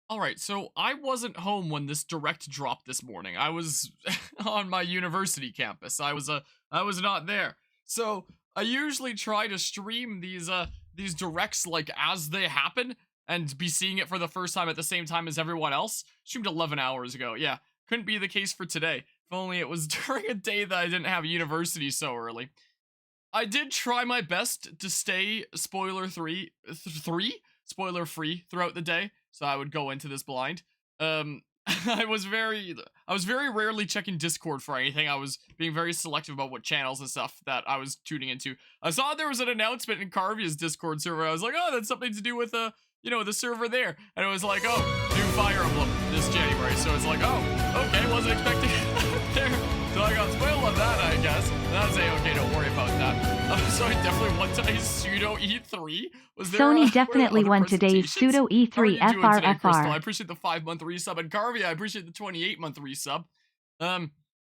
Alright, so I wasn't home when this direct dropped this morning. I was on my university campus. I was not there. So I usually try to stream these directs like as they happen and be seeing it for the first time at the same time as everyone else. Streamed 11 hours ago. Yeah, couldn't be the case for today. If only it was during a day that I didn't have university so early. I did try my best to stay spoiler free throughout the day, so I would go into this blind. I was very rarely checking Discord for anything. I was being very selective about what channels and stuff that I was tuning into. I saw there was an announcement in Kirby's Discord server. I was like, oh, that's something to do with the server there. And it was like, oh, new Fire Emblem this January. So it's like, oh, okay, wasn't expecting it there. So I got spoiled on that, I guess. That's okay, don't worry about that. So I definitely won today's pseudo E3. Was there Sony definitely won today's pseudo E3 FRFR. I appreciate the 5-month resub, and Carvey, I appreciate the 28-month resub.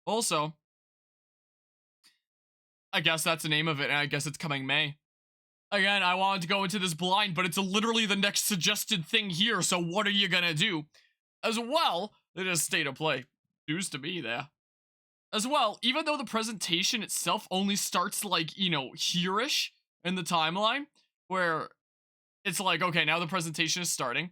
Also, I guess that's the name of it, and I guess it's coming May. Again, I wanted to go into this blind, but it's literally the next suggested thing here, so what are you gonna do? As well, it is state of play. News to me there. As well, even though the presentation itself only starts like, here-ish in the timeline, where it's like, okay, now the presentation is starting.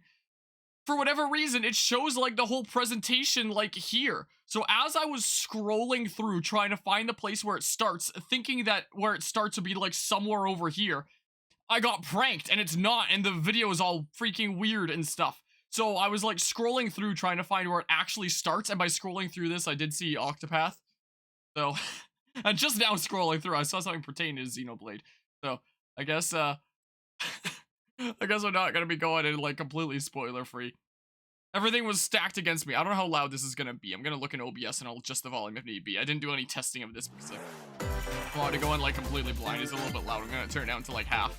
For whatever reason, it shows like the whole presentation like here. So as I was scrolling through trying to find the place where it starts, thinking that where it starts would be like somewhere over here, I got pranked and it's not, and the video is all freaking weird and stuff. So I was like scrolling through trying to find where it actually starts, and by scrolling through this, I did see Octopath. So, and just now scrolling through, I saw something pertaining to Xenoblade. So, I guess I'm not gonna be going in like completely spoiler free. Everything was stacked against me. I don't know how loud this is gonna be. I'm gonna look in OBS and I'll adjust the volume if need be. I didn't do any testing of this because I wanted to go in like completely blind. It's a little bit loud. I'm gonna turn it down to like half.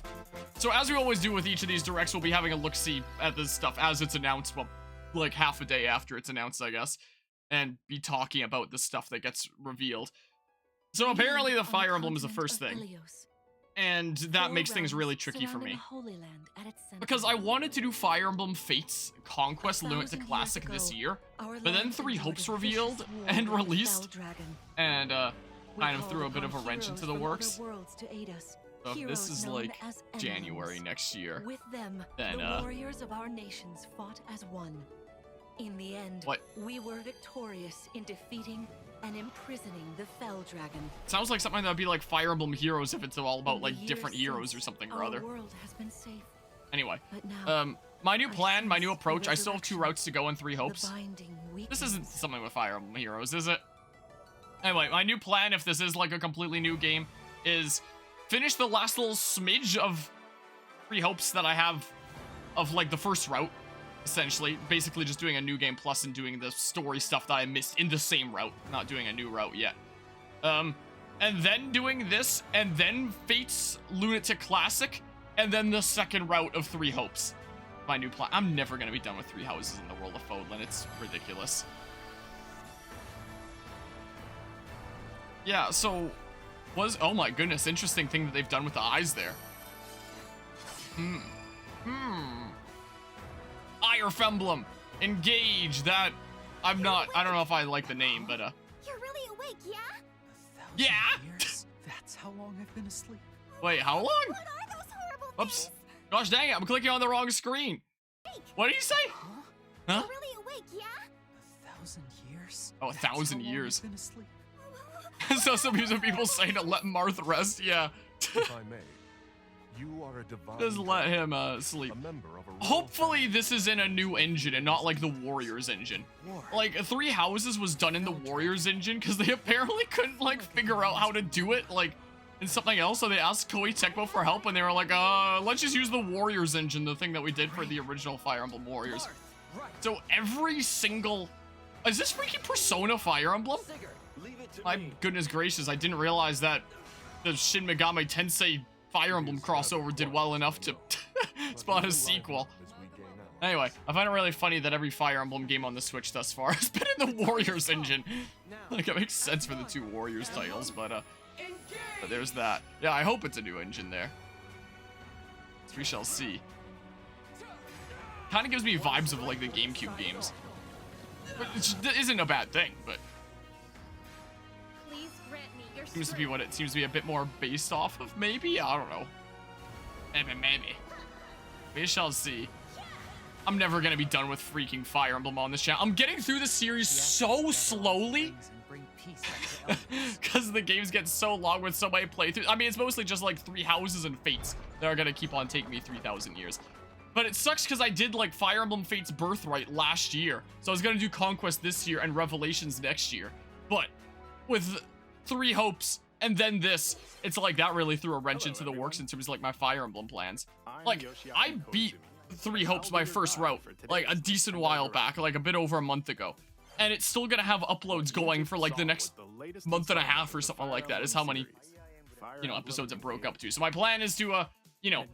So as we always do with each of these directs, we'll be having a look-see at this stuff as it's announced, well, like half a day after it's announced, I guess, and be talking about the stuff that gets revealed. So apparently the Fire Emblem is the first thing, and that makes things really tricky for me. Because I wanted to do Fire Emblem Fates Conquest Limit to Classic this year, but then Three Hopes revealed and released, and kind of threw a bit of a wrench into the works. So if this is like January next year, then the warriors of our nations fought as one. In the end, we were victorious in defeating and imprisoning the Fell Dragon. Sounds like something that would be like Fire Emblem Heroes if it's all about like different heroes or something or other. World has been safe. Anyway, my new plan, my new approach, I still have 2 routes to go in Three Hopes. This isn't something with Fire Emblem Heroes, is it? Anyway, my new plan, if this is like a completely new game, is finish the last little smidge of Three Hopes that I have of like the first route. Essentially, basically just doing a new game plus and doing the story stuff that I missed in the same route, not doing a new route yet. And then doing this, and then Fates Lunatic Classic, and then the second route of Three Hopes. My new plan. I'm never gonna be done with 3 houses in the world of Fodlan. It's ridiculous. Yeah, so oh my goodness, interesting thing that they've done with the eyes there. Emblem Engage, that I don't know if I like the name, but You're really awake, yeah? Yeah. Years? That's how long I've been asleep. Wait, how long? What are those horrible Oops. Gosh dang it, I'm clicking on the wrong screen. What did you say? Huh? Huh? You're really awake, yeah? 1,000 years? Oh, 1,000 years. I've been asleep. So some people say to let Marth rest, yeah. If I may, you are a divine. Just let him sleep. Hopefully this is in a new engine and not like the Warriors engine. Like 3 Houses was done in the Warriors engine because they apparently couldn't like figure out how to do it like in something else, so they asked Koei Tecmo for help and they were like, let's just use the Warriors engine, the thing that we did for the original Fire Emblem Warriors. So every single... Is this freaking Persona Fire Emblem? My goodness gracious, I didn't realize that the Shin Megami Tensei Fire Emblem crossover did well enough to spawn a sequel. Anyway, I find it really funny that every Fire Emblem game on the Switch thus far has been in the Warriors engine. Like, it makes sense for the 2 Warriors titles, but there's that. Yeah, I hope it's a new engine there. We shall see. Kind of gives me vibes of like the GameCube games. Which isn't a bad thing, but Please grant me your seems to be what it seems to be a bit more based off of, maybe? I don't know. Maybe. We shall see. I'm never gonna be done with freaking Fire Emblem on this channel. I'm getting through the series so slowly because the games get so long with so many playthroughs. I mean, it's mostly just like 3 houses and Fates that are gonna keep on taking me 3,000 years. But it sucks because I did like Fire Emblem Fates Birthright last year. So I was gonna do Conquest this year and Revelations next year. But with 3 Hopes and then this, it's like that really threw a wrench into the works in terms of like my Fire Emblem plans. Like, I beat 3 Hopes my first route like a decent while back, like a bit over a month ago. And it's still gonna have uploads going for like the next month and a half or something like that, is how many, you know, episodes it broke up to. So my plan is to, you know,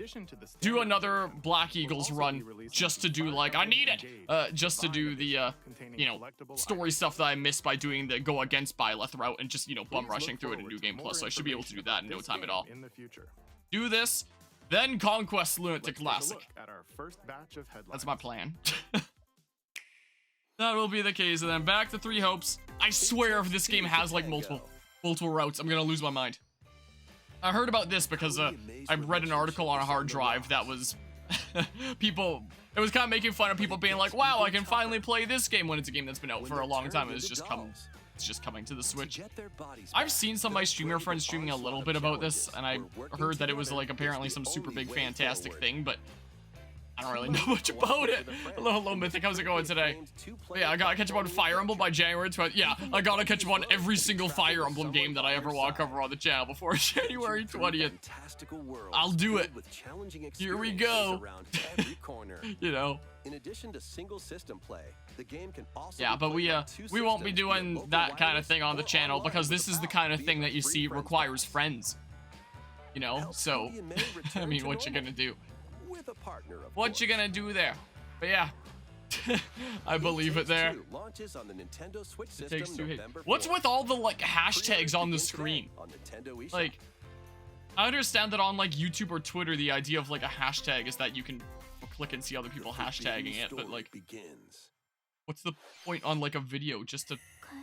do another Black Eagles run just to do like, I need it, just to do the, you know, story stuff that I missed by doing the Go Against Byleth route and just, you know, bum rushing through it in New Game Plus. So I should be able to do that in no time at all. Do this, then Conquest Lunatic Classic. That's my plan. That will be the case, and then back to 3 Hopes. I swear if this game has like multiple routes, I'm gonna lose my mind. I heard about this because I read an article on a hard drive that was people, it was kind of making fun of people being like, wow, I can finally play this game when it's a game that's been out for a long time and it's just coming to the Switch. I've seen some of my streamer friends streaming a little bit about this, and I heard that it was like apparently some super big fantastic thing, but I don't really know much about it. Hello, Mythic. How's it going today? Yeah, I gotta catch up on Fire Emblem by January 20th. Yeah, I gotta catch up on every single Fire Emblem game that I ever want to cover on the channel before January 20th. I'll do it. Here we go. You know. In addition to single system play, the game can also but we won't be doing that kind of thing on the channel because this is the kind of thing that you see requires friends. You know, so I mean, what you gonna do? What you gonna do there? But yeah, I believe it there. It takes 2 hits. What's with all the like hashtags on the screen? Like, I understand that on like YouTube or Twitter, the idea of like a hashtag is that you can click and see other people hashtagging it, but like, what's the point on like a video? Just to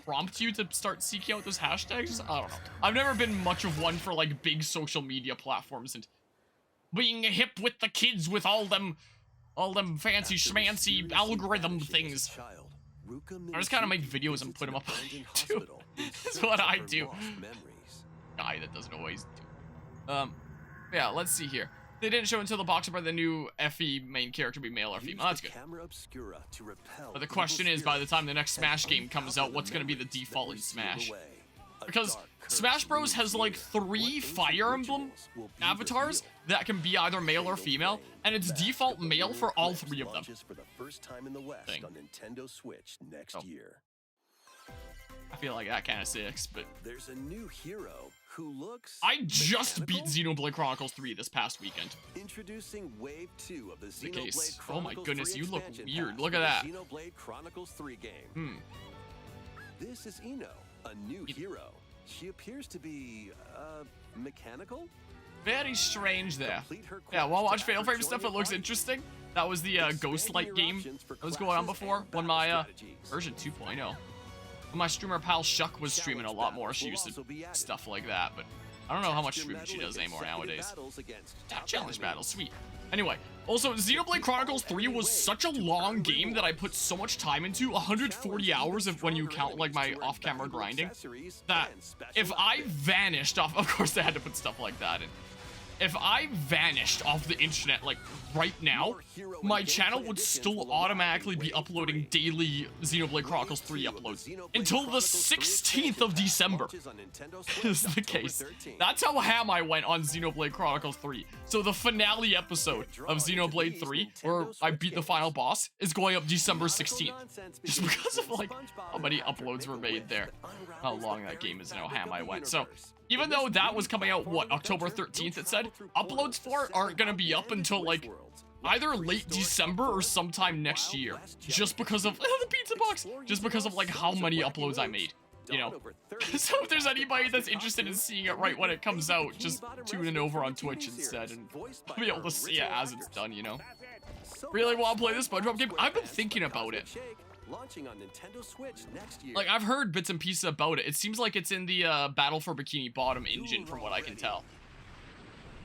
prompt you to start seeking out those hashtags? I don't know. I've never been much of one for like big social media platforms and being hip with the kids with all them fancy schmancy algorithm things. I just kind of make videos and put them up on YouTube. That's what I do. Guy that doesn't always do. Yeah, let's see here. They didn't show until the box art by the new FE main character be male or female. That's good. But the question is, by the time the next Smash game comes out, what's going to be the default in Smash? Because Smash Bros has like 3 Fire Emblem avatars that can be either male or female, and it's default male for all 3 of them. I feel like that kind of sucks, but there's a new hero who looks. I just beat Xenoblade Chronicles 3 this past weekend. Introducing Wave 2 of the Xenoblade Chronicles oh my goodness, 3 you look expansion weird. pack Look at for that. the Xenoblade Chronicles 3 game. This is Ino, a new hero. She appears to be mechanical. Very strange there. Yeah, while watch Fatal Frame stuff, it looks interesting. That was the Ghostlight game that was going on before when my version 2.0. When my streamer pal Shuck was streaming a lot more, she used to stuff like that, but I don't know how much streaming she does anymore nowadays. Challenge battle, sweet. Anyway, also, Xenoblade Chronicles 3 was such a long game that I put so much time into, 140 hours if when you count, like, my off-camera grinding, that if I vanished off, of course they had to put stuff like that in. If I vanished off the internet, like, right now, my channel would still automatically be uploading daily Xenoblade Chronicles 3 uploads until the 16th of December is the case. That's how ham I went on Xenoblade Chronicles 3. So the finale episode of Xenoblade 3, where I beat the final boss, is going up December 16th. Just because of, like, how many uploads were made there. How long that game is and how ham I went. So, even though that was coming out, what, October 13th it said, uploads for it aren't gonna be up until, like, either late December or sometime next year. Just because of, the pizza box! Just because of, like, how many uploads I made, you know? So if there's anybody that's interested in seeing it right when it comes out, just tune in over on Twitch instead and be able to see it as it's done, you know? Really want to play this SpongeBob game? I've been thinking about it. Launching on Nintendo Switch next year. Like, I've heard bits and pieces about it. It seems like it's in the Battle for Bikini Bottom engine, from what I can tell.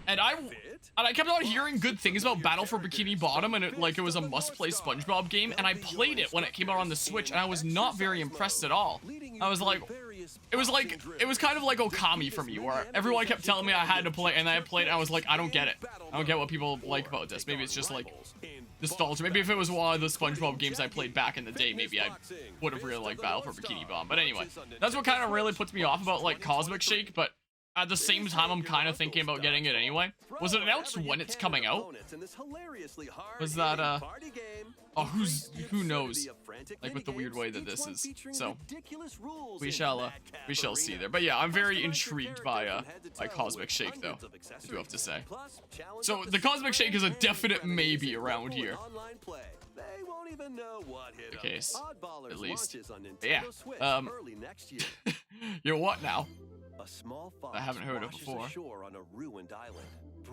And I kept on hearing good things about Battle for Bikini Bottom, and it was a must-play SpongeBob game, and I played it when it came out on the Switch, and I was not very impressed at all. I was like, it was kind of like Okami for me, where everyone kept telling me I had to play, and I played, and I was like, I don't get it. I don't get what people like about this. Maybe it's just like nostalgia. Maybe if it was one of the SpongeBob games I played back in the day, maybe I would have really liked Battle for Bikini Bottom. But anyway, that's what kind of really puts me off about like Cosmic Shake, but at the same time, I'm kind of thinking about getting it anyway. Was it announced when it's coming out? Was that, oh, who knows? Like, with the weird way that this is. So, we shall see there. But yeah, I'm very intrigued by Cosmic Shake, though, I do have to say. So, the Cosmic Shake is a definite maybe around here. The case, at least. But yeah, you're what now? I haven't heard of before.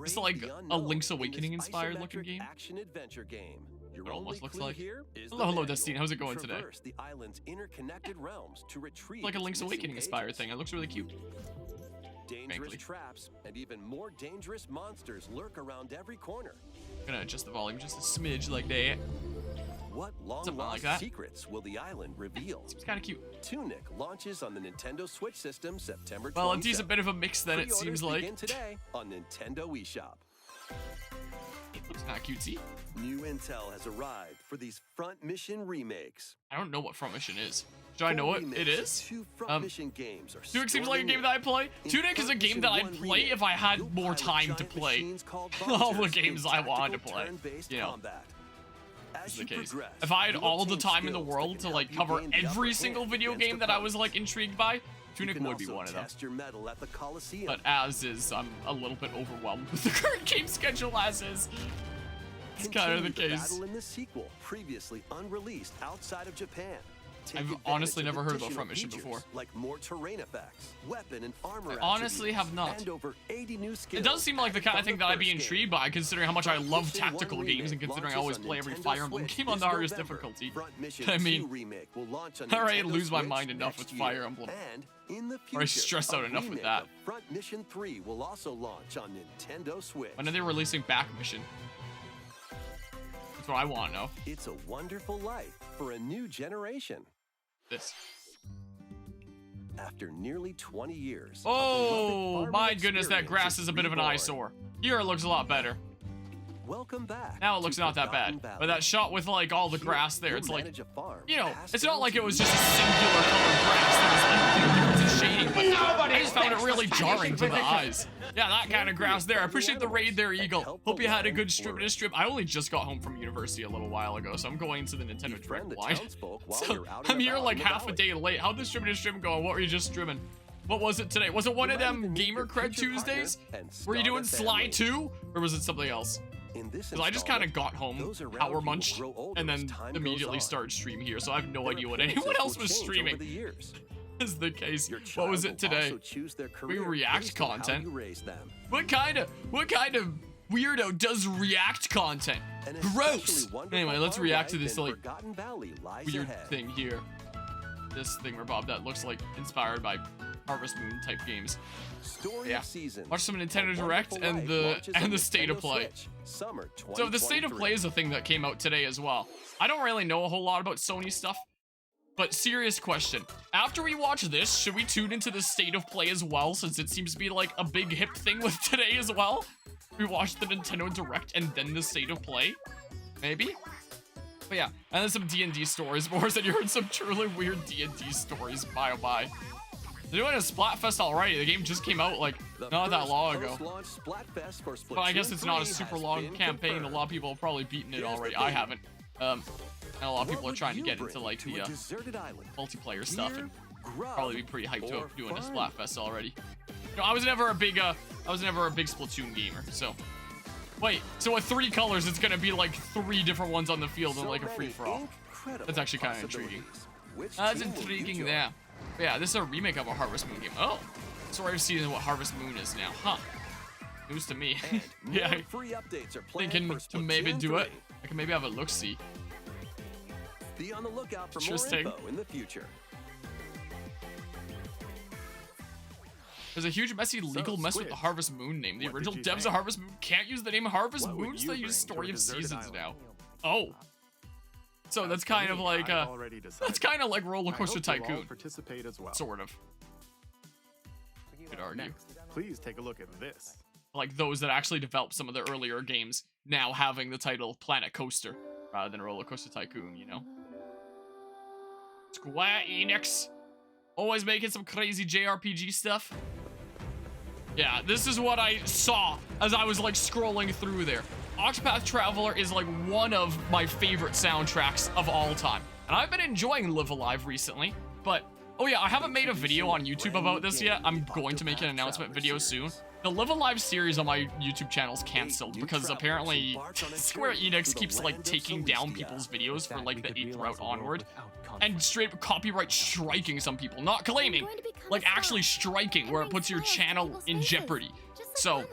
It's like a Link's Awakening inspired looking game. It almost looks like. Hello, Destiny. How's it going today? Like a Link's Awakening inspired thing. It looks really cute. Dangerous traps and even more dangerous monsters lurk around every corner. Gonna adjust the volume just a smidge like that. What long-lost secrets will the island reveal? It's kind of cute. Tunic launches on the Nintendo Switch system September 27th. Well, a decent bit of a mix then, it seems like. Begin today on Nintendo eShop. Looks kind of cutesy. New intel has arrived for these Front Mission remakes. I don't know what Front Mission is. Do I know what it is? Two Front Mission games are Tunic seems like a game that I play. Tunic is a game that I'd play if I had more time to play all the games I wanted to play. You know. The case. If I had all the time in the world to like cover every single video game that I was like intrigued by, Tunic would be one of them. But as is, I'm a little bit overwhelmed with the current game schedule as is. It's kind of the case. In the sequel, previously unreleased outside of Japan. I've honestly never heard about Front Mission before. Like more terrain effects, weapon and armor. I honestly have not. And over 80 new skills. It does seem like the kind of thing that I'd be intrigued by, considering how much I love tactical games and considering I always play every Fire Emblem game on the hardest difficulty. I mean, I already lose my mind enough with Fire Emblem. Or I stress out enough with that. Front Mission 3 will also launch on Nintendo Switch. When are they releasing Back Mission? That's what I want to know. It's a wonderful life for a new generation. This. After nearly 20 years. Oh my goodness, that grass is a bit of an eyesore. Here it looks a lot better. Welcome back. Now it looks not that bad. But that shot with like all the grass there, it's like, you know, it's not like it was just a singular colored grass that was like, you know, difference in shading, but I just found it really jarring to the eyes. Yeah, that kind of grass there. I appreciate the raid there, Eagle. Hope you had a good strip. I only just got home from university a little while ago, so I'm going to the Nintendo Direct line. So I'm here like half a day late. How'd the stream go? What were you just streaming? What was it today? Was it one of them Gamer Cred Tuesdays? Were you doing Sly 2? Or was it something else? Because I just kind of got home, power munched, and then immediately started streaming here, so I have no idea what anyone else was streaming. Is the case. What was it today? We react content. What kind of weirdo does react content? Gross! Anyway, let's react to this like weird thing here. This thingamabob that looks like inspired by Harvest Moon type games. Yeah. Watch some Nintendo Direct and the State of Play. So the State of Play is a thing that came out today as well. I don't really know a whole lot about Sony stuff, but serious question. After we watch this, should we tune into the State of Play as well, since it seems to be like a big hip thing with today as well? We watch the Nintendo Direct and then the State of Play? Maybe? But yeah, and then some D&D stories. More than you heard some truly weird D&D stories. Bye, oh bye. They're doing a Splatfest already. The game just came out like not that long ago. But I guess it's not a super long campaign. A lot of people have probably beaten it already. I haven't. And a lot of people are trying to get into like the multiplayer stuff and probably be pretty hyped about doing a Splatfest already. You know, I was never a big Splatoon gamer. So wait, so with 3 colors, it's gonna be like 3 different ones on the field and like a free for all. That's actually kind of intriguing. That's intriguing there. But yeah, this is a remake of a Harvest Moon game. Oh, so we're seeing what Harvest Moon is now, huh? News to me. And yeah, more free updates are planned thinking for to maybe Splatoon do it. 3. I can maybe have a look-see. Be on the lookout for more Interesting. info in the future. There's a huge messy legal mess with the Harvest Moon name. The original devs of Harvest Moon can't use the name Harvest Moon, so they use Story of Seasons now. Oh. So that's kind of like Roller Coaster Tycoon. Participate as well. Sort of. Could argue. Next, please take a look at this. Like those that actually developed some of the earlier games now having the title Planet Coaster rather than Roller Coaster Tycoon, you know? Square Enix. Always making some crazy JRPG stuff. Yeah, this is what I saw as I was like scrolling through there. Octopath Traveler is like one of my favorite soundtracks of all time. And I've been enjoying Live Alive recently, but oh yeah, I haven't made a video on YouTube about this yet. I'm going to make an announcement video soon. The Live Alive series on my YouTube channel is cancelled because apparently Square Enix keeps like taking down people's videos for like the 8th route onward and straight up copyright striking some people, not claiming, like actually striking where it puts your channel in jeopardy. So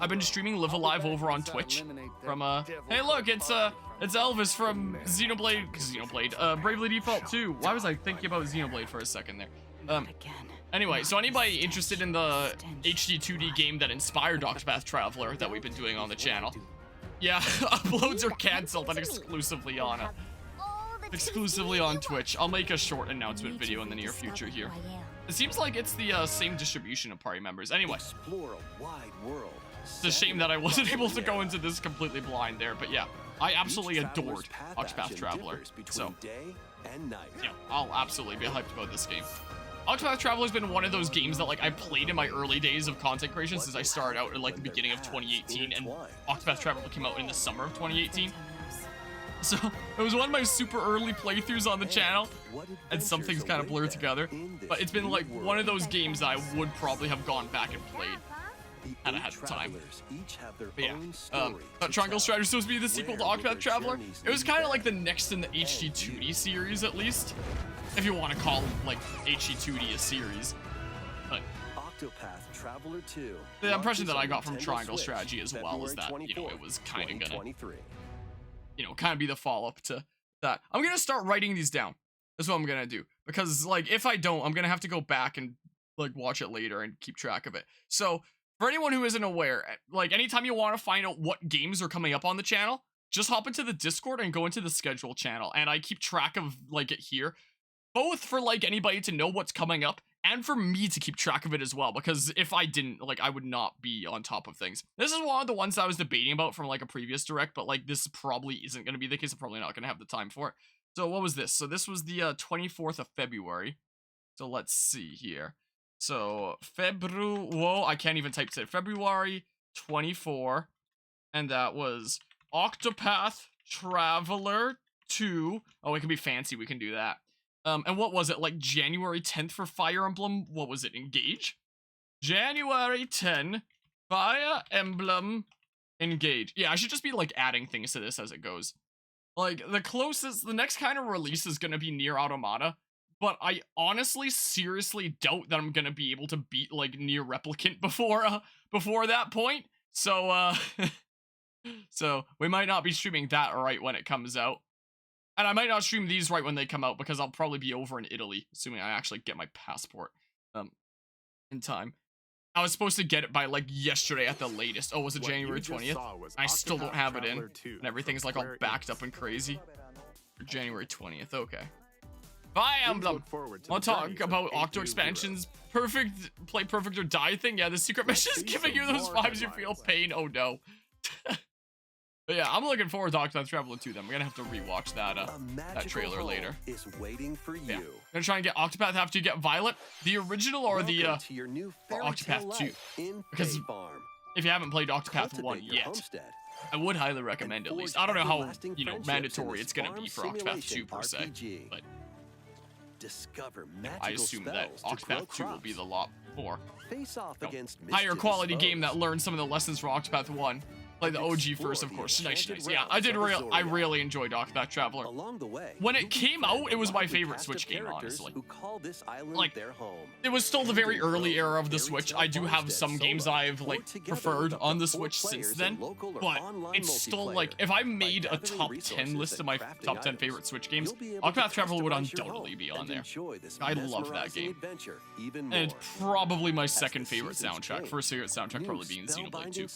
I've been streaming Live Alive over on Twitch from hey look, it's Elvis from Xenoblade, Bravely Default 2. Why was I thinking about Xenoblade for a second there? Anyway, so anybody interested in the HD 2D game that inspired Octopath Traveler that we've been doing on the channel, yeah, uploads are cancelled and exclusively on Twitch. I'll make a short announcement video in the near future here. It seems like it's the same distribution of party members. Anyway, Explore a wide world. it's a shame that I wasn't able to go into this completely blind there, but yeah, I absolutely adored Octopath Traveler. So, day and night. yeah, I'll absolutely be hyped about this game. Octopath Traveler's been one of those games that like I played in my early days of content creation since I started out in like the beginning of 2018, and Octopath Traveler came out in the summer of 2018. So it was one of my super early playthroughs on the channel, and some things kind of blur together. But it's been like one of those games that I would probably have gone back and played had I had the time. But yeah, Triangle Strategy was supposed to be the sequel to Octopath Traveler. It was kind of like the next in the HD 2D series, at least, if you want to call like HD 2D a series. But Octopath Traveler 2. the impression that I got from Triangle Strategy as well is that, you know, it was kind of gonna, you know, kind of be the follow-up to that. I'm gonna start writing these down. That's what I'm gonna do, because like if I don't, I'm gonna have to go back and like watch it later and keep track of it. So for anyone who isn't aware, like anytime you want to find out what games are coming up on the channel, just hop into the Discord and go into the schedule channel, and I keep track of like it here, both for like anybody to know what's coming up and for me to keep track of it as well, because if I didn't, like, I would not be on top of things. This is one of the ones that I was debating about from like a previous direct, but like this probably isn't going to be the case. I'm probably not going to have the time for it. So what was this? So this was the 24th of February. So let's see here. So whoa, I can't even type today. February 24, and that was Octopath Traveler 2. Oh, it can be fancy. We can do that. And what was it, like January 10th for Fire Emblem? What was it, Engage? January 10, Fire Emblem Engage. Yeah, I should just be like adding things to this as it goes. Like the next kind of release is gonna be Nier Automata, but I honestly, seriously doubt that I'm gonna be able to beat like Nier Replicant before that point. So so we might not be streaming that right when it comes out. And I might not stream these right when they come out because I'll probably be over in Italy, assuming I actually get my passport in time. I was supposed to get it by like yesterday at the latest. Oh, was it January 20th? I still don't have it in, and everything's like all backed up and crazy. January 20th, okay. Fire Emblem! I'll talk about Octo expansions. Play perfect or die thing. Yeah, the secret mission is giving you those vibes you feel pain. Oh no. But yeah, I'm looking forward to Octopath Traveler 2 then. We're gonna have to rewatch that trailer later. Is waiting for you. Yeah. I'm gonna try and get Octopath after you get Violet. The original or the Octopath 2. Because if you haven't played Octopath 1 yet, I would highly recommend at least. I don't know how, you know, mandatory it's gonna be for Octopath 2 per se, but I assume that Octopath 2 will be the lot more higher quality game that learns some of the lessons from Octopath 1. Like the OG first, of course. Nice. Yeah, I really enjoyed Octopath Traveler. Along the way, When it came out, it was my favorite Switch game, honestly. Who call this island Like, their home. it was still the very early era of the Switch. I do have some games I've like preferred on the Switch since then, but it's still like, if I made a top 10 list of my top 10 favorite Switch games, Octopath Traveler would undoubtedly be on there. I love that game. And it's probably my second favorite soundtrack. First favorite soundtrack probably being Xenoblade 2.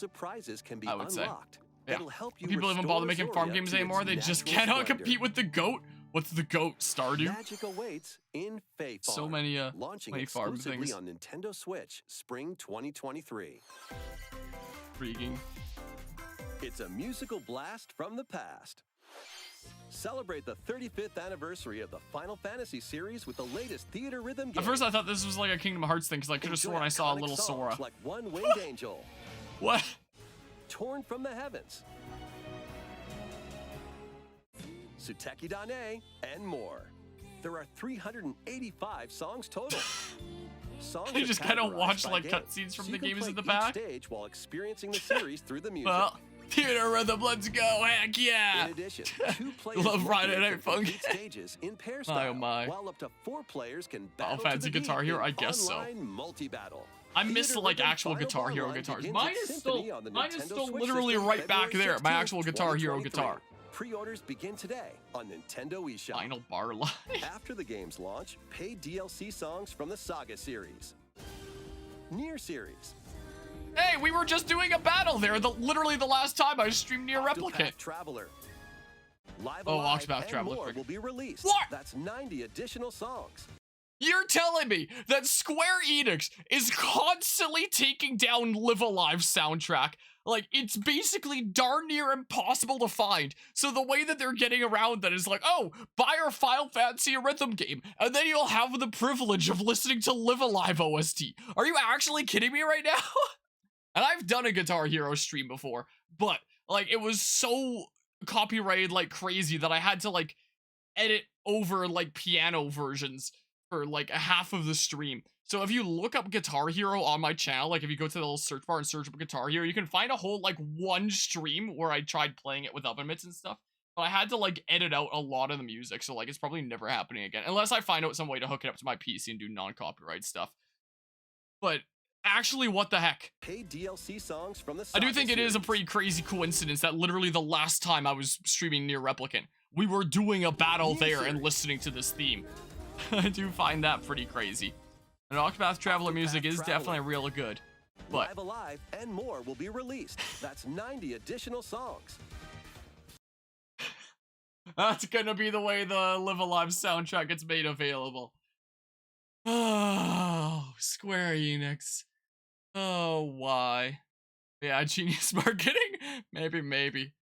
I would say. Yeah. People even bother making farm games anymore. They just cannot compete with the GOAT. What's the GOAT? Stardew? Magic awaits in Fae Farm. So many launching farm exclusively things. on Nintendo Switch, spring 2023. Intriguing. It's a musical blast from the past. Celebrate the 35th anniversary of the Final Fantasy series with the latest Theatrhythm game. At first I thought this was like a Kingdom Hearts thing, because I could have sworn I saw a little Sora. Like One Winged Angel. What? Torn from the Heavens. Suteki Dane, and more. There are 385 songs total. Songs You are just kind of categorized watch by like game, cutscenes from so the you can games play in the each back. stage while experiencing the series through the music. Well, Theatrhythm, let's go, heck yeah! In addition, 2 players Love will Friday can Night Funk. complete stages in pair My, style, oh my. while up to 4 players can Final battle Fantasy to the Guitar beat Hero? in I guess so. online multi-battle. I miss like Theatrhythm actual Final Guitar Hero Bar Line guitars. begins Mine at is Symphony still, on the mine is Nintendo still Switch literally system right back February there. My 16th, actual Guitar Hero 2023. guitar. Pre-orders begin today on Nintendo eShop. Final Bar Line. After the game's launch, paid DLC songs from the Saga series. Nier series. Hey, we were just doing a battle there. Literally the last time I streamed Nier Replicant. Octopath Traveler. Live Oh, Alive Octopath and Traveler more 3. will be released. What? That's 90 additional songs. You're telling me that Square Enix is constantly taking down Live Alive soundtrack? Like, it's basically darn near impossible to find. So the way that they're getting around that is like, oh, buy our Final Fantasy rhythm game, and then you'll have the privilege of listening to Live Alive OST. Are you actually kidding me right now? And I've done a Guitar Hero stream before, but, like, it was so copyrighted like crazy that I had to, like, edit over, like, piano versions for, like, a half of the stream. So if you look up Guitar Hero on my channel, like if you go to the little search bar and search up Guitar Hero, you can find a whole like one stream where I tried playing it with oven mitts and stuff. But I had to like edit out a lot of the music, so like it's probably never happening again. Unless I find out some way to hook it up to my PC and do non-copyright stuff. But actually, what the heck? Paid DLC songs from the I do Saga think it is a series. pretty crazy coincidence that literally the last time I was streaming Nier Replicant, we were doing a battle there and listening to this theme. I do find that pretty crazy. And Octopath Traveler music is definitely real good. But Live Alive and more will be released. That's 90 additional songs. that's gonna be the way the Live Alive soundtrack gets made available. Oh, Square Enix. Oh, why? Yeah, genius marketing? Maybe.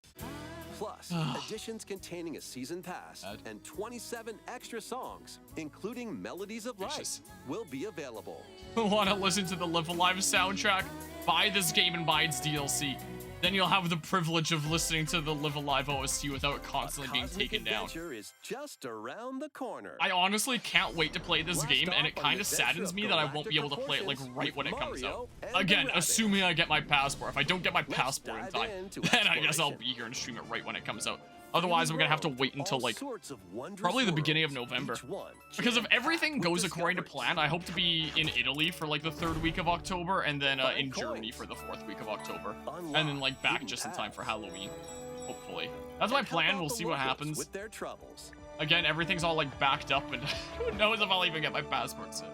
Plus, additions containing a season pass and 27 extra songs, including Melodies of Light, Vicious. will be available. Want to listen to the Live Alive soundtrack? Buy this game and buy its DLC. Then you'll have the privilege of listening to the Live Alive OST without it constantly being Cosmic taken down. Adventure is just around the corner. I honestly can't wait to play this Blast game, and it off on kind the of adventure saddens of me that I won't be able to play it like proportions right when it with comes out. Mario and the Again, Rabbids. assuming I get my passport. If I don't get my Let's passport in dive time, into then I guess I'll exploration. be here and stream it right when it comes out. Otherwise, I'm gonna have to wait until All like sorts of wondrous probably the beginning of worlds, November. each one Because if jam-packed everything with goes according to discoveries. plan, I hope to be in Italy for like the 3rd week of October, and then Find in Germany coins. for the 4th week of October, and Unlock then like back hidden just in time for paths. Halloween. Hopefully, that's my And help plan. out We'll the see what locals happens. With their troubles. Again, everything's all like backed up, and who knows if I'll even get my passport. So,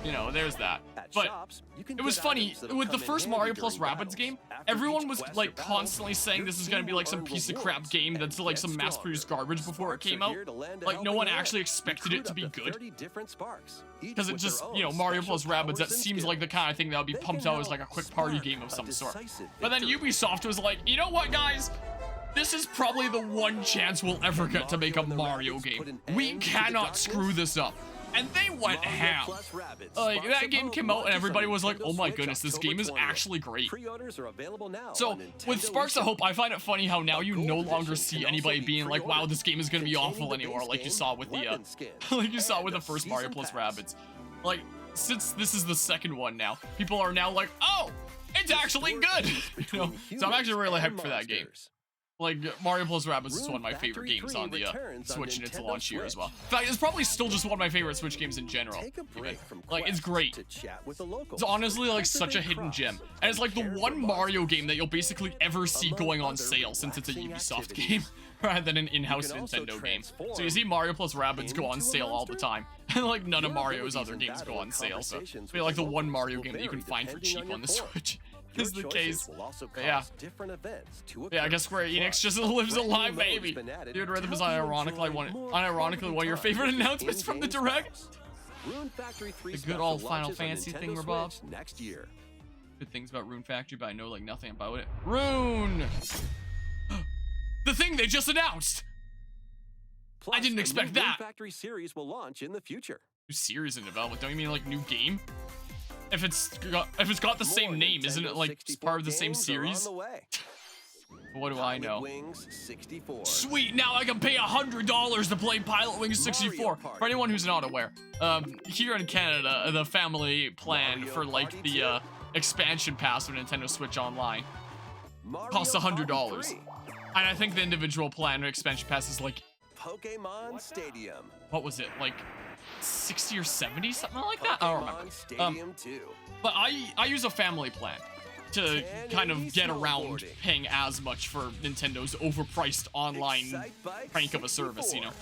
you know, there's that. At But shops, you can it was get funny items that'll with the come in first handy Mario plus during Rabbids battles. game. After Everyone each was quest or like battle, constantly saying your this is team gonna be will like some earn piece of rewards crap game and that's like get some mass-produced stronger. garbage before it Sparks came are out. here to lend a Like no helping one hand. actually expected it Recruit to be up to good. 30 different sparks, each Because it with their just, own you know, Mario special plus Rabbids, that powers and seems like the skills. kind of thing that would be They pumped can out as like a help quick party spark game of a some sort. decisive But then victory. Ubisoft was like, you know what, guys? This is probably the one chance we'll ever get to make a Mario game. We cannot screw this up. And they went Mario ham. plus Rabbids, Like, Sparks that of game Hope came out and launches everybody on was like, Nintendo oh my Switch goodness, this October game is 20th. actually great. Pre-orders are available now So, on with Nintendo Sparks of eShop. Hope, I find it funny how now you Gold no longer edition see can anybody also be being like, wow, pre-ordered, this game is gonna be containing awful the anymore, base like you game, saw with the, weapon skins, like you saw and with a the first Mario season plus pass. Rabbids. Like, since this is the second one now, people are now like, oh, it's actually good. You know? So I'm actually really hyped for that game. Like, Mario plus Rabbids is one of my favorite games on the Switch in its launch year as well. In fact, it's probably still just one of my favorite Switch games in general. Even. Like, it's great. It's honestly like such a hidden gem. And it's like the one Mario game that you'll basically ever see going on sale since it's a Ubisoft game rather than an in-house Nintendo game. So you see Mario plus Rabbids go on sale all the time. And like none of Mario's other games go on sale. So it's like the one Mario game that you can find for cheap on the Switch. Is the case. Yeah. Yeah, I guess Square Enix just lives a live baby. Theatrhythm is unironically one of your favorite announcements from the Direct. The good old Final Fantasy thing, Bob. Good things about Rune Factory, but I know like nothing about it. Rune! The thing they just announced! I didn't expect that. Rune Factory series will launch in the future. New series in development, don't you mean like new game? If it's got the same name, isn't it like part of the same series? What do I know? Sweet, now I can pay $100 to play Pilot Wings 64. For anyone who's not aware, here in Canada, the family plan for like the expansion pass for Nintendo Switch Online costs $100. And I think the individual plan or expansion pass is like Pokemon Stadium. What was it, like 60 or 70, something like that? I don't remember. But I use a family plan to kind of get around paying as much for Nintendo's overpriced online crank of a service, you know?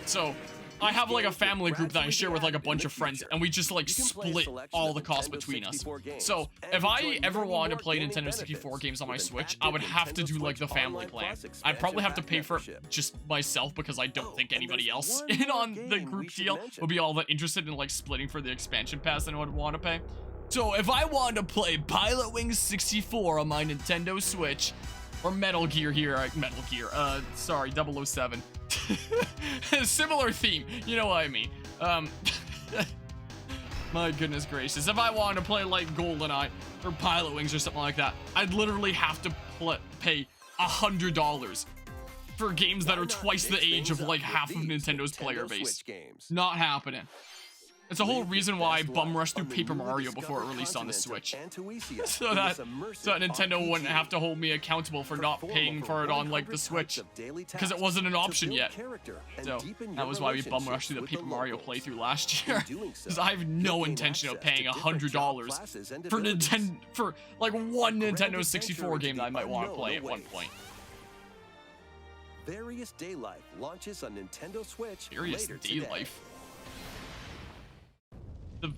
So I have like a family group that I share with like a bunch of friends, and we just like split all the costs between us. So if I ever wanted to play Nintendo 64 games on my Switch, I would have to do like the family plan. I'd probably have to pay for it just myself because I don't think anybody else in on the group deal would be all that interested in like splitting for the expansion pass and would want to pay. So if I wanted to play Pilot Wings 64 on my Nintendo Switch, or Metal Gear here, sorry, 007. Similar theme, you know what I mean. My goodness gracious, if I wanted to play like GoldenEye or Pilot Wings or something like that, I'd literally have to pay $100 for games that are twice the age of like half of Nintendo's player base. Not happening. It's a whole reason why I bum rushed through Paper Mario before it released on the Switch. so that Nintendo wouldn't have to hold me accountable for not paying for it on like the Switch. Because it wasn't an option yet. So that was why we bum rushed through the Paper Mario playthrough last year. Because I have no intention of paying $100 for like one Nintendo 64 game that I might want to play at one point. Various Day Life launches on Nintendo Switch. Various Day Life. The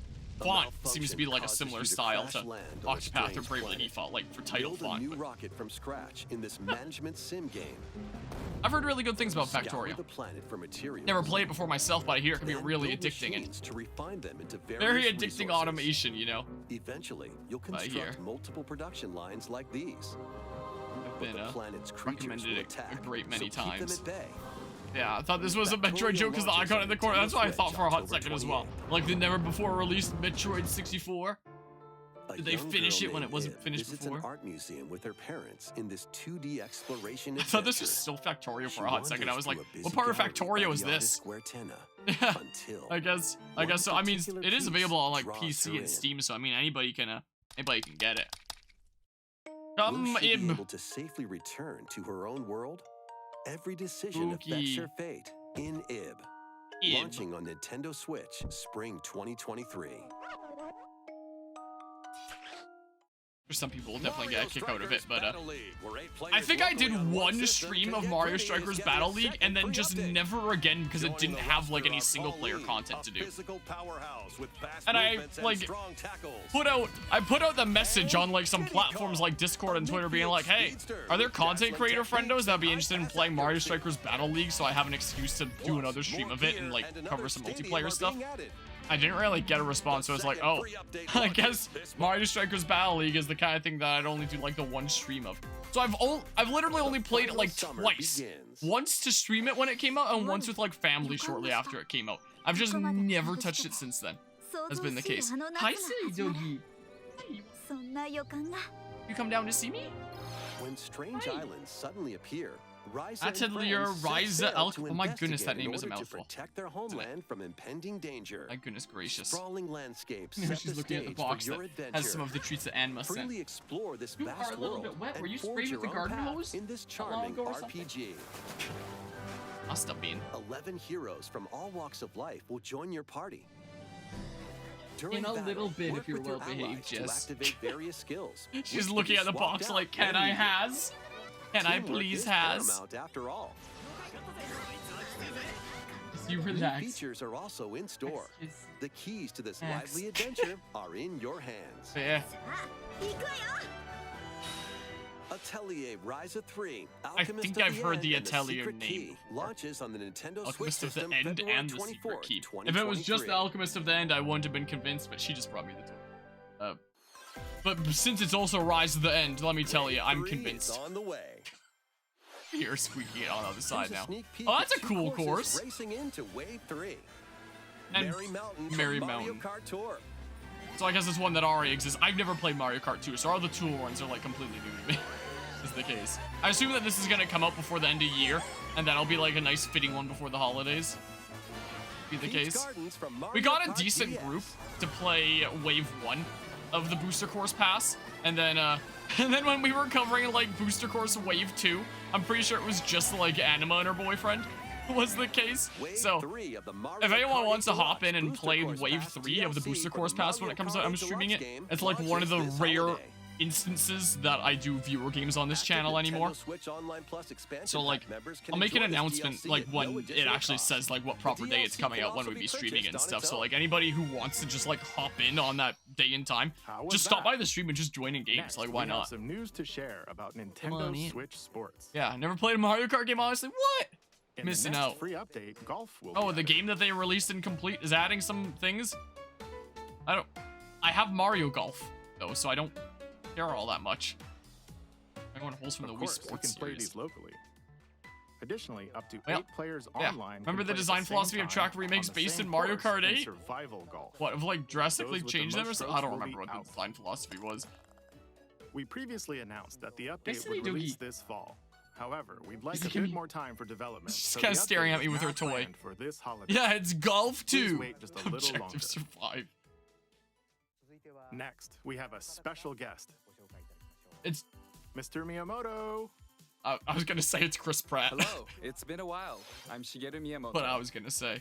font seems to be like a similar style to Octopath or Bravely Default, like for title font. New rocket from scratch in this management sim game. I've heard really good things about Factorio. Never played it before myself, but I hear it can be really addicting and very addicting automation, you know. Eventually, you'll construct multiple production lines like these. I've been recommended it a great many times. Yeah, I thought this was a Metroid joke because the icon in the corner. That's what I thought for a hot second as well. Like the never before released Metroid 64. Did they finish it when it wasn't finished before? An art museum with her parents in this 2D exploration. I thought this was still Factorio for a hot second. I was like, what part of Factorio is this? Yeah, I guess so. I mean, it is available on like PC and Steam, so I mean anybody can get it. Come in. Able to safely return to her own world. Every decision affects her fate in Ib. Launching on Nintendo Switch, spring 2023. Some people will definitely get a kick out of it, but I think I did one stream of Mario Strikers Battle League and then just never again because it didn't have like any single player content to do. And I like put out the message on like some platforms like Discord and Twitter being like, hey, are there content creator friendos that'd be interested in playing Mario Strikers Battle League so I have an excuse to do another stream of it and like cover some multiplayer stuff? I didn't really get a response, so I was like, oh, I guess Mario Strikers Battle League is the kind of thing that I'd only do like the one stream of. So I've literally only played it like twice. Once to stream it when it came out, and once with like family shortly after it came out. I've just never touched it since then. That's been the case. Hi, silly doggy. You come down to see me? When strange islands suddenly appear, Ryza Atelier, and friends Ryza, set sail to oh my goodness, that investigate in name is a order to mouthful. protect their homeland from impending danger. My goodness gracious. Sprawling landscapes You know, set she's the looking at the stage box for that your adventure. has some of the treats that Anne must send. Freely explore this You vast are a little world bit wet. Were and you forge sprayed with your the own garden path hose in this not long charming ago or something? RPG. Must have been. 11 heroes from all walks of life will join your party. During In a battle, little bit, work if you're with your well behaved, allies to Jess. activate various skills. She's which can looking be at the swapped box out like, can when I needed. has? Can I Teamwork please is has? paramount after all. You New relax. features are also in store. It's- The keys to this X. lively adventure are in your hands. Yeah. Atelier Ryza 3. I Alchemist think of I've heard End the and Atelier Secret name Key before. launches on the Nintendo Switch Alchemist of the system End February and the 24th, Secret Key. If it was just the 2023. Alchemist of the End, I wouldn't have been convinced, but she just brought me the toy. But since it's also Rise of the End, let me tell you, I'm Wave 3 convinced. is on the way. You're squeaking it on the other side Here's a now. sneak peek Oh, that's at a 2 cool courses course. Racing into Wave 3. And Merry Mountain from Merry Mario Mountain. Kart Tour. So I guess it's one that already exists. I've never played Mario Kart 2, so all the tool runs are like completely new to me. Is the case. I assume that this is gonna come out before the end of the year, and that'll be like a nice fitting one before the holidays. Be the Peach case. Gardens from Mario We got a Kart decent DS. group to play Wave 1 of the Booster Course Pass, and then when we were covering like Booster Course Wave 2, I'm pretty sure it was just like Anima and her boyfriend was the case. Wave So 3 of the Mario if anyone Kart wants to 8 hop in and Booster play Course Wave Pass 3 of the DLC Booster for Course the Pass when Mario it comes Kart out, I'm 8 streaming it. Deluxe game It's like one of the launches this rare holiday. instances that I do viewer games on this Active channel Nintendo anymore. Switch Online Plus expansion So pack like, members can I'll make an enjoy this announcement DLC like at no when it additional actually cost. says like what The proper day it's DLC coming can out when also we be be streaming it and purchased on stuff. its So own. like anybody who wants to just like hop in on that day and time, How was just stop that? by the stream and just join in games. Next, Like why we have not? some news to share about on Nintendo in. Switch Sports. Yeah, never played a Mario Kart game honestly. What? In Missing the next out. free update, golf will Oh, be the added. game that they released in complete is adding some things. I have Mario Golf though, so I don't care all that much. Everyone holds from the Of Wii course, you Sports can play series. these locally. Additionally, up to Well, 8 players yeah. online. Remember can the play at design same philosophy of time track remakes on the based same in Mario course Kart in 8? Survival golf. What, have like drastically Those with the changed them or most something? I don't strokes will remember be what the out. design philosophy was. We previously announced that the update Basically, would release Doogie. this fall. However, we'd like She's a looking bit me- more time for development. She's so kinda the staring update at me is with her now toy. planned for this holiday. Yeah, it's Golf Please 2. wait just a little Objective longer. survive. Next, we have a special guest, It's. Mr. Miyamoto. I was gonna say it's Chris Pratt. Hello, it's been a while. I'm Shigeru Miyamoto. But I was gonna say.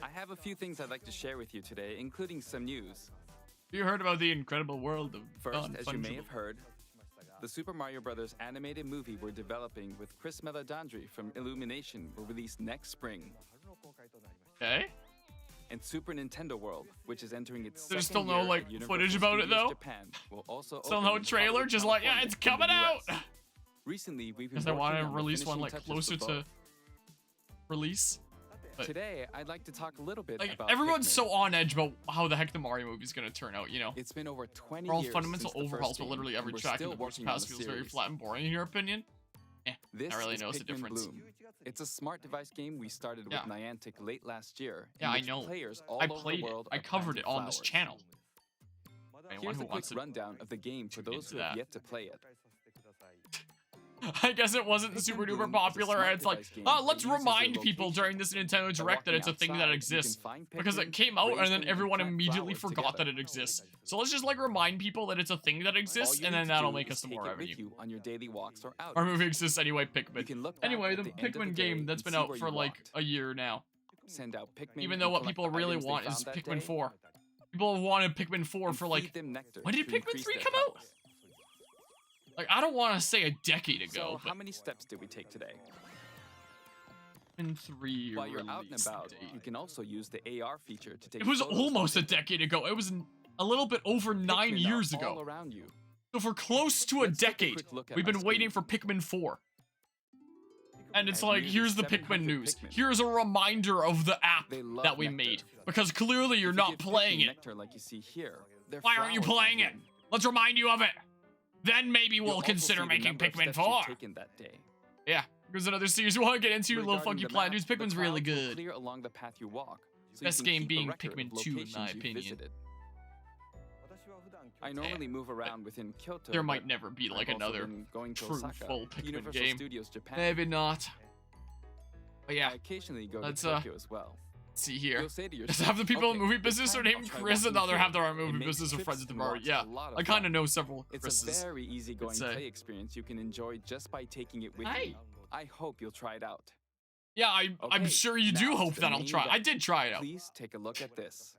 I have a few things I'd like to share with you today, including some news. You heard about the incredible world of First, as you may non-fungible- have heard, the Super Mario Bros. Animated movie we're developing with Chris Meledandri from Illumination will release next spring. Okay. And Super Nintendo World, which is entering its There's second still no, year like, at Universal footage about it, Studios though? Japan, will also Still open no in trailer, Hollywood, just like, yeah, California it's in the coming out! US. Recently, we've been Because I working want to on the release one finishing like touches closer for to both. release. But Today, I'd like to talk a little bit like about everyone's Pikmin. so on edge about how the heck the Mario movie's gonna turn out, you know? It's been over 20 For all years fundamental since the first overhauls, but game, literally every and we're track in still the Booster working on Pass the feels very series. flat and boring in your opinion. This I really is notice the Pikmin difference. Bloom. It's a smart device game we started Yeah. with Niantic late last year. in Yeah, I which know. Players all I over played the it. world I are covered it planting on this flowers. channel. Anyone Here's who a quick wants to rundown of the game for tune those into who have that. yet to play it. I guess it wasn't Pikmin super Bloom duper is a popular, smart and it's like, device game oh, let's that uses remind your people location. during this Nintendo By Direct that it's a walking thing that outside, you exists. can find Because it Pikmin, came out raise and them, then everyone plant immediately flowers forgot together. that it exists. So let's just like remind people that it's a thing that All exists, you and need then to that'll do make is us some take more it revenue. with you on your daily walks or out. Our movie exists anyway, You Pikmin. can look back Anyway, at the the end of Pikmin the game day that's and been see out where for you like walked. a year now. Send out Pikmin Even and though what collect people the really items they want is found that Pikmin day, 4. People have wanted Pikmin 4 and for feed like, them nectar when did to Pikmin increase 3 their come out? health. Like, I don't want to say a decade So, ago, how but many steps did we take today? Pikmin 3 While you're out and release about, date. you can also use the AR feature to take It was photos almost a of decade ago. It was a little bit over 9 Pikmin are years all ago. around you. So for close to a Let's take a decade, quick look at we've my been waiting for screen. Pikmin 4. And it's And like, nearly here's the 700 Pikmin news. Pikmin. Here's a reminder of the app They love that we nectar. made. Because clearly you're If you not give playing Pikmin it. nectar like you see here, their Why aren't you flowers will playing it? bloom. Let's remind you of it. Then maybe You'll we'll also consider see the making number of Pikmin steps you've 4. taken that day. Yeah, there's another series you want to get into, Little Regarding Funky the Planet map, Dudes. the Pikmin's really clouds will good. Clear along the path you walk, so Best you can game keep a being record of Pikmin 2 in my locations you've opinion. visited. I normally move around within Kyoto. There might but never be like I've also another been going to true Osaka, full Pikmin Universal game. Studios Japan. Maybe not. But yeah, I occasionally go let's, to Tokyo as well. let's see here. You'll say to Just yourself, half the people in "Okay, movie this business are time named I'll try Chris, and the walking other half here." that are in It movie makes business are trips friends with and them. walks Yeah, a lot of I kind fun. of know several It's Chris's. a very easygoing say. play experience you can enjoy just by taking it with Hey. you. I hope you'll try it out. Yeah, I'm Okay, sure you do now hope to the that I'll main try. I event. did try it out. Please take a look at this.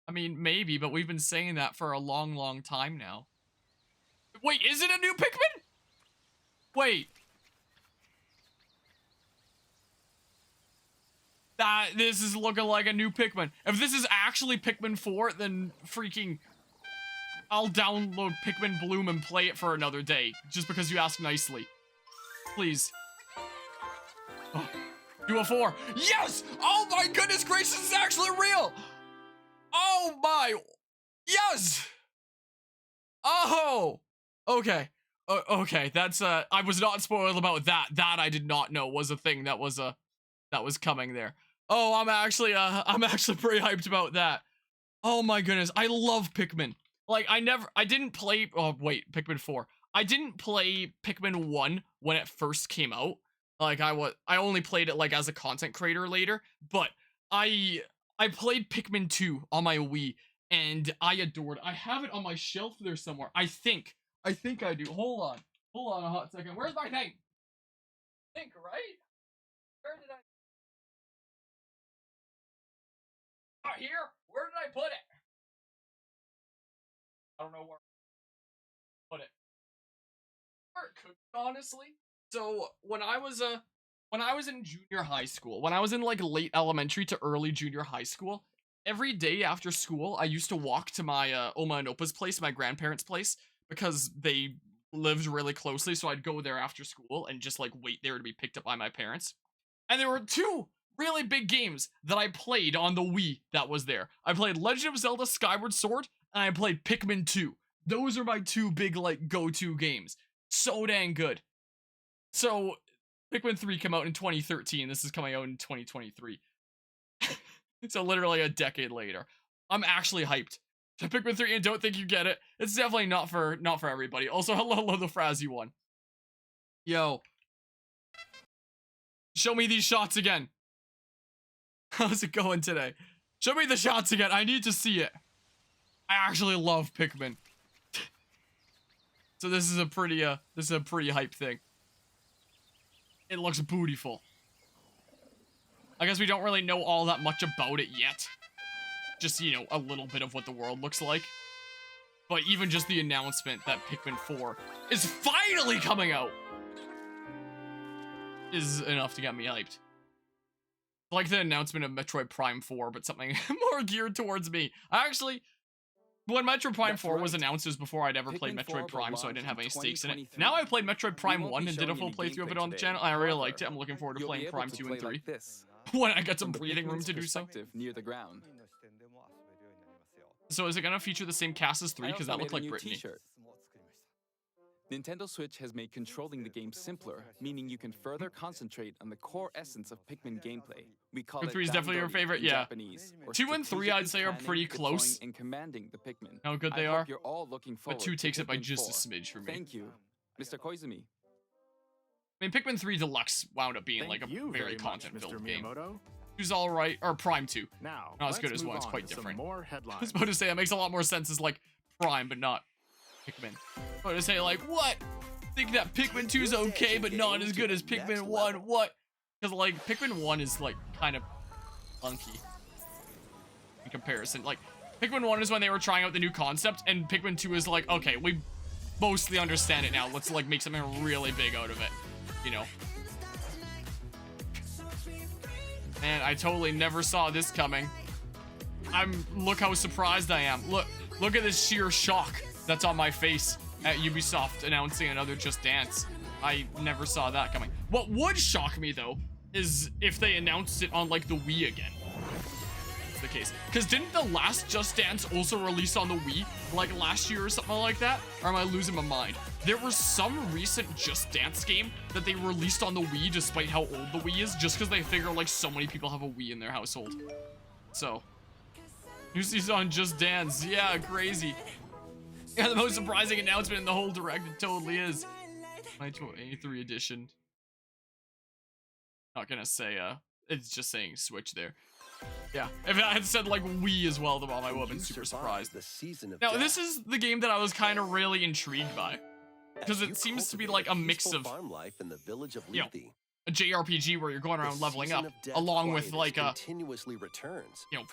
I mean, maybe, but we've been saying that for a long, long time now. Wait, is it a new Pikmin? Wait. This is looking like a new Pikmin. If this is actually Pikmin 4, then freaking... I'll download Pikmin Bloom and play it for another day, just because you asked nicely. Please. Oh, do a 4. Yes! Oh my goodness gracious, it's actually real! Oh my... Yes! Oh! Okay. Okay, that's, I was not spoiled about that. That I did not know was a thing that was coming there. Oh, I'm actually pretty hyped about that. Oh my goodness, I love Pikmin. Like, I didn't play, oh wait, Pikmin 4. I didn't play Pikmin 1 when it first came out. Like, I only played it, like, as a content creator later. But, I played Pikmin 2 on my Wii, and I adored it. I have it on my shelf there somewhere. I think I do. Hold on a hot second. Where's my thing? Think, right? Where did I? Not here. Where did I put it? I don't know where I put it. Where it could, honestly. So when I was in junior high school, when I was in like late elementary to early junior high school, every day after school, I used to walk to my Oma and Opa's place, my grandparents' place, because they lived really closely, so I'd go there after school and just like wait there to be picked up by my parents. And there were two really big games that I played on the Wii that was there. I played Legend of Zelda Skyward Sword, and I played Pikmin 2. Those are my two big like go-to games. So dang good. So Pikmin 3 came out in 2013. This is coming out in 2023. So literally a decade later. I'm actually hyped. Pikmin 3 and don't think you get it. It's definitely not for everybody. Also, hello the Frazzy one. Yo. Show me these shots again. How's it going today? Show me the shots again. I need to see it. I actually love Pikmin. So this is a pretty hype thing. It looks beautiful. I guess we don't really know all that much about it yet. Just, you know, a little bit of what the world looks like. But even just the announcement that Pikmin 4 is finally coming out is enough to get me hyped. Like the announcement of Metroid Prime 4, but something more geared towards me. When Metroid Prime 4 was announced, it was before I'd ever played Metroid Prime, so I didn't have any stakes in it. Now I played Metroid Prime 1 and did a full playthrough of it on the channel. I really liked it. I'm looking forward to playing Prime 2 and 3. When I get some breathing room to do so. Near the ground. So is it gonna feature the same cast as 3? Because that looked like Brittany. Nintendo Switch has made controlling the game simpler, meaning you can further concentrate on the core essence of Pikmin gameplay. We call it 3 is definitely your Dandori favorite, in yeah. Japanese, or 2 and 3 I'd say are strategically pretty planning, close. deploying, and commanding the Pikmin. How good they I are. hope you're all looking forward But 2 takes to it by Pikmin just 4. a smidge for me. Thank you, Mr. Koizumi. I mean, Pikmin 3 Deluxe wound up being Thank like a you very much, content-filled Mr. game. Miyamoto. 2's alright, or Prime 2. Now, Not as good let's as 1, move it's quite on to some different. more I headlines. was about to say, that makes a lot more sense as like Prime, but not Pikmin. I was about to say, like, what? Think that Pikmin 2 is okay, but not as good as Pikmin 1. What? Because, like, Pikmin 1 is, like, kind of clunky in comparison. Like, Pikmin 1 is when they were trying out the new concept, and Pikmin 2 is like, okay, we mostly understand it now. Let's, like, make something really big out of it. You know? Man, I totally never saw this coming. Look how surprised I am. Look at this sheer shock that's on my face at Ubisoft announcing another Just Dance. I never saw that coming. What would shock me, though, is if they announced it on, like, the Wii again. That's the case. Because didn't the last Just Dance also release on the Wii, like, last year or something like that? Or am I losing my mind? There was some recent Just Dance game that they released on the Wii, despite how old the Wii is, just because they figure, like, so many people have a Wii in their household. So, new season on Just Dance. Yeah, crazy. Yeah, the most surprising announcement in the whole Direct, it totally is. 2023 edition. Not gonna say, it's just saying Switch there. Yeah, if I had said like Wii as well, I would have been super surprised. Now, this is the game that I was kind of really intrigued by. Because it seems to be like a mix of, you know, a JRPG where you're going around leveling up, along with like a, you know,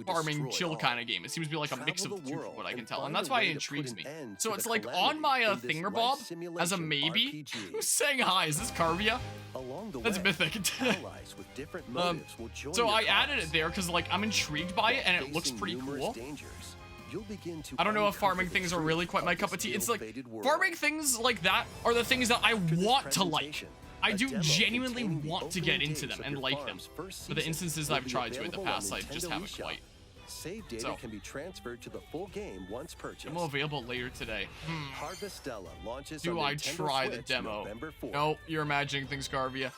farming chill kind of game. It seems to be like a mix of the two from what I can tell, and that's why it intrigues me. So it's like on my thingamabob as a maybe. Who's saying hi? Is this Carvia? That's mythic. So I added it there because like I'm intrigued by it and it looks pretty cool. I don't know if farming things are really quite my cup of tea. It's like farming things like that are the things that I want to like. I do genuinely want to get into them and like them. For the instances I've tried to in the past, I just haven't quite. Save data can be transferred to the full game once purchased. Demo available later today. Harvestella launches Do on I Nintendo try the Switch demo? November 4th. No, you're imagining things, Carvia.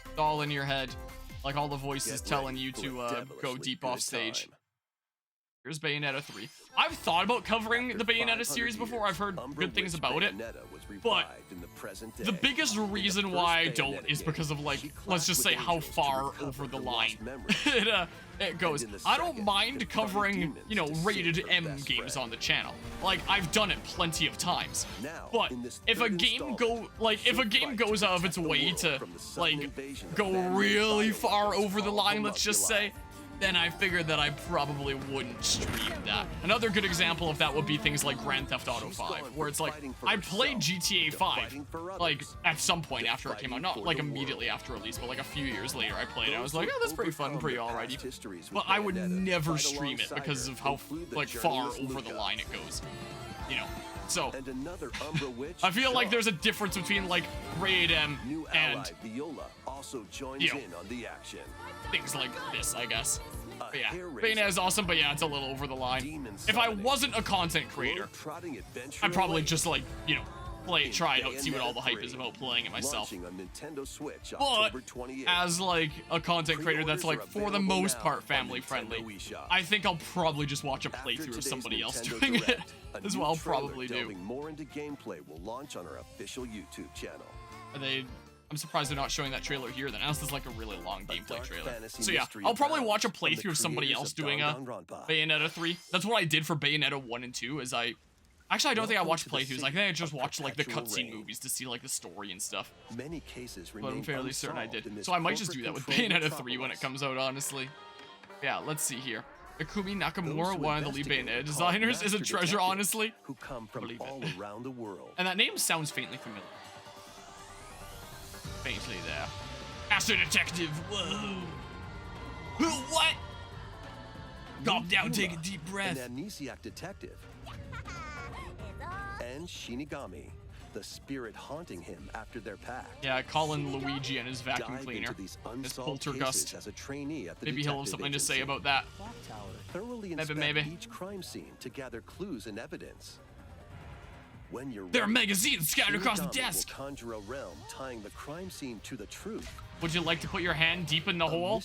It's all in your head. Like all the voices telling you to go deep off stage. Here's Bayonetta 3. I've thought about covering the Bayonetta series before. I've heard good things about it. But the biggest reason why I don't is because of, like, let's just say how far over the line it goes. I don't mind covering, you know, rated M games on the channel. Like, I've done it plenty of times. But if a game goes out of its way to, like, go really far over the line, let's just say, then I figured that I probably wouldn't stream that. Another good example of that would be things like Grand Theft Auto 5, where it's like, I played GTA 5, like, at some point after it came out. Not, like, immediately after release, but, like, a few years later I played it. I was like, oh, that's pretty fun, pretty alrighty. But I would never stream it because of how, like, far over the line it goes. You know? So, I feel like there's a difference between, like, rated M and, you know, things like this, I guess. But yeah, Bayonetta is awesome, but yeah, it's a little over the line. If I wasn't a content creator, I'd probably just, like, you know, play it, try it out, see what all the hype is about playing it myself. But as, like, a content creator that's, like, for the most part family friendly, I think I'll probably just watch a playthrough of somebody else doing it. Is what I'll probably do. More into gameplay will launch on our official YouTube channel. I'm surprised they're not showing that trailer here then, unless it's like a really long gameplay trailer. So yeah, I'll probably watch a playthrough of somebody else doing a Bayonetta 3. That's what I did for Bayonetta 1 and 2, is I don't think I watched playthroughs. I think I just watched like the cutscene movies to see like the story and stuff. But I'm fairly certain I did. So I might just do that with Bayonetta 3 when it comes out, honestly. Yeah, let's see here. Ikumi Nakamura, one of the lead Bayonetta designers, is a treasure, honestly. Who come from all around the world. And that name sounds faintly familiar. Faintly there. Master Detective, whoa! What? Calm down, take a deep breath. An amnesiac detective. And Shinigami, the spirit haunting him after their pact. Yeah, Colin Luigi and his vacuum cleaner. His poltergust. As a trainee at the maybe he'll have something to say about that. Thoroughly inspect each crime scene to gather clues and evidence. When you're there are magazines scattered across the desk. Will conjure a realm tying the crime scene to the truth. Would you like to put your hand deep in the hole?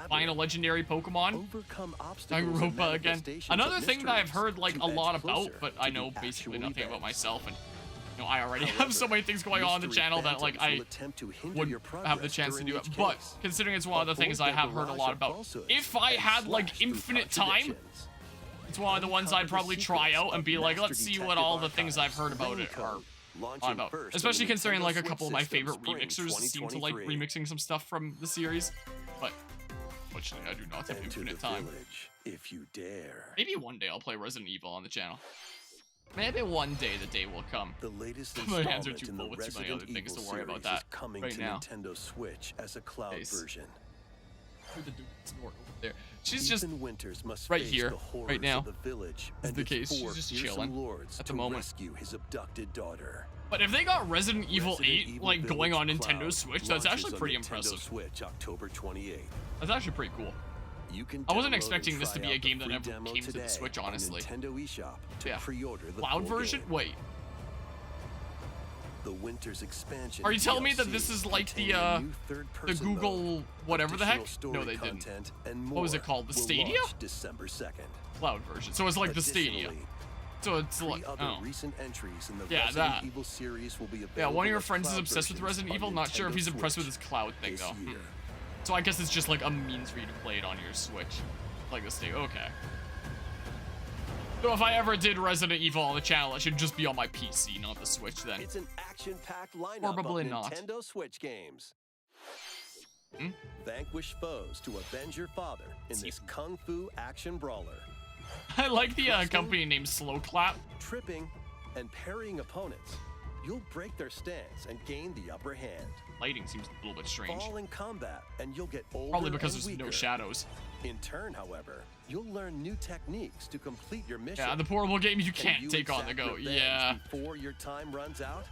Find a legendary Pokemon? Overcome obstacles Europa again. Another thing that I've heard like a lot about, but I know basically nothing about myself, and you know, I already have so many things going on the channel that like I wouldn't have the chance to do it. But considering it's one of the things I have heard a lot about, if I had like infinite time, it's one of the ones I'd probably try out and be like, let's see what all the things I've heard about it are on about. Especially considering like a couple of my favorite remixers seem to like remixing some stuff from the series. But fortunately, I do not have infinite time. If you dare. Maybe one day I'll play Resident Evil on the channel. Maybe one day the day will come. The latest my hands are too in full the with too many other Resident things to Evil worry about series that is coming right to now. Nintendo Switch as a cloud version. There. She's just Winters must right face here, the right now. of the village Is and the its case. She's four just fearsome chilling lords at the to moment. rescue his abducted daughter. But if they got Resident Evil 8 Evil like going on Village Nintendo Cloud Switch, that's launches actually on pretty Nintendo impressive. Switch, October 28th. That's actually pretty cool. You can I wasn't download expecting and this to try be a out the game that free ever demo came to the today Switch, on honestly. Nintendo eShop to Yeah. pre-order the Cloud full version? game. Wait. The Winter's expansion. Are you telling me that DLC this is like the containing a new third-person Google mode, whatever the heck? additional No, story they didn't. content, and What was it more called? The will Stadia? launch December 2nd. Cloud version. So it's like the Stadia. Additionally, So it's like, other recent entries in the yeah, Resident Evil series will be available. Yeah, one of your as friends is cloud obsessed with versions Resident on Evil. Not sure if Nintendo he's impressed with Switch his cloud thing, this though. year. So I guess it's just like a means for you to play it on your Switch. Like this thing. Okay. So if I ever did Resident Evil on the channel, it should just be on my PC, not the Switch then. It's an action-packed lineup Probably of not. Nintendo Switch games. Vanquish foes to avenge your father in this kung fu action brawler. I like the company name Slow Clap. Tripping and parrying opponents. You'll break their stance and gain the upper hand. Lighting seems a little bit strange. Fall in combat and you'll get older Probably because and there's no weaker. shadows. In turn, however, you'll learn new techniques to complete your mission. Yeah, the portable games you Can can't you take on the exact go. revenge Yeah. Before your time runs out?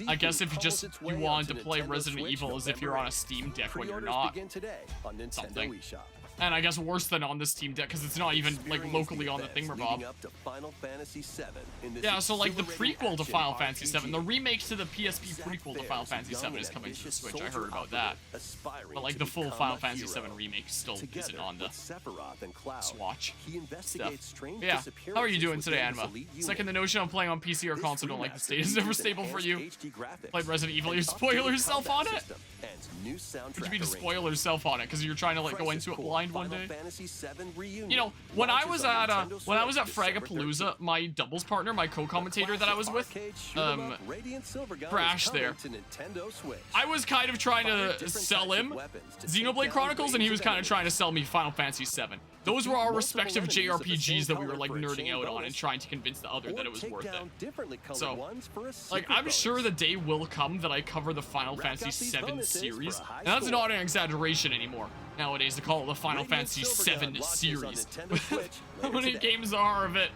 I guess if you calls just its you way wanted to onto play Nintendo Resident Switch Evil as if you're on a Steam Deck when you're Pre-orders not. begin today on Nintendo Something. eShop. And I guess worse than on the Steam Deck because it's not even like Experience locally the on the events Thingamabob. leading up to Final Fantasy VII in this Yeah, so like the exhilarating prequel to action Final Fantasy VII, the RPG. remake to the PSP Zack prequel to Fair's Final Fantasy young VII and is coming to the ambitious Switch. I soldier heard about that. operative aspiring But like to the full become Final a Fantasy hero. VII remake still isn't Together on the with Sephiroth and Cloud, Swatch he investigates strange Yeah, how are you disappearances doing today, within his Anima? elite Second, the unit. notion of playing on PC or This console don't like the remaster state is never features stable for you. enhanced HD graphics, Played Resident Evil, an you spoil updated yourself on combat it? system, and new soundtrack What do you mean to spoil arrangements. yourself on it? Because you're trying to like go Crisis into it Core blind one Final day? Fantasy VII Reunion You know, when I launches was on at Nintendo when I was at Switch December Fragapalooza, 13th. my doubles partner, my co-commentator that I was with, Arcade shoot-'em up Radiant Silvergun is crashed coming there. to Nintendo Switch. I was kind of trying Find to different sell types of him weapons to take Xenoblade down Chronicles, and he waves was of kind of enemies. trying to sell me Final Fantasy VII. Those were our Multiple respective enemies of the JRPGs same that we were color like for a nerding chain out on bonus, and trying to convince the other or that it was take worth it. down differently colored So, ones for a Like, secret I'm sure bonus. the day will come that I cover the Final Rack up Fantasy these VII bonuses for series, a high and that's score. not an exaggeration anymore nowadays to call it the Final Radiant Fantasy Silvergun VII launches on series. Nintendo Switch How later many today. games are of it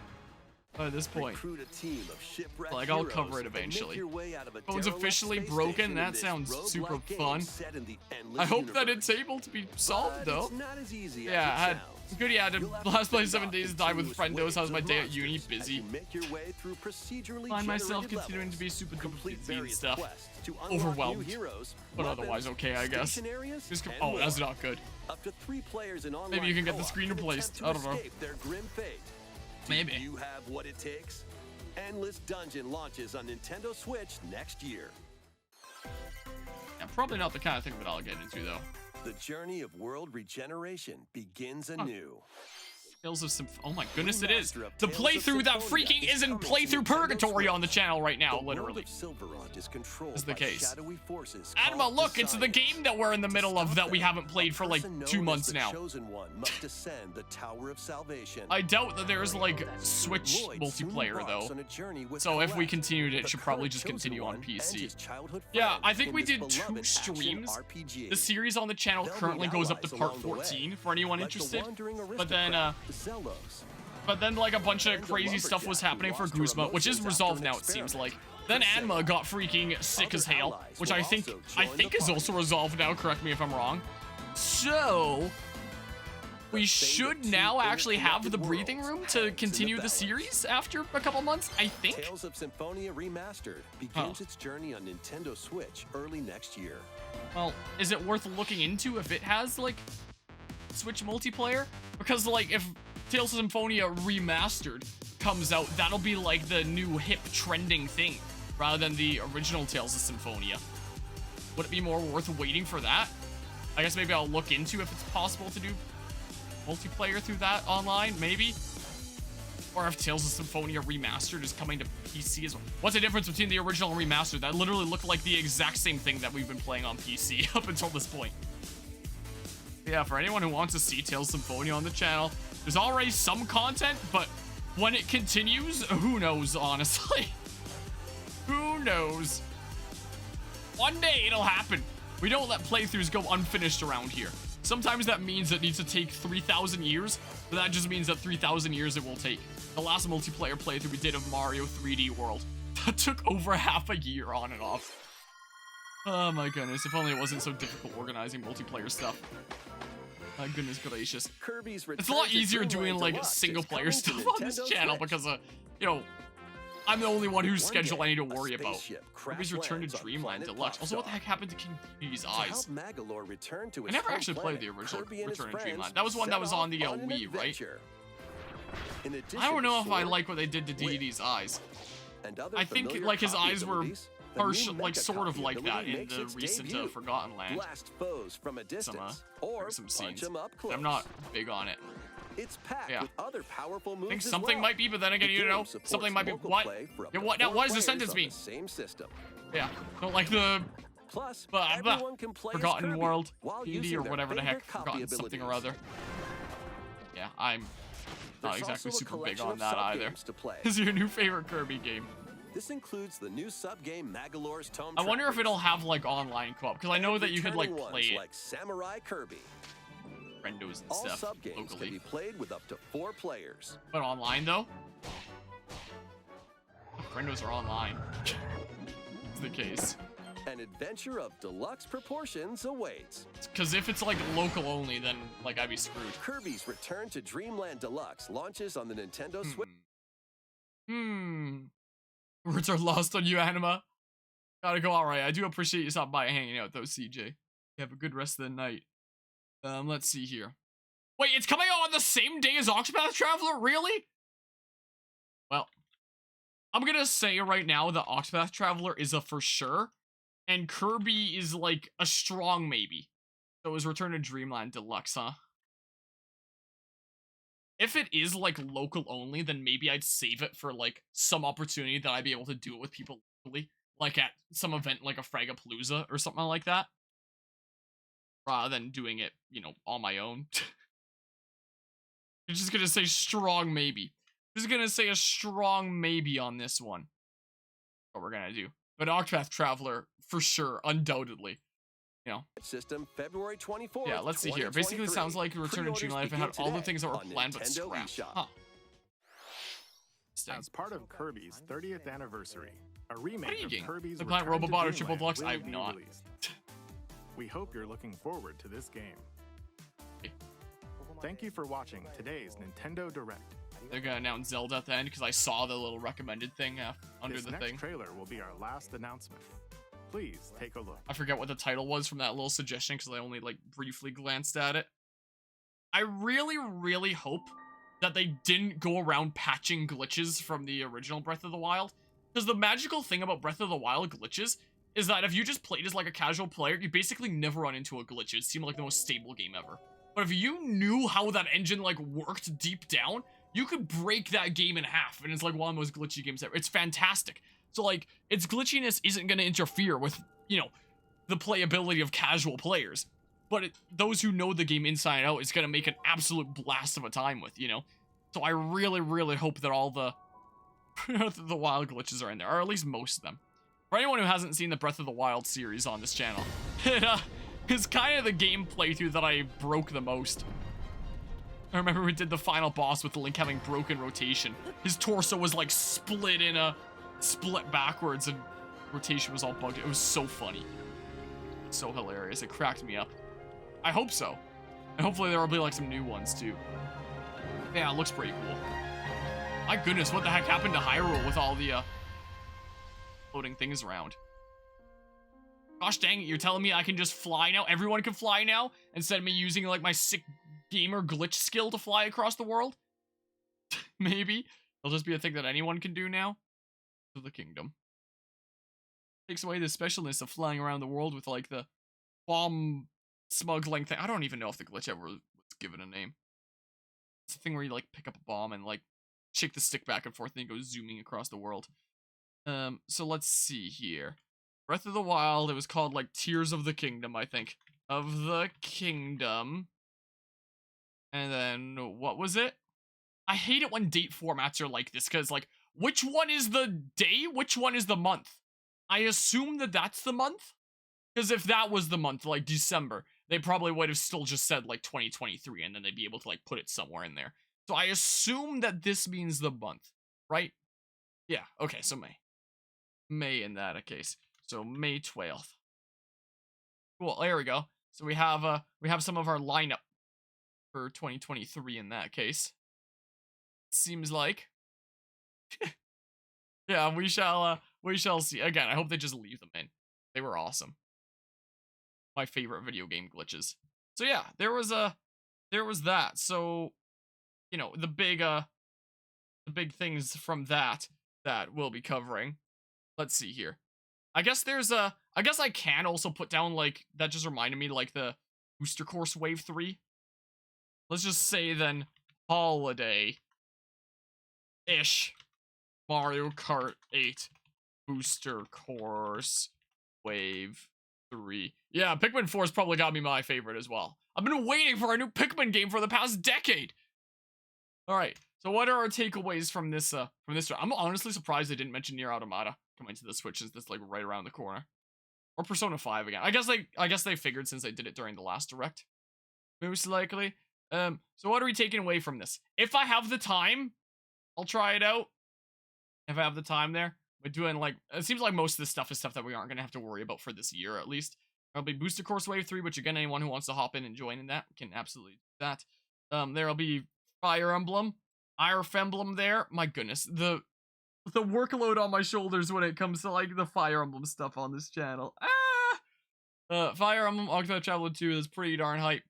at this point? Recruit a team of shipwrecked Like, I'll heroes cover it and make eventually. your way out of a Phone's derelict officially space broken? station in That this sounds roguelike super game fun. set in the endless I hope that universe. it's able to be solved But though. it's not as easy Yeah, as I it had sounds. good. Yeah, I did You'll have to last play fend 7 off days died with continuous friendos. How's my waves day of at uni? monsters as Busy. you make your way through procedurally Find myself generated continuing to be levels. super duper Complete busy and various stuff. quests to unlock Overwhelmed. new heroes, But weapons, otherwise okay, I guess. station areas, Just and oh, more. that's not good. Up to 3 players in online Maybe you can get the co-op screen can replaced. attempt to I don't know. escape their grim fate. Maybe. Do you have what it takes? Endless Dungeon launches on Nintendo Switch next year. Yeah, probably not the kind of thing that I'll get into though. The journey of world regeneration begins anew. Tales of Oh my goodness, it is. Remaster of The Tales of playthrough that Symphonia freaking is is in coming to playthrough Nintendo purgatory Switch. on the channel right now, The literally. world of Silverrond is controlled Is the by case. shadowy forces Anima, called look, it's the Desires. game that we're in the middle of To that we stop haven't them, played a for like person 2 known months as the now. Chosen One must descend the Tower of Salvation. I doubt that there's like Switch Lloyd soon multiplayer embarks though. on a journey with So if we Colette, continued it, the it should probably current just Chosen continue on One, and PC. his childhood Yeah, friend I think in we this did 2 beloved action streams. RPG. The series on the channel They'll currently meet goes up to allies part along the way, 14 for anyone like the interested. wandering But then aristocrat, the Zellos. But then like a bunch of And the crazy stuff was lumberjack who happening for lost her Guzma, which is emotions resolved after an now it seems experiment. like. Then For Anima sale. got freaking sick Other as hail, allies which will I think also join the is also party. resolved now, correct me if I'm wrong. So we fate should of two now actually have the interconnected breathing worlds room hangs to in the continue the balance. series after a couple months, I think. Tales of Symphonia Remastered begins its journey on Nintendo Switch early next year. Well, is it worth looking into if it has like Switch multiplayer? Because like if Tales of Symphonia Remastered comes out, that'll be like the new hip trending thing rather than the original Tales of Symphonia. Would it be more worth waiting for that? I guess maybe I'll look into if it's possible to do multiplayer through that online, maybe. Or if Tales of Symphonia Remastered is coming to PC as well. What's the difference between the original and remastered? That literally looked like the exact same thing that we've been playing on PC up until this point. Yeah, for anyone who wants to see Tales of Symphonia on the channel, there's already some content, but when it continues, who knows, honestly. Who knows? One day it'll happen. We don't let playthroughs go unfinished around here. Sometimes that means it needs to take 3,000 years, but that just means that 3,000 years it will take. The last multiplayer playthrough we did of Mario 3D World, that took over half a year on and off. Oh my goodness, if only it wasn't so difficult organizing multiplayer stuff. My goodness gracious. Kirby's It's a lot Return to easier doing Dreamland like Deluxe is single player coming to stuff on this Nintendo channel Switch. because you know, I'm the only one whose One schedule day, I need to a worry about. spaceship Kirby's Return to crash lands on Dreamland planet Deluxe. Also, what the Popstar. heck happened to King Dee's To eyes? help Magalore return to I his never home actually played planet, the original Kirby and his Return to friends Dreamland. That was one that set was on off the an Wii, right? adventure. In addition I don't know to if I sword, like what they did to Dedede's eyes. and other I think familiar like his copy eyes were abilities, the new partial, like mecha sort of copy like that ability in makes the its recent debut. Forgotten Land. Blast foes from a distance, or some punch scenes. them up close. I'm not big on it. It's packed Yeah. with other powerful moves I think as something well. might be, but then again, The you game know, supports something might be local what? play for up Yeah, to what? Now, 4 what does the players sentence on mean? the same system. Yeah, don't like the Plus, Blah, blah. everyone can play as Forgotten Kirby World, while Indie, using or their whatever the heck, favorite copy Forgotten something or abilities. other. Yeah, I'm not There's exactly also a super big collection on of that either. sub-games to play. This is your new favorite Kirby game. This includes the new sub-game Magolor's Tome I wonder if Trackers, it'll have like online co-op, because I know and that you could like returning play ones it, like Samurai Kirby. friendos and All stuff, sub-games can locally. be played with up to 4 players. But online though? Friendos are online. It's the case. An adventure of deluxe proportions awaits. Because if it's like local only, then like I'd be screwed. Kirby's Return to Dreamland Deluxe launches on the Nintendo Switch. Words are lost on you, Anima. Gotta go. Alright, I do appreciate you stopping by and hanging out though, CJ. You have a good rest of the night. Let's see here. Wait, it's coming out on the same day as Octopath Traveler? Really? Well, I'm gonna say right now that Octopath Traveler is a for sure, and Kirby is like a strong maybe. So is Return to Dreamland Deluxe, huh? If it is like local only, then maybe I'd save it for like some opportunity that I'd be able to do it with people locally, like at some event like a Fragapalooza or something like that, rather than doing it, you know, on my own. I'm just gonna say strong maybe. Just gonna say a strong maybe on this one. What we're gonna do. But Octopath Traveler, for sure, undoubtedly. You know. System February 24th. Yeah, let's see here. Basically, it sounds like Return to Dreamland if it had all the things that were planned but scrapped. Huh. As part of Kirby's 30th anniversary, a remake of Intriguing. Kirby's The Planet Return to Robobot or Triple Dreamland Deluxe? will I've be not. released. We hope you're looking forward to this game. Thank you for watching today's Nintendo Direct. They're gonna announce Zelda at the end because I saw the little recommended thing under This the next thing. trailer will be our last announcement. Please take a look. I forget what the title was from that little suggestion because I only like briefly glanced at it. I really, really hope that they didn't go around patching glitches from the original Breath of the Wild. Because the magical thing about Breath of the Wild glitches is that if you just played as like a casual player, you basically never run into a glitch. It seemed like the most stable game ever. But if you knew how that engine like worked deep down, you could break that game in half, and it's like one of the most glitchy games ever. It's fantastic. So like, its glitchiness isn't going to interfere with, you know, the playability of casual players. But those who know the game inside out is going to make an absolute blast of a time with, you know? So I really, really hope that all the Breath of the Wild glitches are in there, or at least most of them. For anyone who hasn't seen the Breath of the Wild series on this channel, it's kind of the game playthrough that I broke the most. I remember we did the final boss with Link having broken rotation. His torso was like split backwards and rotation was all bugged. It was so funny. So hilarious. It cracked me up. I hope so. And hopefully there will be like some new ones too. Yeah, it looks pretty cool. My goodness, what the heck happened to Hyrule with all the floating things around? Gosh dang it, you're telling me I can just fly now? Everyone can fly now? Instead of me using like my sick gamer glitch skill to fly across the world? Maybe. It'll just be a thing that anyone can do now. To the kingdom. Takes away the specialness of flying around the world with like the bomb smuggling thing. I don't even know if the glitch ever was given a name. It's a thing where you like pick up a bomb and like shake the stick back and forth and you go zooming across the world. So let's see here. Breath of the Wild, it was called like Tears of the Kingdom, I think. Of the Kingdom. And then, what was it? I hate it when date formats are like this, because like, which one is the day? Which one is the month? I assume that that's the month? Because if that was the month, like December, they probably would have still just said like 2023, and then they'd be able to like put it somewhere in there. So I assume that this means the month, right? Yeah, okay, so May. May in that case. So May 12th. Cool, there we go. So we have some of our lineup for 2023 in that case. Seems like. Yeah, we shall see. Again, I hope they just leave them in. They were awesome. My favorite video game glitches. So yeah, there was that. So, you know, the big big things from that we'll be covering. Let's see here. I guess I guess I can also put down, like, that just reminded me, like, the Booster Course Wave 3. Let's just say then holiday-ish Mario Kart 8 Booster Course Wave 3. Yeah, Pikmin 4's probably got me my favorite as well. I've been waiting for a new Pikmin game for the past decade. All right, so what are our takeaways from this? I'm honestly surprised they didn't mention Nier Automata coming to the Switch, since that's like right around the corner. Or Persona 5 again. I guess they figured since they did it during the last Direct, most likely. So what are we taking away from this? If I have the time, I'll try it out. If I have the time there. But doing, like, it seems like most of this stuff is stuff that we aren't going to have to worry about for this year, at least. There'll be Booster Course Wave 3, which, again, anyone who wants to hop in and join in that can absolutely do that. There'll be Fire Emblem, Iref Emblem there. My goodness, the workload on my shoulders when it comes to, like, the Fire Emblem stuff on this channel. Fire Emblem, Octopath Traveler 2 is pretty darn hype.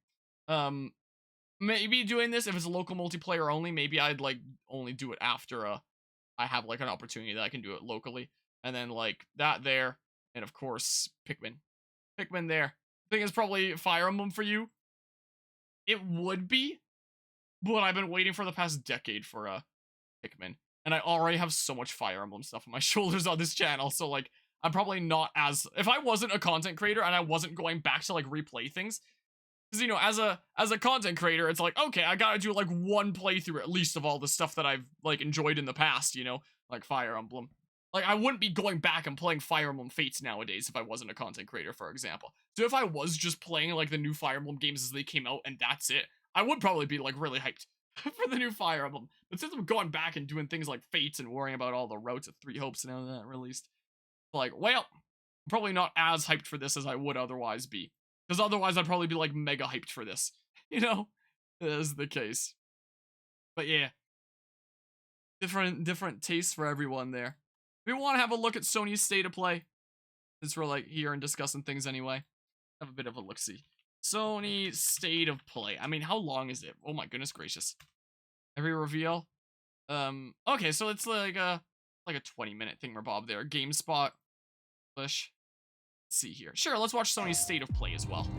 Maybe doing this, if it's a local multiplayer only, maybe I'd, like, only do it after, I have, like, an opportunity that I can do it locally. And then, like, that there. And, of course, Pikmin. Pikmin there. I think it's probably Fire Emblem for you. It would be. But I've been waiting for the past decade for, Pikmin. And I already have so much Fire Emblem stuff on my shoulders on this channel. So, like, I'm probably not as... If I wasn't a content creator and I wasn't going back to, like, replay things... Because, you know, as a content creator, it's like, okay, I gotta do, like, one playthrough at least of all the stuff that I've, like, enjoyed in the past, you know? Like Fire Emblem. Like, I wouldn't be going back and playing Fire Emblem Fates nowadays if I wasn't a content creator, for example. So if I was just playing, like, the new Fire Emblem games as they came out and that's it, I would probably be, like, really hyped for the new Fire Emblem. But since I'm going back and doing things like Fates and worrying about all the routes of Three Hopes and all that released, like, well, I'm probably not as hyped for this as I would otherwise be. Because otherwise I'd probably be, like, mega hyped for this. You know? Is the case. But yeah. Different tastes for everyone there. We want to have a look at Sony's State of Play. Since we're, like, here and discussing things anyway. Have a bit of a look-see. Sony State of Play. I mean, how long is it? Oh my goodness gracious. Every reveal? Okay, so it's like a 20-minute thingamabob there. GameSpot. Let's see here. Sure, let's watch Sony's State of Play as well.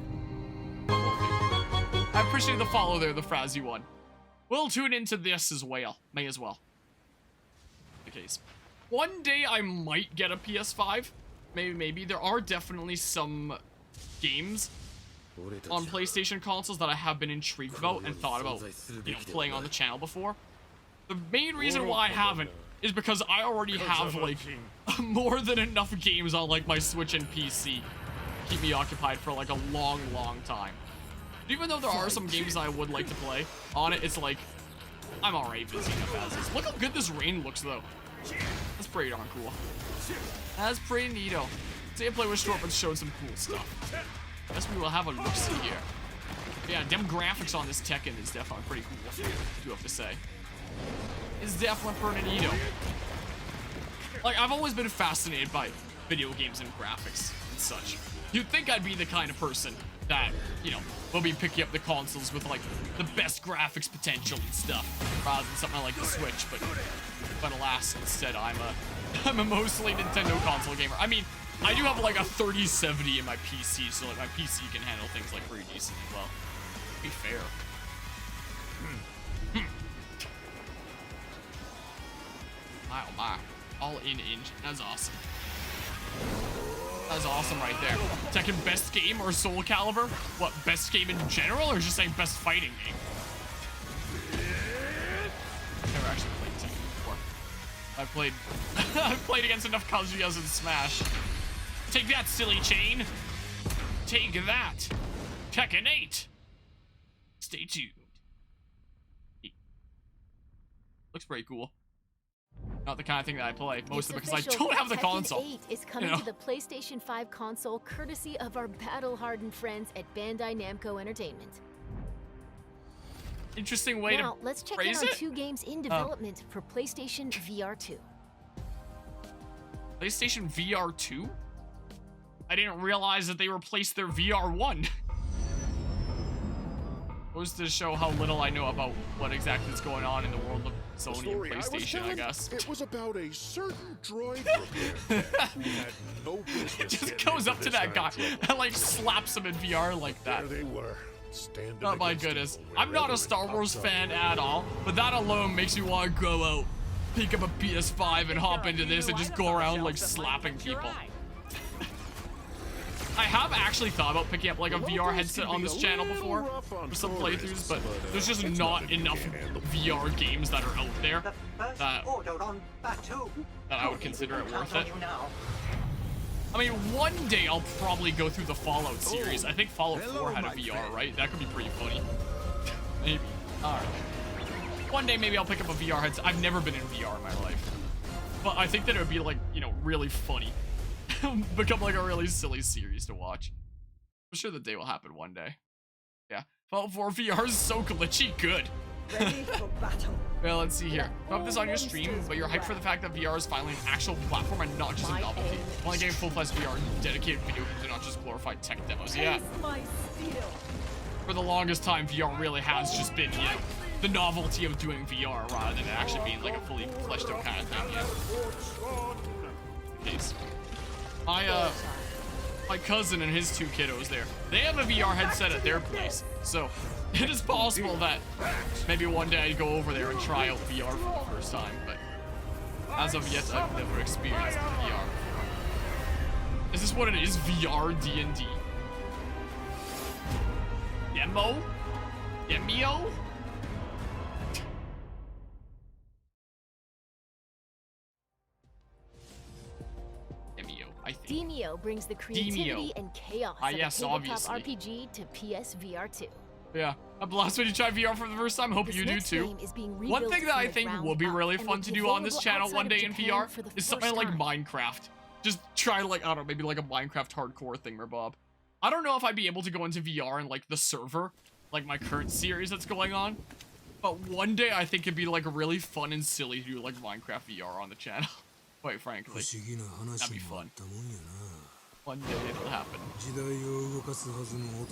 I appreciate the follow there, the Frazzy one. We'll tune into this as well. May as well. The case. One day I might get a PS5. Maybe. There are definitely some games on PlayStation consoles that I have been intrigued about and thought about, you know, playing on the channel before. The main reason why I haven't is because I already have, like, more than enough games on, like, my Switch and PC to keep me occupied for, like, a long, long time. Even though there are some games I would like to play on it, it's like, I'm already busy enough as is. Look how good this rain looks, though. That's pretty darn cool. That's pretty neato. Today I played with Short, but showed some cool stuff. Guess we will have a look-see here. Yeah, them graphics on this Tekken is definitely pretty cool, I do have to say. It's definitely pretty neato. Like, I've always been fascinated by video games and graphics and such. You'd think I'd be the kind of person that, you know, will be picking up the consoles with, like, the best graphics potential and stuff, rather than something like the Switch, but alas, instead I'm a mostly Nintendo console gamer. I mean, I do have, like, a 3070 in my PC, so, like, my PC can handle things, like, pretty decently well. To be fair. My oh my. All-in engine. That's awesome. That's awesome right there. Tekken best game or Soul Calibur? What, best game in general or just saying best fighting game? I've never actually played Tekken before. I've played against enough Kazuyas in Smash. Take that, silly chain. Take that. Tekken 8. Stay tuned. Looks pretty cool. Not the kind of thing that I play, mostly because I don't have the console. Tekken 8 is coming to the PlayStation 5 console courtesy of our battle-hardened friends at Bandai Namco Entertainment. Interesting way now, to let's check phrase in on it. 2 games in development for PlayStation VR 2. PlayStation VR 2? I didn't realize that they replaced their VR 1. Goes to show how little I know about what exactly is going on in the world of Sony and PlayStation, I guess. It was about a certain droid repair who had no business. Just goes up to that guy and like slaps him in VR like that. There they were. Standing Oh my goodness. I'm not a Star Wars fan at all, but that alone makes me want to go out, pick up a PS5 and hop into this and just go around like slapping people. I have actually thought about picking up like a VR headset on this channel before for some playthroughs, but there's just not enough VR games that are out there that I would consider it worth it. I mean, one day I'll probably go through the Fallout series. I think Fallout 4 had a VR, right? That could be pretty funny. Maybe. Alright. One day maybe I'll pick up a VR headset. I've never been in VR in my life. But I think that it would be like, you know, really funny. Become like a really silly series to watch. I'm sure the day will happen one day. Yeah. Fallout 4 VR is so glitchy good. Ready for battle. Well, let's see here. Don't have this on your stream, but you're hyped for the fact that VR is finally an actual platform and not just a novelty. Only getting full-fledged VR dedicated video games and not just glorified tech demos. Yeah. For the longest time, VR really has just been, you know, the novelty of doing VR rather than actually being like a fully fleshed out kind of thing, yeah. Case. My cousin and his two kiddos there, they have a VR headset at their place, so it is possible that maybe one day I'd go over there and try out VR for the first time, but as of yet, I've never experienced VR. Is this what it is? VR D&D? Demo? Demio? Demio brings the creativity and chaos of yes, a tabletop obviously. RPG to PSVR 2. Yeah, a blast when you try VR for the first time. Hope you do too. One thing that I think would be really fun to do on this channel one day in VR is something like Minecraft. Just try like, I don't know, maybe like a Minecraft hardcore thing, Bob. I don't know if I'd be able to go into VR and like the server, like my current series that's going on. But one day I think it'd be like really fun and silly to do like Minecraft VR on the channel. Quite frankly, that'd be fun. One day it'll happen.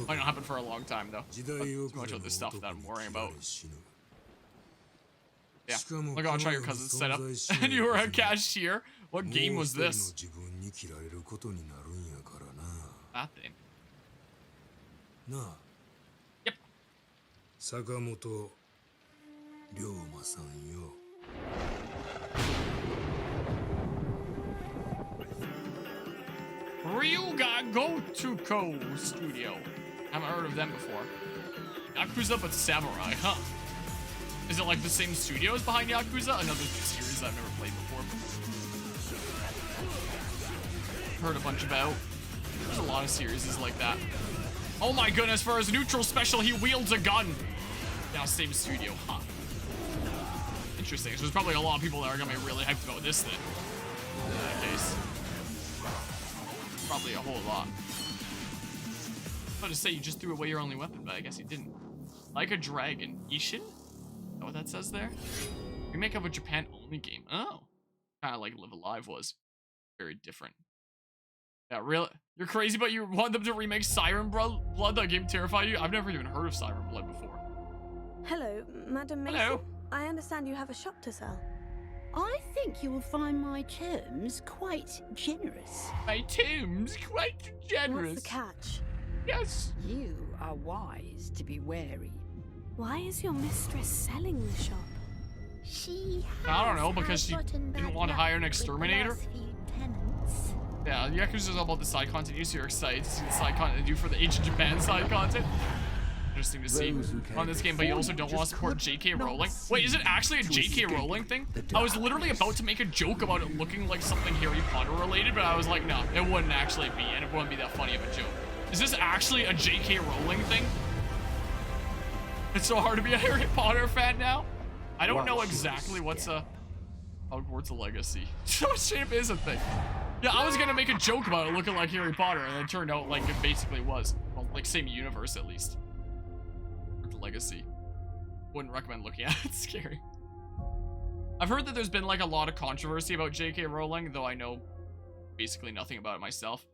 Might not happen for a long time though. Too much of this stuff that I'm worrying about. Yeah, look, I'll try your cousin's setup. And you were a cashier? What game was this? That thing. Yep. Ryuga Gotoku Studio. Haven't heard of them before. Yakuza but Samurai, huh? Is it like the same studios behind Yakuza? Another series I've never played before. Heard a bunch about. There's a lot of series like that. Oh my goodness, for his neutral special, he wields a gun. Now same studio, huh? Interesting. So there's probably a lot of people that are gonna be really hyped about this then. In that case. Probably a whole lot. I was about to say you just threw away your only weapon, but I guess you didn't. Like a dragon. Ishin? Is that what that says there? Remake of a Japan-only game. Oh. Kind of like Live Alive was. Very different. Yeah, really? You're crazy, but you want them to remake Siren Blood? That game terrified you? I've never even heard of Siren Blood before. Hello, Madam Mason. Hello. I understand you have a shop to sell. I think you will find my terms quite generous. My terms quite generous? What's the catch? Yes. You are wise to be wary. Why is your mistress selling the shop? She I don't know, because she didn't want to hire an exterminator? Yeah, Yakuza is all about the side content. So you're excited to see the side content they do for the Age of Japan side content. Interesting to see on this game, but you also don't want to support J.K. Rowling. Wait, is it actually a J.K. Rowling thing? I was literally about to make a joke about it looking like something Harry Potter related, but I was like, no, it wouldn't actually be, and it wouldn't be that funny of a joke. Is this actually a J.K. Rowling thing? It's so hard to be a Harry Potter fan now. I don't know exactly what's a Hogwarts Legacy. So shape is a thing. Yeah, I was gonna make a joke about it looking like Harry Potter, and it turned out like it basically was. Well, like same universe at least. Legacy. Wouldn't recommend looking at it. It's scary. I've heard that there's been like a lot of controversy about J.K. Rowling, though I know basically nothing about it myself.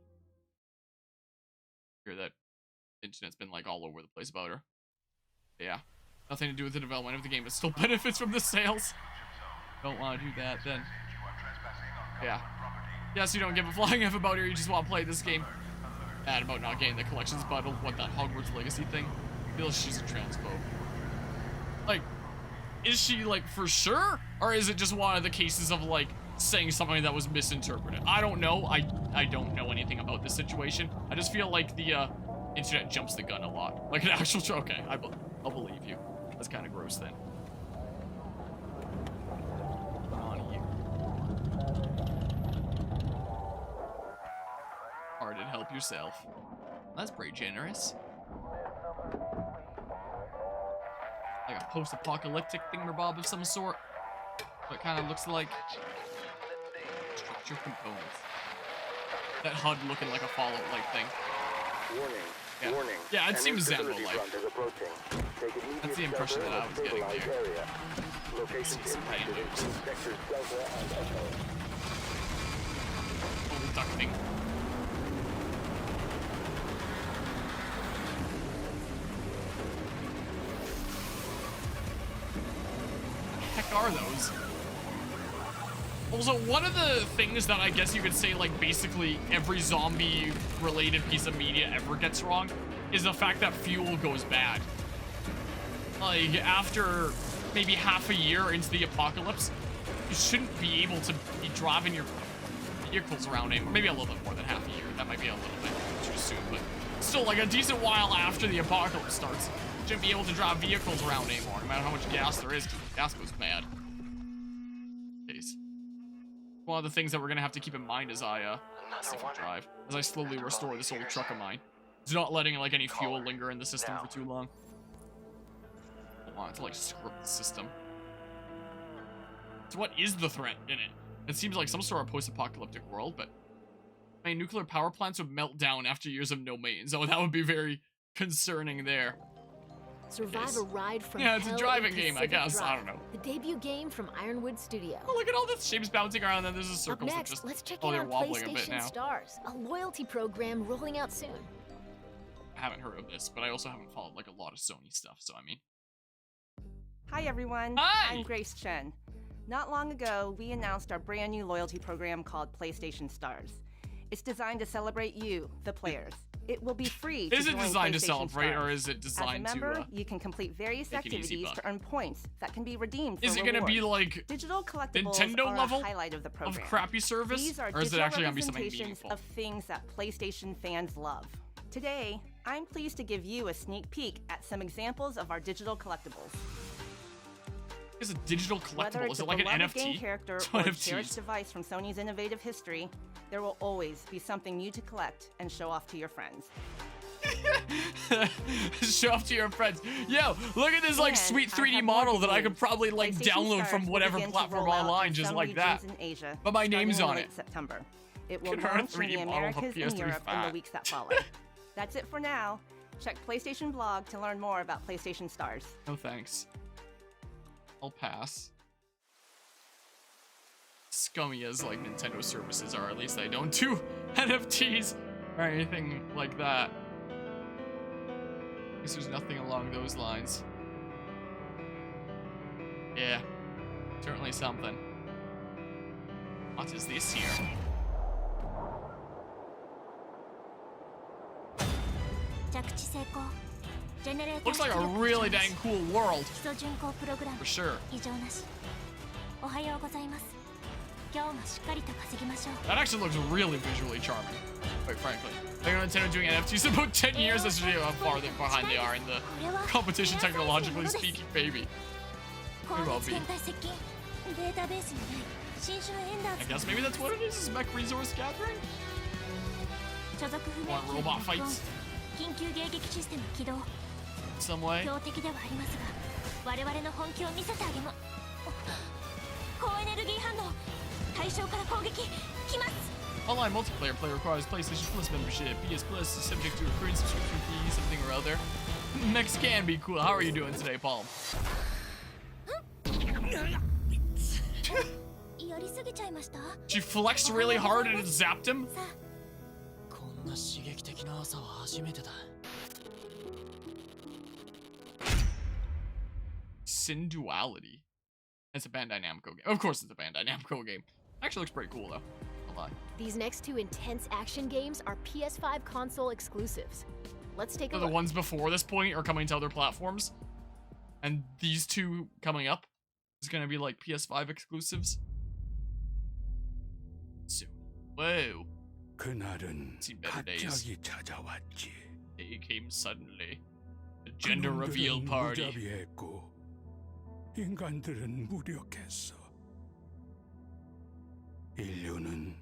I hear that the internet's been like all over the place about her. Yeah. Nothing to do with the development of the game, but still benefits from the sales. Don't want to do that, then. Yeah. Yes, you don't give a flying F about her, you just want to play this game. Bad about not getting the collections bundle, what, that Hogwarts Legacy thing? I feel like she's a transphobe. Like, is she, like, for sure? Or is it just one of the cases of, like, saying something that was misinterpreted? I don't know. I don't know anything about this situation. I just feel like the, internet jumps the gun a lot. Like an actual... Okay, I'll believe you. That's kind of gross, then. Hard and help yourself. That's pretty generous. Like a post-apocalyptic thingamabob of some sort. What kind of looks like. Structure components. That HUD looking like a Fallout-like thing. Warning. Yeah. Warning. Yeah, it seems Xenoblade. That's the impression that I was getting there. Locations impacted in sectors Delta and Echo. Ducting. What the heck are those? Also, one of the things that I guess you could say, like, basically every zombie-related piece of media ever gets wrong is the fact that fuel goes bad. Like, after maybe half a year into the apocalypse, you shouldn't be able to be driving your vehicles around anymore. Maybe a little bit more than half a year. That might be a little bit too soon, but still, like, a decent while after the apocalypse starts, you shouldn't be able to drive vehicles around anymore, no matter how much gas there is, because the gas goes bad. One of the things that we're gonna have to keep in mind as I drive, as I slowly restore this old truck of mine, is not letting like any fuel linger in the system for too long. I don't want it to like screw up the system. So what is the threat in it? It seems like some sort of post-apocalyptic world, but I mean, nuclear power plants would melt down after years of no maintenance, so that would be very concerning there. Survive a ride from yeah, it's a driving game, I guess. I don't know. The debut game from Ironwood Studio. Oh, look at all the shapes bouncing around, and then there's a circle. Up next, just, let's check they're in on wobbling a bit PlayStation now. Stars, a loyalty program rolling out soon. I haven't heard of this, but I also haven't followed like a lot of Sony stuff, so I mean. Hi everyone. Hi! I'm Grace Chen. Not long ago, we announced our brand new loyalty program called PlayStation Stars. It's designed to celebrate you, the players. It will be free to Is it join designed to PlayStation celebrate, Stars. or is it designed As a member, to you can complete various activities to earn points that can be redeemed for Is it gonna be like digital collectibles Nintendo are level a highlight of the program. of crappy service, These are or is it digital actually gonna be something representations meaningful? of things that PlayStation fans love. Today, I'm pleased to give you a sneak peek at some examples of our digital collectibles. It's a digital Whether collectible. it's Is it a like an beloved NFT? game character It's or a NFTs. cherished device from Sony's innovative history, there will always be something new to collect and show off to your friends. Show off to your friends. Yo, look at this like And sweet I 3D have model more that I news. could probably like PlayStation download Stars from will whatever begin to platform roll out online in just some like that. regions in Asia, But my starting name's in on late it. September. It will Can earn a launch in 3D the model of a Americas and PS3 Europe in fat. the weeks that follow. That's it for now. Check PlayStation blog to learn more about PlayStation Stars. No thanks. I'll pass. Scummy as like Nintendo services are, at least I don't do NFTs or anything like that. I guess there's nothing along those lines. Yeah, certainly something. What is this here? Looks like a really dang cool world. For sure. That actually looks really visually charming, quite frankly. I know Nintendo doing NFTs in about 10 years, that's really how far behind they are in the competition, technologically speaking, baby. Could well be. I guess maybe that's what it is mech resource gathering? Want robot fights? Some way? Online multiplayer play requires PlayStation Plus membership. PS Plus is subject to a current subscription fee, something or other. Mechs can be cool. How are you doing today, Paul? She flexed really hard and it zapped him? Sin Duality. It's a Bandai Namco game. Of course it's a Bandai Namco game. Actually looks pretty cool though. I'll lie. These next two intense action games are PS5 console exclusives. Let's take a look. The ones before this point are coming to other platforms. And these two coming up is gonna be like PS5 exclusives. So, whoa. Seen better days. They came suddenly. The gender reveal party. 인간들은 무력했어. 인류는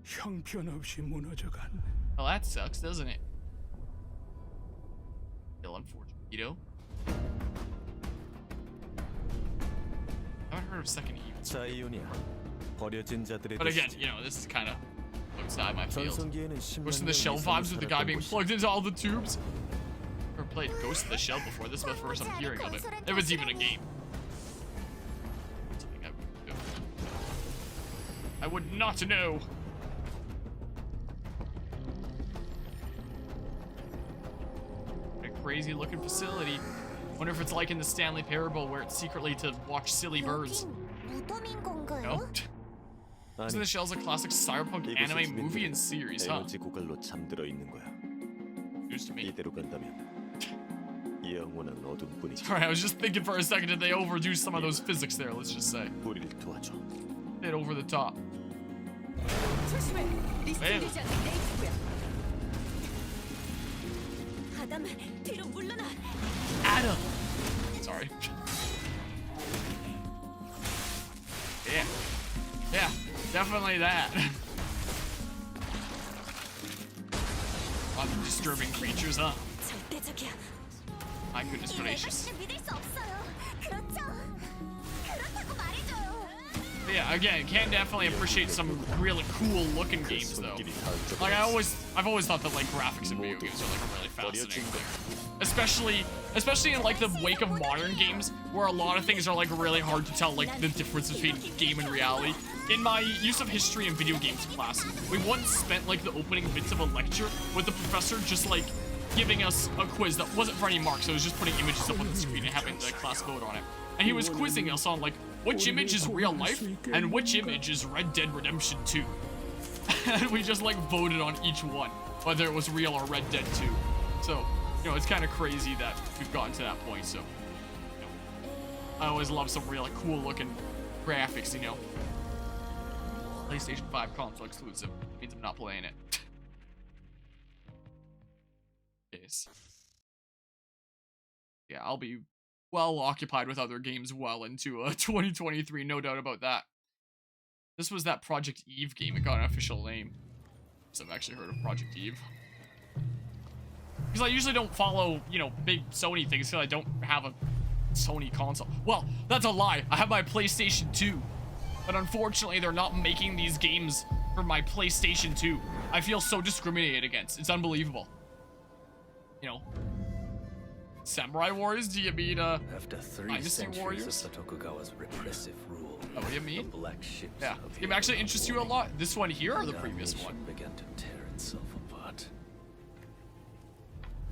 형편없이 무너져갔네. Well, that sucks, doesn't it? Still unfortunate, you know? I haven't heard of Second Eve. But again, you know, this is kind of outside my field. Ghost in the Shell vibes with the guy being plugged into all the tubes. Never played Ghost in the Shell before. This is the first I'm hearing of it. If it's even a game. Something I would do. I would not know. A crazy looking facility. Wonder if it's like in the Stanley Parable where it's secretly to watch silly birds. No? Ghost in the Shell's a classic cyberpunk anime movie and series, huh? News to me. Sorry, I was just thinking for a second, did they overdo some of those physics there, let's just say. Hit over the top. Man. Adam! Sorry. Yeah. Yeah, definitely that. A lot of disturbing creatures, huh? My goodness gracious. But yeah, again, can definitely appreciate some really cool looking games though. Like I've always thought that like graphics in video games are like a really fascinating thing. Especially in like the wake of modern games where a lot of things are like really hard to tell like the difference between game and reality. In my use of history and video games class, we once spent like the opening bits of a lecture with the professor just like giving us a quiz that wasn't for any marks, so it was just putting images up on the screen and having the class vote on it. And he was quizzing us on like which image is real life and which image is Red Dead Redemption 2. And we just like voted on each one, whether it was real or Red Dead 2. So, you know, it's kind of crazy that we've gotten to that point, so. You know, I always love some really cool looking graphics, you know. PlayStation 5 console exclusive. Means I'm not playing it. Yes. Yeah, I'll be well occupied with other games well into 2023, no doubt about that. This was that Project Eve game. It got an official name. So I've actually heard of Project Eve. Because I usually don't follow, you know, big Sony things because I don't have a Sony console. Well, that's a lie. I have my PlayStation 2. But unfortunately, they're not making these games for my PlayStation 2. I feel so discriminated against. It's unbelievable. You know, Samurai Warriors? Do you mean After 3 Dynasty Warriors? Of the Tokugawa's repressive rule, oh, what do you mean? The black ships yeah, it actually interests you a lot. This one here or the previous one? Began to tear itself apart.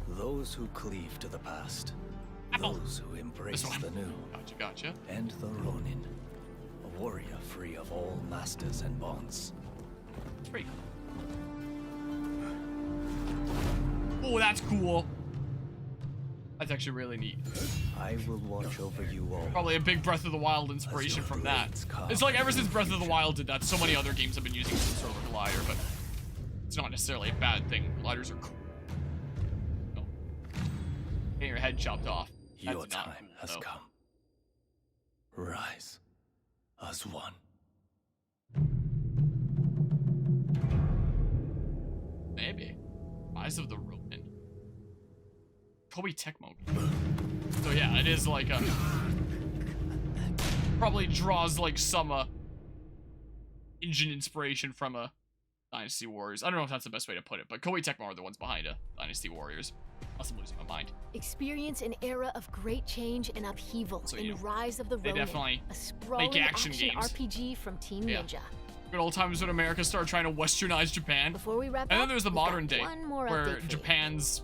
Those who cleave to the past, those who embrace the new. Gotcha. And the Ronin, a warrior free of all masters and bonds. Pretty cool. Oh, that's cool. That's actually really neat. I will watch over you all. Probably a big Breath of the Wild inspiration from that. It's like ever since Breath of the Wild did that, so many other games have been using some sort of a glider, but it's not necessarily a bad thing. Gliders are cool. No. Getting your head chopped off. That's your time has come. Rise as one. Maybe. Rise of the Ronin. Koei Tecmo game. So yeah, it is like a... probably draws like some engine inspiration from a Dynasty Warriors. I don't know if that's the best way to put it, but Koei Tecmo are the ones behind Dynasty Warriors. Unless I'm losing my mind. Experience an era of great change and upheaval in Rise of the Ronin. They definitely a sprawling make action games. RPG from Team Ninja. Good old times when America started trying to westernize Japan. Before we wrap and then up, there's the modern day one more where update Japan's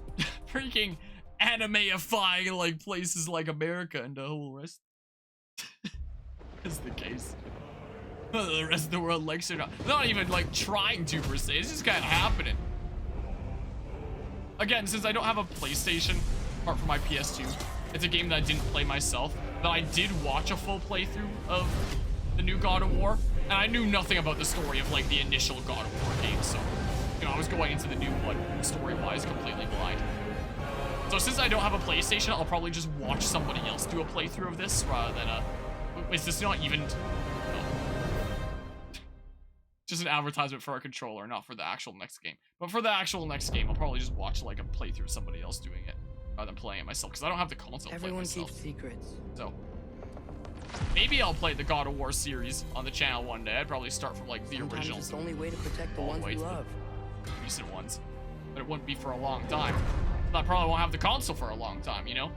freaking anime-ifying like places like America and the whole rest. Is the case. Whether the rest of the world likes it or not. Not even like trying to per se. It's just kind of happening. Again, since I don't have a PlayStation, apart from my PS2, it's a game that I didn't play myself, but I did watch a full playthrough of the new God of War, and I knew nothing about the story of like the initial God of War game, so you know I was going into the new one story-wise completely blind. So since I don't have a PlayStation, I'll probably just watch somebody else do a playthrough of this rather than is this not even just an advertisement for our controller, not for the actual next game. But for the actual next game, I'll probably just watch like a playthrough of somebody else doing it rather than playing it myself, because I don't have the console to play myself. Keeps secrets. So maybe I'll play the God of War series on the channel one day. I'd probably start from like the originals. It's the only way to protect the ones we love. The recent ones, but it wouldn't be for a long time. I probably won't have the console for a long time, you know?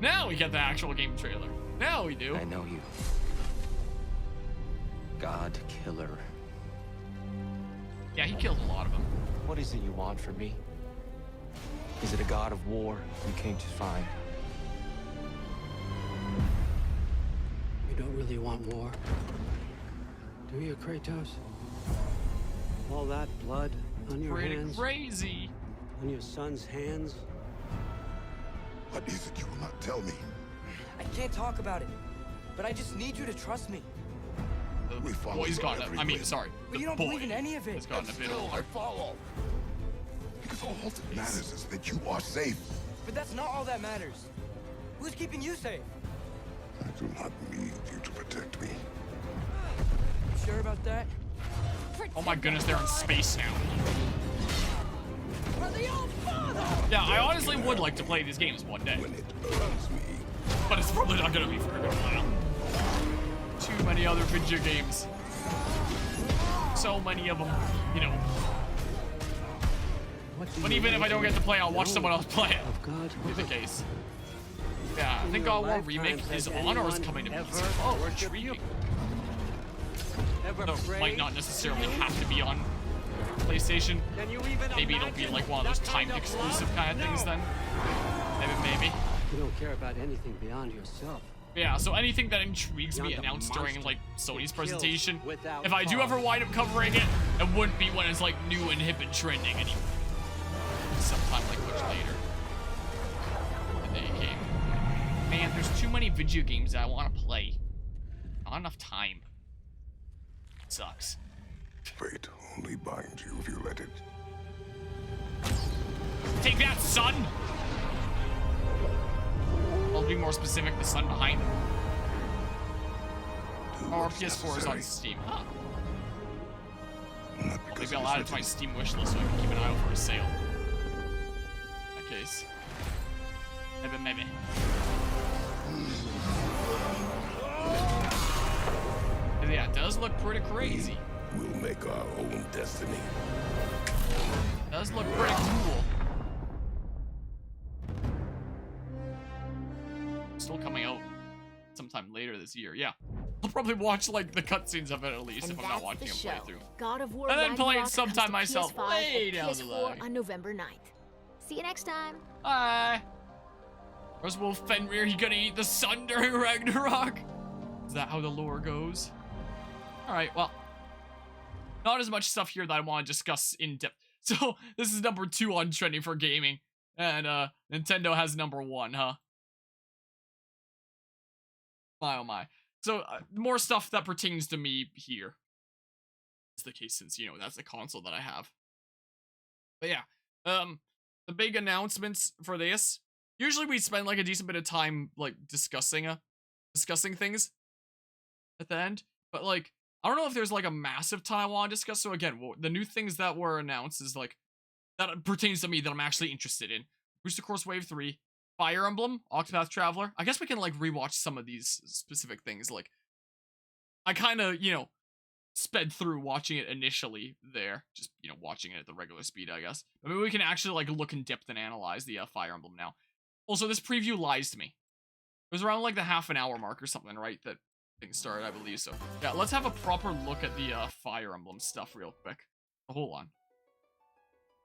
Now we get the actual game trailer. Now we do. I know you. God Killer. Yeah, he killed a lot of them. What is it you want from me? Is it a god of war you came to find? You don't really want war, do you, Kratos? All that blood on your hands. Crazy. On your son's hands. What is it you will not tell me? I can't talk about it, but I just need you to trust me. We follow Boy's gotten I mean, sorry. But you don't believe in any of it. Has gotten a bit older. I follow. Because all that matters is that you are safe. But that's not all that matters. Who's keeping you safe? I do not need you to protect me. You sure about that? Oh my goodness, they're in space now. Are they all father? Yeah, I honestly would like to play these games one day. When it earns me. But it's probably not gonna be for a good while. Too many other video games. So many of them, you know. But even if I don't get to play, I'll watch someone else play it. Be the case. Yeah, I think God of War Remake is on or is coming to PC. Oh, intriguing. So it might not necessarily have to be on PlayStation. Maybe it'll be like one of those timed exclusive kind of things then. Maybe. You don't care about anything beyond yourself. Yeah, so anything that intrigues me announced during like Sony's presentation, if I do ever wind up covering it, it wouldn't be when it's like new and hip and trending anymore. Sometime like much later in the game. Man, there's too many video games that I want to play. Not enough time. It sucks. Fate only binds you if you let it. Take that, son! I'll be more specific, the sun behind him. Or PS4 is on Steam. Huh. Well, maybe I'll add it to my Steam wishlist so I can keep an eye out for a sale. In that case. Maybe. Yeah, it does look pretty crazy. We'll make our own destiny. It does look pretty cool. Still coming out sometime later this year. Yeah, I'll probably watch like the cutscenes of it at least if I'm not watching a playthrough. God of War and then play it Ragnarok sometime comes to myself PS5 way and down the PS4 line. on November 9th. See you next time. Bye. Where's Wolf Fenrir? He gonna eat the sun during Ragnarok? Is that how the lore goes? All right, well, not as much stuff here that I want to discuss in depth. So this is number 2 on trending for gaming, and Nintendo has number 1, huh? My oh my. So more stuff that pertains to me here. It's the case since, you know, that's the console that I have. But yeah, the big announcements for this. Usually we spend like a decent bit of time like discussing things at the end, but like I don't know if there's like a massive ton I want to discuss. So again, the new things that were announced is like that pertains to me that I'm actually interested in. Booster Course Wave 3, Fire Emblem, Octopath Traveler. I guess we can like rewatch some of these specific things. Like I kind of, you know, sped through watching it initially there, just, you know, watching it at the regular speed, I guess. But maybe we can actually like look in depth and analyze the Fire Emblem now. Also, this preview lies to me. It was around like the half an hour mark or something, right? That things started, I believe. So yeah, let's have a proper look at the Fire Emblem stuff real quick. Hold on.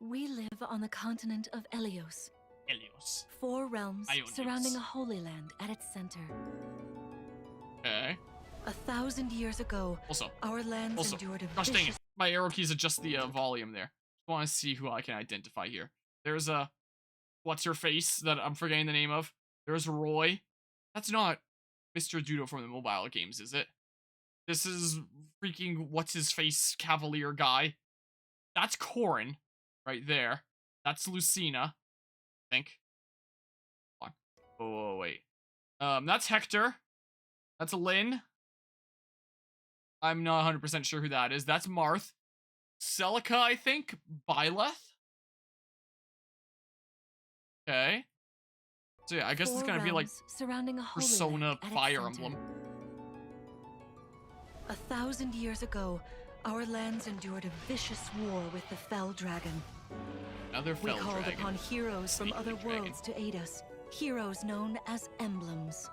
We live on the continent of Elios, Helios. 4 realms Ionios. surrounding a holy land at its center. Okay. 1,000 years ago, Also, our lands endured a gosh dang it, vicious... my arrow keys adjust the volume there. I want to see who I can identify here. There's a what's her face that I'm forgetting the name of. There's Roy. That's not Mr. Dudo from the mobile games, is it? This is freaking what's his face Cavalier guy. That's Corin right there. That's Lucina, I think. Hold on. Oh wait. That's Hector. That's Lynn. I'm not 100% sure who that is. That's Marth. Celica, I think. Byleth. Okay. So yeah, I guess it's gonna be like surrounding a holy Persona land at its Fire center. Emblem. 1,000 years ago, our lands endured a vicious war with the Fell Dragon. Another We Fell called Dragon. upon heroes from Sneaky other dragon. worlds to aid us. Heroes known as emblems.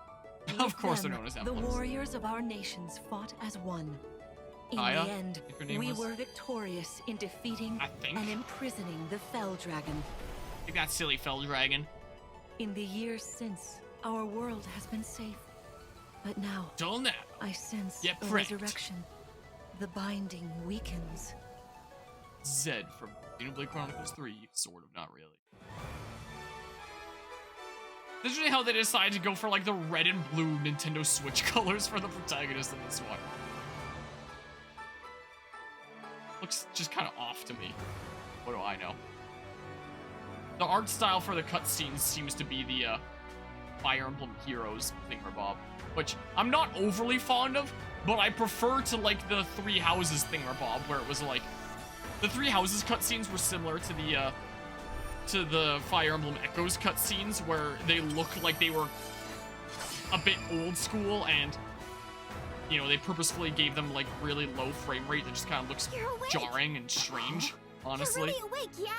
Of course With they're known as them, emblems. The warriors of our nations fought as one. In Aya, the end, I think her name we was. were victorious in defeating I think. and imprisoning the Fell Dragon. Like that silly Fell Dragon. In the years since, our world has been safe. But now, Till now. I sense Get a pranked. resurrection. The binding weakens. Zed from Xenoblade Chronicles 3, sort of, not really. This is really how they decided to go for like the red and blue Nintendo Switch colors for the protagonist in this one. Looks just kind of off to me. What do I know? The art style for the cutscenes seems to be the Fire Emblem Heroes thingamabob, which I'm not overly fond of, but I prefer to like the Three Houses thingamabob, where it was like the Three Houses cutscenes were similar to the Fire Emblem Echoes cutscenes, where they look like they were a bit old school, and you know, they purposefully gave them like really low frame rate that just kind of looks jarring and strange, honestly. You're really awake, yeah?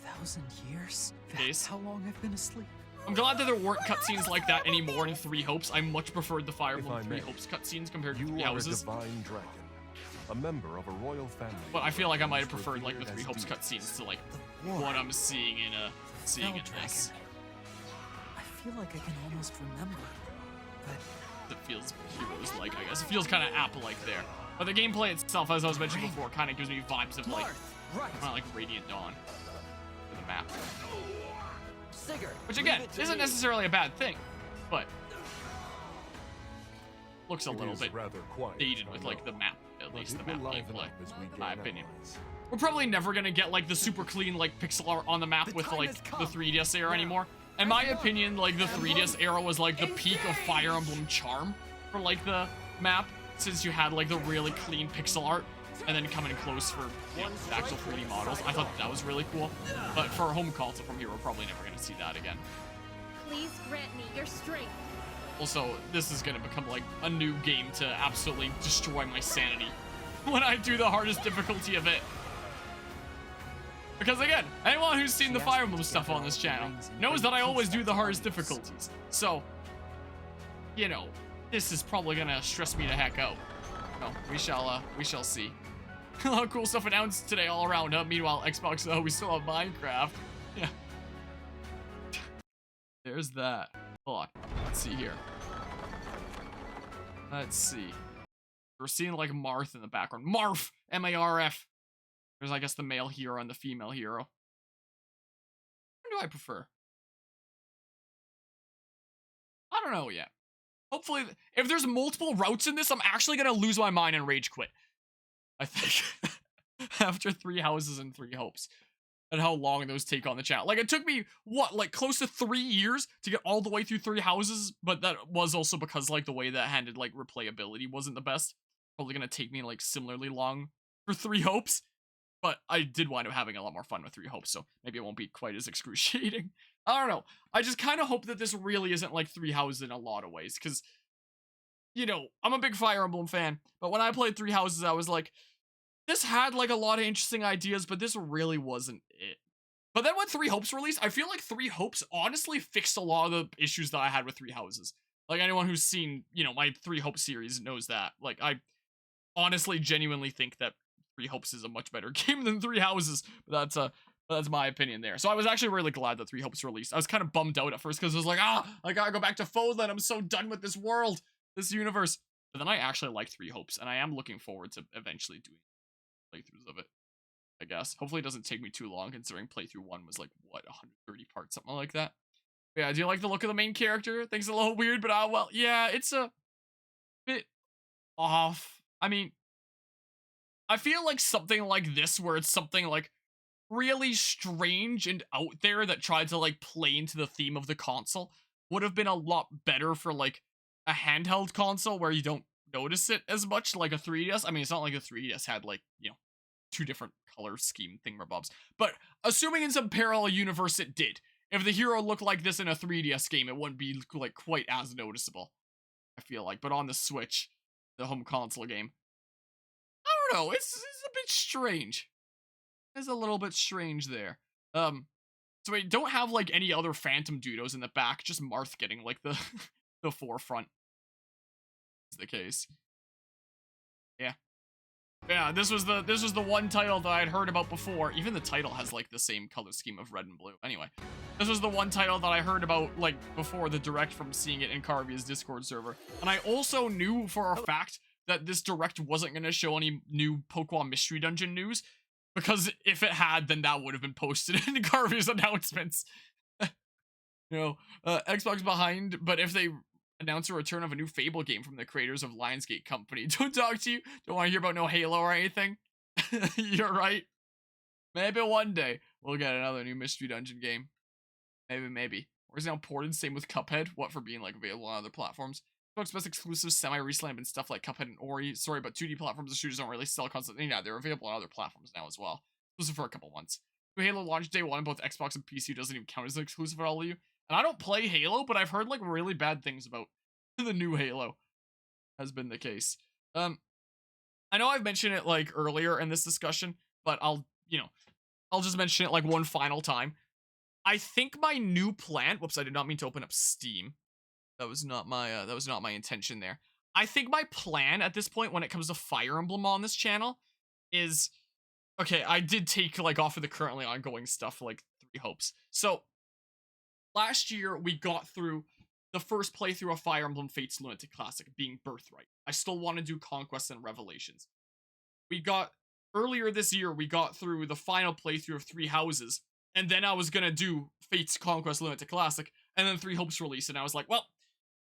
1,000 years? Case. That's how long I've been asleep. I'm glad that there weren't cutscenes like that anymore in Three Hopes. I much preferred the Fire Emblem Three Hopes cutscenes compared to Three Houses. divine dragon, a member of a royal family. But I feel like I might have preferred like the Three Hopes cutscenes to like what I'm seeing in this. I feel like I can almost remember, but It feels heroes-like, I guess. It feels kind of Apple-like there. But the gameplay itself, as I was mentioning before, kind of gives me vibes of like, kind of like Radiant Dawn for the map. Which again, isn't necessarily a bad thing, but looks a little bit dated with like the map, at least the map gameplay, in my opinion. We're probably never gonna get like the super clean like pixel art on the map with like the 3DS era anymore. In my opinion, like the 3DS era was like the peak of Fire Emblem charm for like the map, since you had like the really clean pixel art, and then coming close for the actual 3D models. I thought that was really cool, but for a home console from here, we're probably never gonna see that again. Please grant me your strength. Also, this is gonna become like a new game to absolutely destroy my sanity when I do the hardest difficulty of it. Because again, anyone who's seen the Fire Emblem stuff on this channel knows that I always do the hardest difficulties. So, you know, this is probably gonna stress me the heck out. Well, we shall see. A lot of cool stuff announced today all around. Meanwhile, Xbox, we still have Minecraft. Yeah. There's that. Hold on. Let's see here. Let's see. We're seeing like Marth in the background. Marf! M-A-R-F. There's, I guess, the male hero and the female hero. What do I prefer? I don't know yet. Hopefully, if there's multiple routes in this, I'm actually gonna lose my mind and rage quit. I think. After 3 houses and 3 hopes. And how long those take on the channel. Like, it took me, what, like, close to 3 years to get all the way through 3 houses? But that was also because, like, the way that handled, like, replayability wasn't the best. Probably gonna take me, like, similarly long for 3 hopes. But I did wind up having a lot more fun with 3 hopes, so maybe it won't be quite as excruciating. I don't know. I just kind of hope that this really isn't like 3 houses in a lot of ways, because, you know, I'm a big Fire Emblem fan, but when I played 3 houses, I was like, this had like a lot of interesting ideas, but this really wasn't it. But then when 3 hopes released, I feel like 3 hopes honestly fixed a lot of the issues that I had with 3 houses. Like, anyone who's seen, you know, my 3 hopes series knows that. Like, I honestly genuinely think that 3 hopes is a much better game than 3 houses. But that's But that's my opinion there. So I was actually really glad that 3 Hopes released. I was kind of bummed out at first because I was like, I gotta go back to Fodland. I'm so done with this world, this universe. But then I actually like 3 Hopes, and I am looking forward to eventually doing playthroughs of it, I guess. Hopefully it doesn't take me too long, considering playthrough 1 was like, what, 130 parts, something like that. Yeah, do you like the look of the main character? Things a little weird, but well, yeah, it's a bit off. I mean, I feel like something like this, where it's something like really strange and out there that tried to like play into the theme of the console, would have been a lot better for like a handheld console where you don't notice it as much, like a 3DS. I mean, it's not like a 3DS had like, you know, 2 different color scheme thingamabobs, but assuming in some parallel universe it did, if the hero looked like this in a 3DS game, it wouldn't be like quite as noticeable, I feel like. But on the Switch, the home console game, I don't know, it's a bit strange. It's a little bit strange there. So we don't have like any other Phantom Dudos in the back, just Marth getting like the the forefront is the case. Yeah, this was the one title that I'd heard about before. Even the title has like the same color scheme of red and blue. Anyway, this was the one title that I heard about like before the direct from seeing it in Kirby's Discord server. And I also knew for a fact that this direct wasn't going to show any new Pokemon Mystery Dungeon news, because if it had, then that would have been posted in Kirby's announcements. You know, Xbox behind, but if they announce a return of a new Fable game from the creators of Lionsgate Company, don't talk to you, don't want to hear about no Halo or anything. You're right. Maybe one day we'll get another new Mystery Dungeon game. Maybe. Or is it now ported? Same with Cuphead. What, for being like available on other platforms? Xbox best exclusives semi-recently have been stuff like Cuphead and Ori. Sorry, but 2D platforms and shooters don't really sell constantly. Yeah, they're available on other platforms now as well. Exclusive for a couple months. Halo launch day 1 on both Xbox and PC doesn't even count as an exclusive at all of you. And I don't play Halo, but I've heard like really bad things about the new Halo. Has been the case. I know I've mentioned it like earlier in this discussion, but I'll just mention it like one final time. I think my new plan, whoops, I did not mean to open up Steam. That was not my intention there. I think my plan at this point when it comes to Fire Emblem on this channel is, okay, I did take like off of the currently ongoing stuff like 3 Hopes. So last year we got through the first playthrough of Fire Emblem Fates Lunatic Classic, being Birthright. I still want to do Conquest and Revelations. Earlier this year, we got through the final playthrough of 3 Houses, and then I was gonna do Fates Conquest Lunatic Classic, and then 3 Hopes released, and I was like, well,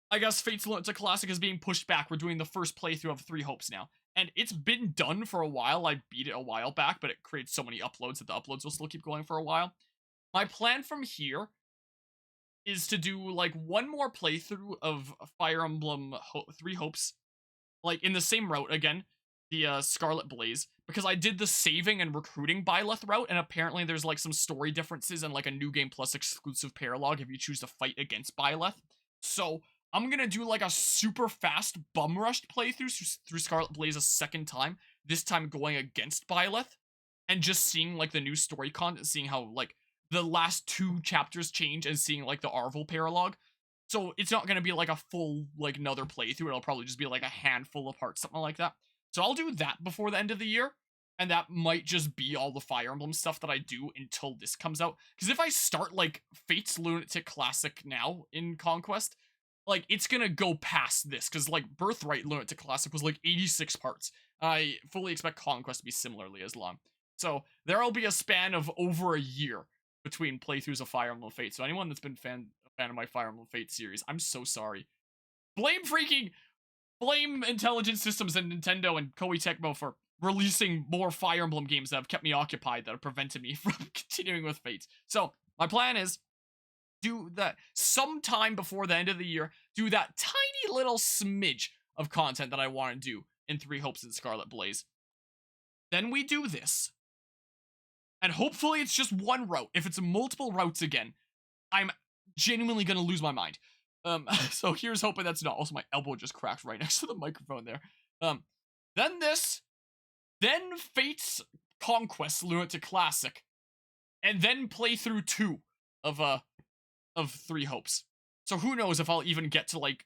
I guess Fates Lunatic Classic is being pushed back. We're doing the first playthrough of 3 Hopes now. And it's been done for a while. I beat it a while back, but it creates so many uploads that the uploads will still keep going for a while. My plan from here is to do like one more playthrough of Fire Emblem 3 Hopes, like in the same route again, the Scarlet Blaze, because I did the saving and recruiting Byleth route, and apparently there's like some story differences and like a New Game Plus exclusive paralog if you choose to fight against Byleth. So I'm gonna do like a super fast bum rushed playthrough through Scarlet Blaze a second time, this time going against Byleth, and just seeing like the new story content, seeing how like the last 2 chapters change, and seeing like the Arvel paralog. So it's not gonna be like a full like another playthrough, it'll probably just be like a handful of parts, something like that. So I'll do that before the end of the year, and that might just be all the Fire Emblem stuff that I do until this comes out. Because if I start like Fates Lunatic Classic now in Conquest, like it's gonna go past this, because like Birthright Lunatic Classic was like 86 parts. I fully expect Conquest to be similarly as long. So there'll be a span of over a year between playthroughs of Fire Emblem Fates. So anyone that's been a fan of my Fire Emblem Fates series, I'm so sorry. Blame Intelligent Systems and Nintendo and Koei Tecmo for releasing more Fire Emblem games that have kept me occupied, that have prevented me from continuing with Fates. So my plan is do that sometime before the end of the year, do that tiny little smidge of content that I want to do in 3 Hopes and Scarlet Blaze. Then we do this. And hopefully it's just one route. If it's multiple routes again, I'm genuinely going to lose my mind. So here's hoping that's not. Also, my elbow just cracked right next to the microphone there. Then this, then Fates Conquest Lunatic Classic, and then playthrough 2 of 3 Hopes. So who knows if I'll even get to like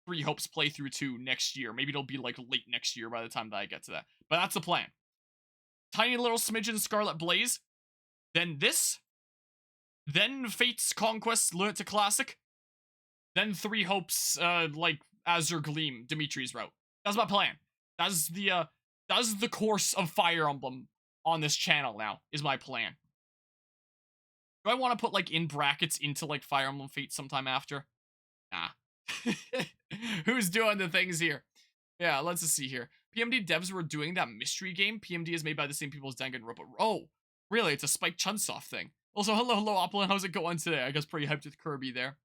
3 Hopes playthrough 2 next year. Maybe it'll be like late next year by the time that I get to that. But that's the plan. Tiny little smidgen Scarlet Blaze, then this, then Fate's Conquest Lunatic Classic, then Three Hopes, like Azure Gleam, Dimitri's route. That's my plan. That's the course of Fire Emblem on this channel now, is my plan. Do I want to put, like, in brackets into, like, Fire Emblem Fate sometime after? Nah. Who's doing the things here? Yeah, let's just see here. PMD devs were doing that mystery game. PMD is made by the same people as Danganronpa. Oh, really? It's a Spike Chunsoft thing. Also, hello, Opalin. How's it going today? I guess pretty hyped with Kirby there.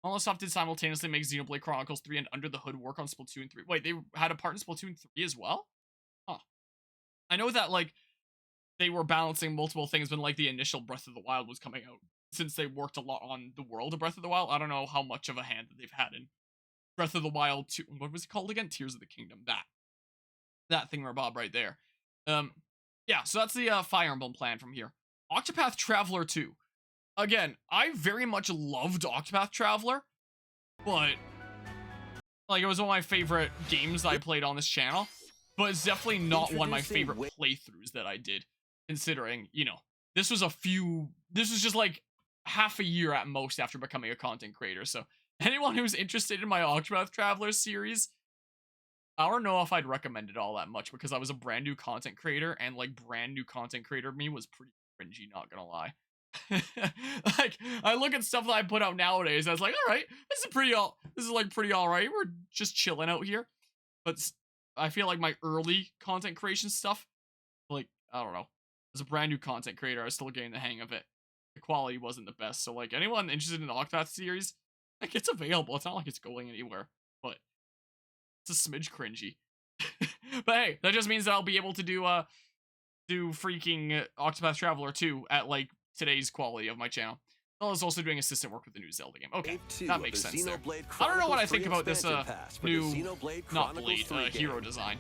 Holosoft did simultaneously make Xenoblade Chronicles 3 and Under the Hood work on Splatoon 3. Wait, they had a part in Splatoon 3 as well? Huh. I know that, like, they were balancing multiple things when, like, the initial Breath of the Wild was coming out. Since they worked a lot on the world of Breath of the Wild, I don't know how much of a hand that they've had in Breath of the Wild 2. What was it called again? Tears of the Kingdom. That thingamabob right there. Yeah, so that's the Fire Emblem plan from here. Octopath Traveler 2. Again, I very much loved Octopath Traveler, but like it was one of my favorite games that I played on this channel, but it's definitely not one of my favorite playthroughs that I did, considering, you know, this was just like half a year at most after becoming a content creator. So anyone who's interested in my Octopath Traveler series, I don't know if I'd recommend it all that much, because I was a brand new content creator, and like brand new content creator me was pretty cringy, not gonna lie. Like, I look at stuff that I put out nowadays, I was like, all right, this is like pretty all right. We're just chilling out here. But I feel like my early content creation stuff, like, I don't know, as a brand new content creator, I was still getting the hang of it. The quality wasn't the best. So like, anyone interested in the Octopath series, like, it's available. It's not like it's going anywhere, but it's a smidge cringy. But hey, that just means that I'll be able to do freaking Octopath Traveler 2 at like today's quality of my channel. Well, it's also doing assistant work with the new Zelda game. Okay, that makes sense there. I don't know what I think about this new, not Blade, hero design.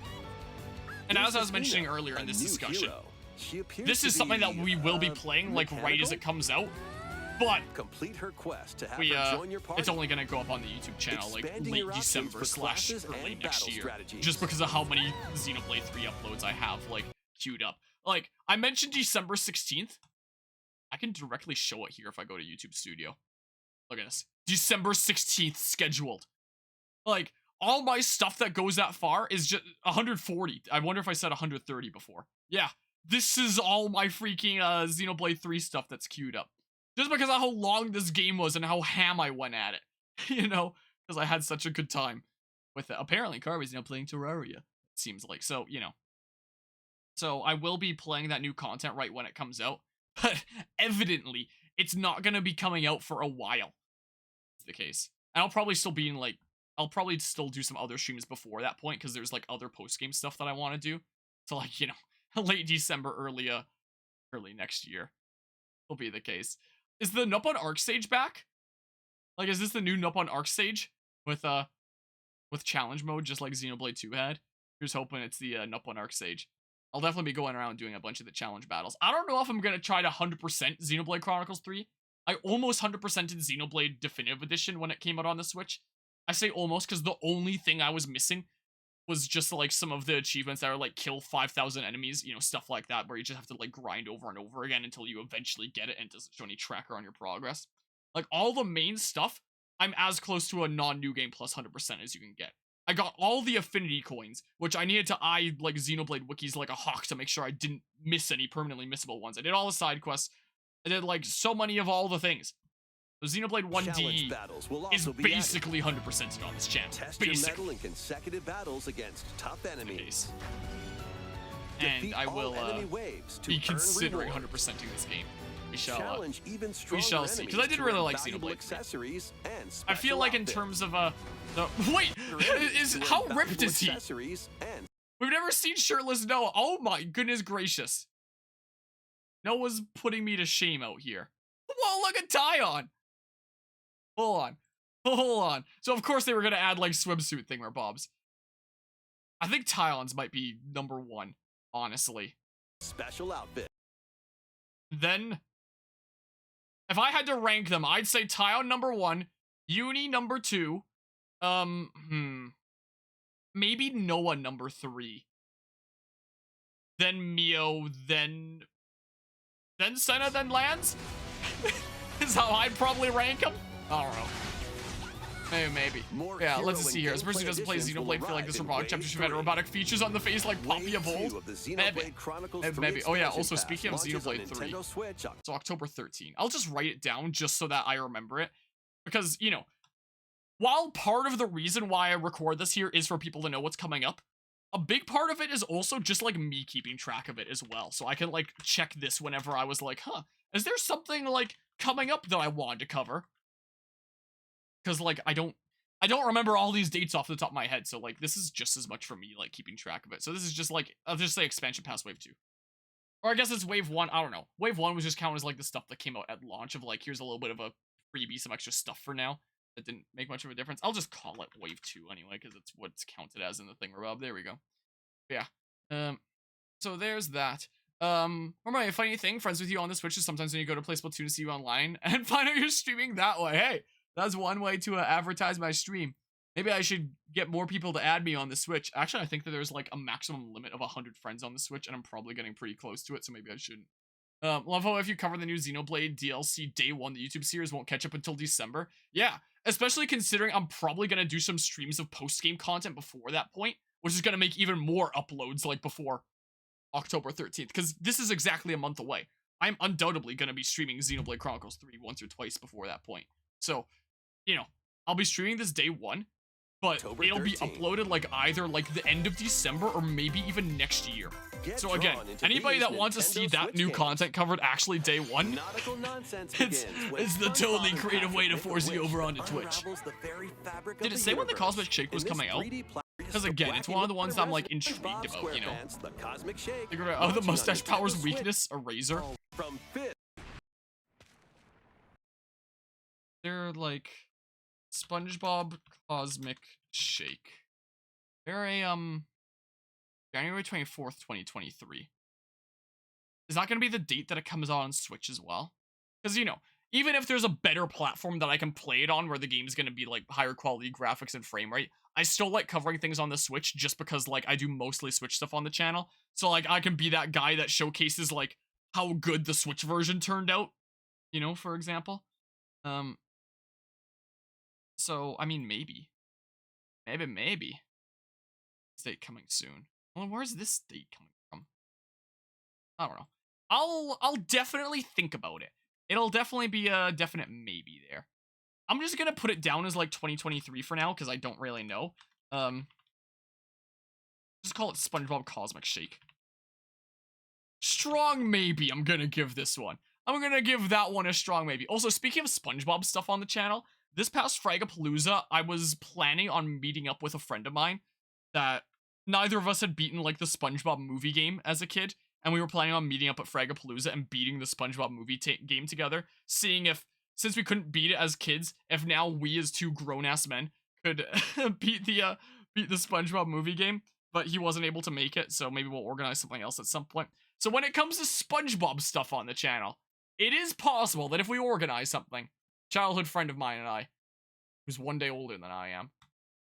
And as I was mentioning earlier in this discussion, this is something that we will be playing like right as it comes out. But complete her quest to have her join your party. It's only gonna go up on the YouTube channel like late December / early next year, just because of how many Xenoblade 3 uploads I have like queued up. Like, I mentioned December 16th. I can directly show it here if I go to YouTube Studio. Look at this. December 16th scheduled. Like, all my stuff that goes that far is just 140. I wonder if I said 130 before. Yeah, this is all my freaking Xenoblade 3 stuff that's queued up. Just because of how long this game was and how ham I went at it. You know? Because I had such a good time with it. Apparently, Kirby's now playing Terraria. It seems like. So, you know. So, I will be playing that new content right when it comes out. But, evidently, it's not going to be coming out for a while. That's the case. And I'll probably still be in, like... I'll probably still do some other streams before that point, because there's, like, other post-game stuff that I want to do. So, like, you know, late December, early next year will be the case. Is the Nupon Arc stage back? Like, is this the new Nupon Arc stage with challenge mode, just like Xenoblade 2 had? Here's hoping it's the Nupon Arc stage. I'll definitely be going around doing a bunch of the challenge battles. I don't know if I'm gonna try to 100% Xenoblade Chronicles 3. I almost 100%ed Xenoblade Definitive Edition when it came out on the Switch. I say almost because the only thing I was missing was just like some of the achievements that are like kill 5,000 enemies, you know, stuff like that, where you just have to like grind over and over again until you eventually get it and it doesn't show any tracker on your progress. Like, all the main stuff, I'm as close to a non-New Game Plus 100% as you can get. I got all the affinity coins, which I needed to eye like Xenoblade wikis like a hawk to make sure I didn't miss any permanently missable ones. I did all the side quests. I did like so many of all the things. So Xenoblade 1D is basically 100% on this channel. Test your mettle in consecutive battles against tough enemies. And I will be considering 100%ing this game. We shall see. Because I did really like Xenoblade. I feel like in terms of wait, how ripped is he? We've never seen shirtless Noah. Oh my goodness gracious. Noah's putting me to shame out here. Whoa, look at Tyon. Hold on. So of course they were gonna add like swimsuit thingamabobs. I think Tyon's might be number 1, honestly. Special outfit. Then, if I had to rank them, I'd say Tyon number 1, Uni number 2, maybe Noah number 3, then Mio, then then Senna, then Lands? Is how I'd probably rank them? I don't know. Maybe. Yeah, let's just see here. As a person who doesn't play Xenoblade, feel like this robotic chapter should have had robotic features on the face like Poppy of old. Maybe. Oh yeah, also speaking of Xenoblade 3, so October 13. I'll just write it down just so that I remember it. Because, you know, while part of the reason why I record this here is for people to know what's coming up, a big part of it is also just like me keeping track of it as well. So I can like check this whenever I was like, huh, is there something like coming up that I wanted to cover? Because like I don't remember all these dates off the top of my head, so like this is just as much for me like keeping track of it. So this is just like, I'll just say expansion pass wave 2, or I guess it's wave 1. I don't know. Wave 1 was just counted as like the stuff that came out at launch of like, here's a little bit of a freebie, some extra stuff for now that didn't make much of a difference. I'll just call it wave 2 anyway, because it's what's counted as in the thing, Rob. There we go. Yeah. So there's that. Remember a funny thing, friends with you on the Switch is sometimes when you go to play Splatoon to see you online and find out you're streaming that way. Hey, that's one way to advertise my stream. Maybe I should get more people to add me on the Switch. Actually, I think that there's like a maximum limit of 100 friends on the Switch, and I'm probably getting pretty close to it, so maybe I shouldn't. Love how if you cover the new Xenoblade DLC day 1, the YouTube series won't catch up until December. Yeah, especially considering I'm probably going to do some streams of post-game content before that point, which is going to make even more uploads like before October 13th, because this is exactly a month away. I'm undoubtedly going to be streaming Xenoblade Chronicles 3 once or twice before that point. So, you know, I'll be streaming this day 1, but it'll be uploaded like either like the end of December or maybe even next year. So again, anybody that wants to see that new content covered actually day 1, it's the totally creative way to force you over onto Twitch. Did it say when the Cosmic Shake was coming out? Because again, it's one of the ones that I'm like intrigued about, you know. Oh, the mustache powers weakness, a razor. They're like SpongeBob Cosmic Shake. They're a January 24th, 2023. Is that gonna be the date that it comes out on Switch as well? Because, you know, even if there's a better platform that I can play it on where the game's gonna be like higher quality graphics and frame rate, I still like covering things on the Switch just because like I do mostly Switch stuff on the channel. So like I can be that guy that showcases like how good the Switch version turned out, you know, for example. So I mean maybe. This date coming soon. Well, where's this date coming from? I don't know. I'll definitely think about it. It'll definitely be a definite maybe there. I'm just gonna put it down as like 2023 for now because I don't really know. Just call it SpongeBob Cosmic Shake. Strong maybe I'm gonna give this one. I'm gonna give that one a strong maybe. Also, speaking of SpongeBob stuff on the channel, this past Fragapalooza, I was planning on meeting up with a friend of mine that neither of us had beaten like the SpongeBob movie game as a kid, and we were planning on meeting up at Fragapalooza and beating the SpongeBob movie game together, seeing if, since we couldn't beat it as kids, if now we as two grown-ass men could beat the SpongeBob movie game, but he wasn't able to make it, so maybe we'll organize something else at some point. So when it comes to SpongeBob stuff on the channel, it is possible that if we organize something, childhood friend of mine and I, who's one day older than I am,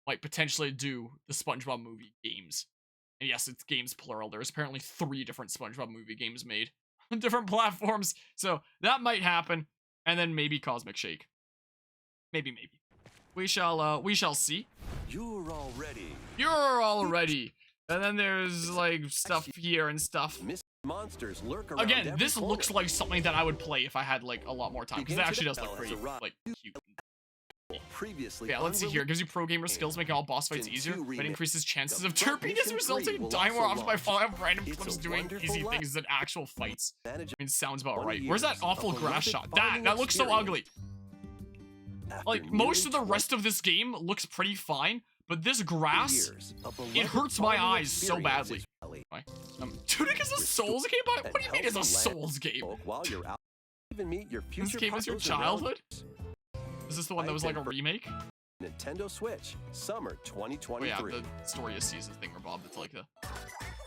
might potentially do the SpongeBob movie games. And yes, it's games plural. There's apparently 3 different SpongeBob movie games made on different platforms. So that might happen. And then maybe Cosmic Shake. Maybe. We shall see. You're all ready. And then there's like stuff here and stuff. Monsters lurk around. Again, this looks like something that I would play if I had like a lot more time, because it actually does look pretty like cute. Yeah, let's see here. It gives you pro gamer skills, making all boss fights easier, but increases chances of derpiness, resulting in dying more often by falling off random clips doing easy things than actual fights. I mean, sounds about right. Where's that awful grass shot? That looks so ugly. Like, most of the rest of this game looks pretty fine, but this grass, it hurts my eyes so badly. Tunic is a Souls game? What do you mean it's a Souls game? This game is your childhood? Is this the one that was like a remake? Nintendo Switch, summer 2023. Oh yeah, the Story of Seasons Thingerbob. That's like the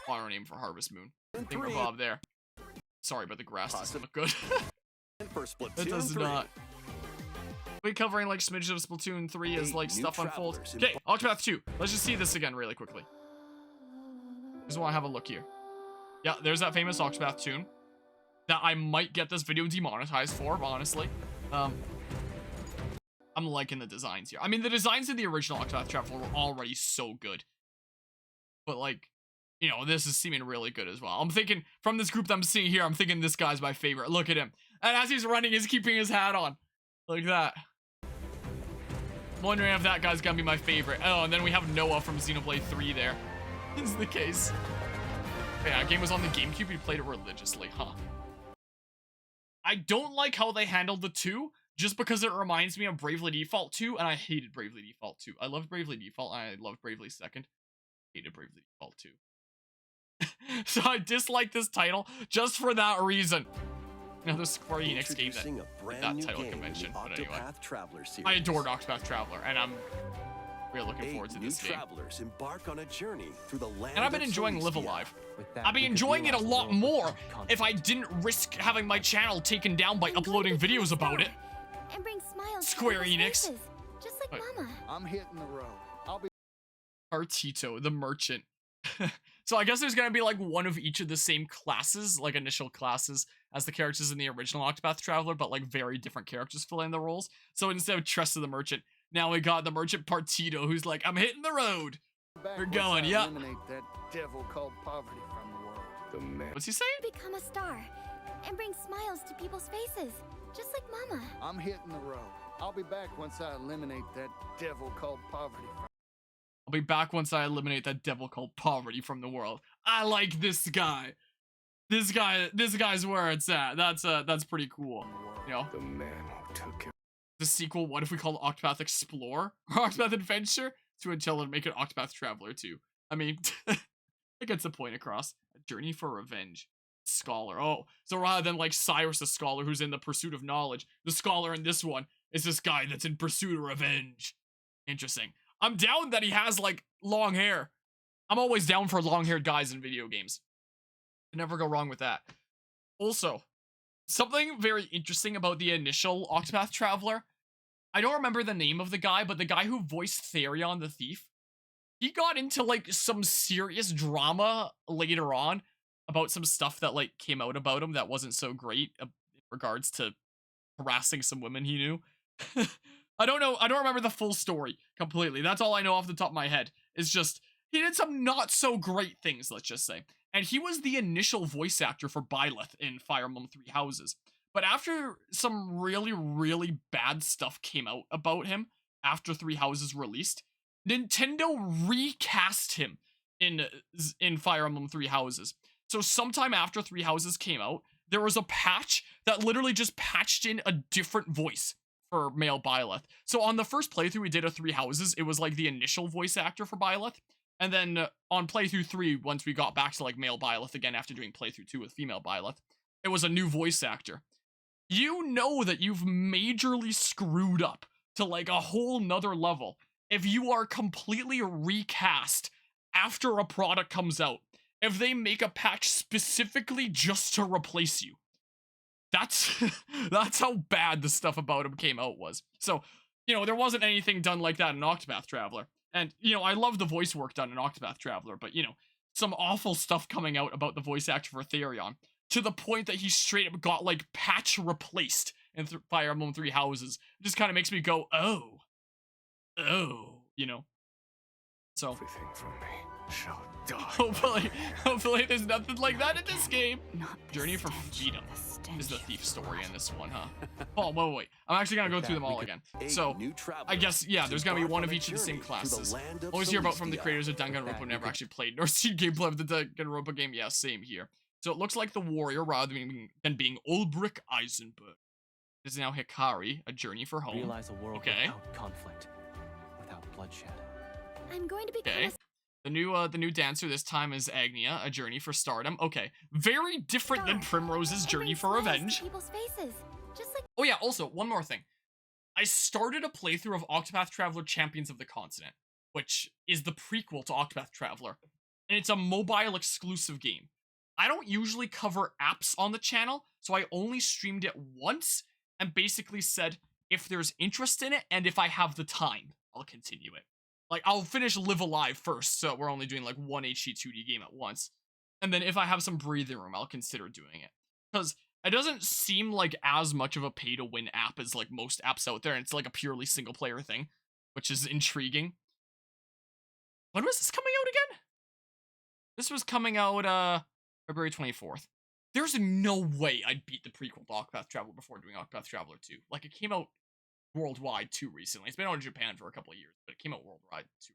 modern name for Harvest Moon. Thingerbob there. Sorry, but the grass doesn't look good. It does not. We covering like smidges of Splatoon 3 as like stuff unfolds. Okay, Octopath 2. Let's just see this again really quickly. Just want to have a look here. Yeah, there's that famous Octopath tune. that I might get this video demonetized for, honestly. I'm liking the designs here. I mean, the designs in the original Octopath Traveler were already so good. But, like, you know, this is seeming really good as well. I'm thinking, from this group that I'm seeing here, I'm thinking this guy's my favorite. Look at him. And as he's running, he's keeping his hat on. Like that. I'm wondering if that guy's gonna be my favorite. Oh, and then we have Noah from Xenoblade 3 there. This is the case. Yeah, game was on the GameCube. We played it religiously, huh? I don't like how they handled the 2, just because it reminds me of Bravely Default 2, and I hated Bravely Default 2. I loved Bravely Default, and I loved Bravely 2nd. Hated Bravely Default 2. So I dislike this title just for that reason. Another Square Enix game that title convention, but anyway. I adored Octopath Traveler, and I'm really looking forward to this game. Travelers embark on a journey through the land. And I've been enjoying Live Alive. I'd be enjoying it a lot more if I didn't risk having my channel taken down by uploading videos about it. And bring smiles Square Enix. Just like Mama. I'm hitting the road. I'll be Artito, the merchant. So I guess there's gonna be like one of each of the same classes, like initial classes, as the characters in the original Octopath Traveler, but like very different characters fill in the roles. So instead of Tressa the Merchant, now we got the merchant Partito, who's like, I'm hitting the road. We're going, yep. Eliminate that devil called poverty from the world. The man. What's he saying? Become a star and bring smiles to people's faces, just like Mama. I'm hitting the road. I'll be back once I eliminate that devil called poverty from I'll be back once I eliminate that devil called poverty from the world. I like this guy. This guy's where it's at. That's pretty cool. You know? The man who took it. The sequel, what if we call it Octopath Explorer? Or Octopath Adventure? To until and make it Octopath Traveler 2. I mean, it gets the point across. A journey for revenge. Scholar. Oh, so rather than like Cyrus the scholar who's in the pursuit of knowledge, the scholar in this one is this guy that's in pursuit of revenge. Interesting. I'm down that he has like long hair. I'm always down for long-haired guys in video games. You never go wrong with that. Also, something very interesting about the initial Octopath Traveler. I don't remember the name of the guy, but the guy who voiced Therion the Thief, he got into like some serious drama later on about some stuff that like came out about him that wasn't so great in regards to harassing some women he knew. I don't know. I don't remember the full story completely. That's all I know off the top of my head. It's just, he did some not so great things, let's just say. And he was the initial voice actor for Byleth in Fire Emblem Three Houses. But after some really, really bad stuff came out about him after Three Houses released, Nintendo recast him in Fire Emblem Three Houses. So sometime after Three Houses came out, there was a patch that literally just patched in a different voice for male Byleth. So on the first playthrough we did of Three Houses, it was like the initial voice actor for Byleth. And then on playthrough 3, once we got back to like male Byleth again after doing playthrough 2 with female Byleth, it was a new voice actor. You know that you've majorly screwed up to like a whole nother level if you are completely recast after a product comes out. If they make a patch specifically just to replace you. That's how bad the stuff about him came out was. So, you know, there wasn't anything done like that in Octopath Traveler. And, you know, I love the voice work done in Octopath Traveler, but, you know, some awful stuff coming out about the voice actor for Therion, to the point that he straight up got, like, patch replaced in Fire Emblem Three Houses. It just kind of makes me go, oh, you know? So, everything from me shall die. Hopefully there's nothing like that in this game. Journey for Freedom is the thief story in this one, huh? Oh, wait. I'm actually gonna go through them all again. So, I guess, yeah, there's gonna be one of each of the same classes. Always hear about from the creators of Danganronpa, never actually played nor seen gameplay of the Danganronpa game. Yeah, same here. So it looks like the warrior, rather than being Ulbrich Eisenberg, is now Hikari, a journey for home. Realize a world without conflict, without bloodshed. I'm going to become The new dancer this time is Agnia, a journey for stardom. Okay, very different than Primrose's journey for revenge. Oh yeah, also, one more thing. I started a playthrough of Octopath Traveler Champions of the Continent, which is the prequel to Octopath Traveler, and it's a mobile exclusive game. I don't usually cover apps on the channel, so I only streamed it once, and basically said, if there's interest in it, and if I have the time, I'll continue it. Like, I'll finish Live Alive first, so we're only doing, like, one HD 2D game at once. And then if I have some breathing room, I'll consider doing it. Because it doesn't seem like as much of a pay-to-win app as like most apps out there. And it's like a purely single-player thing, which is intriguing. When was this coming out again? This was coming out February 24th. There's no way I'd beat the prequel to Octopath Traveler before doing Octopath Traveler 2. Like, it came out worldwide too recently. It's been out in Japan for a couple of years, but it came out worldwide too.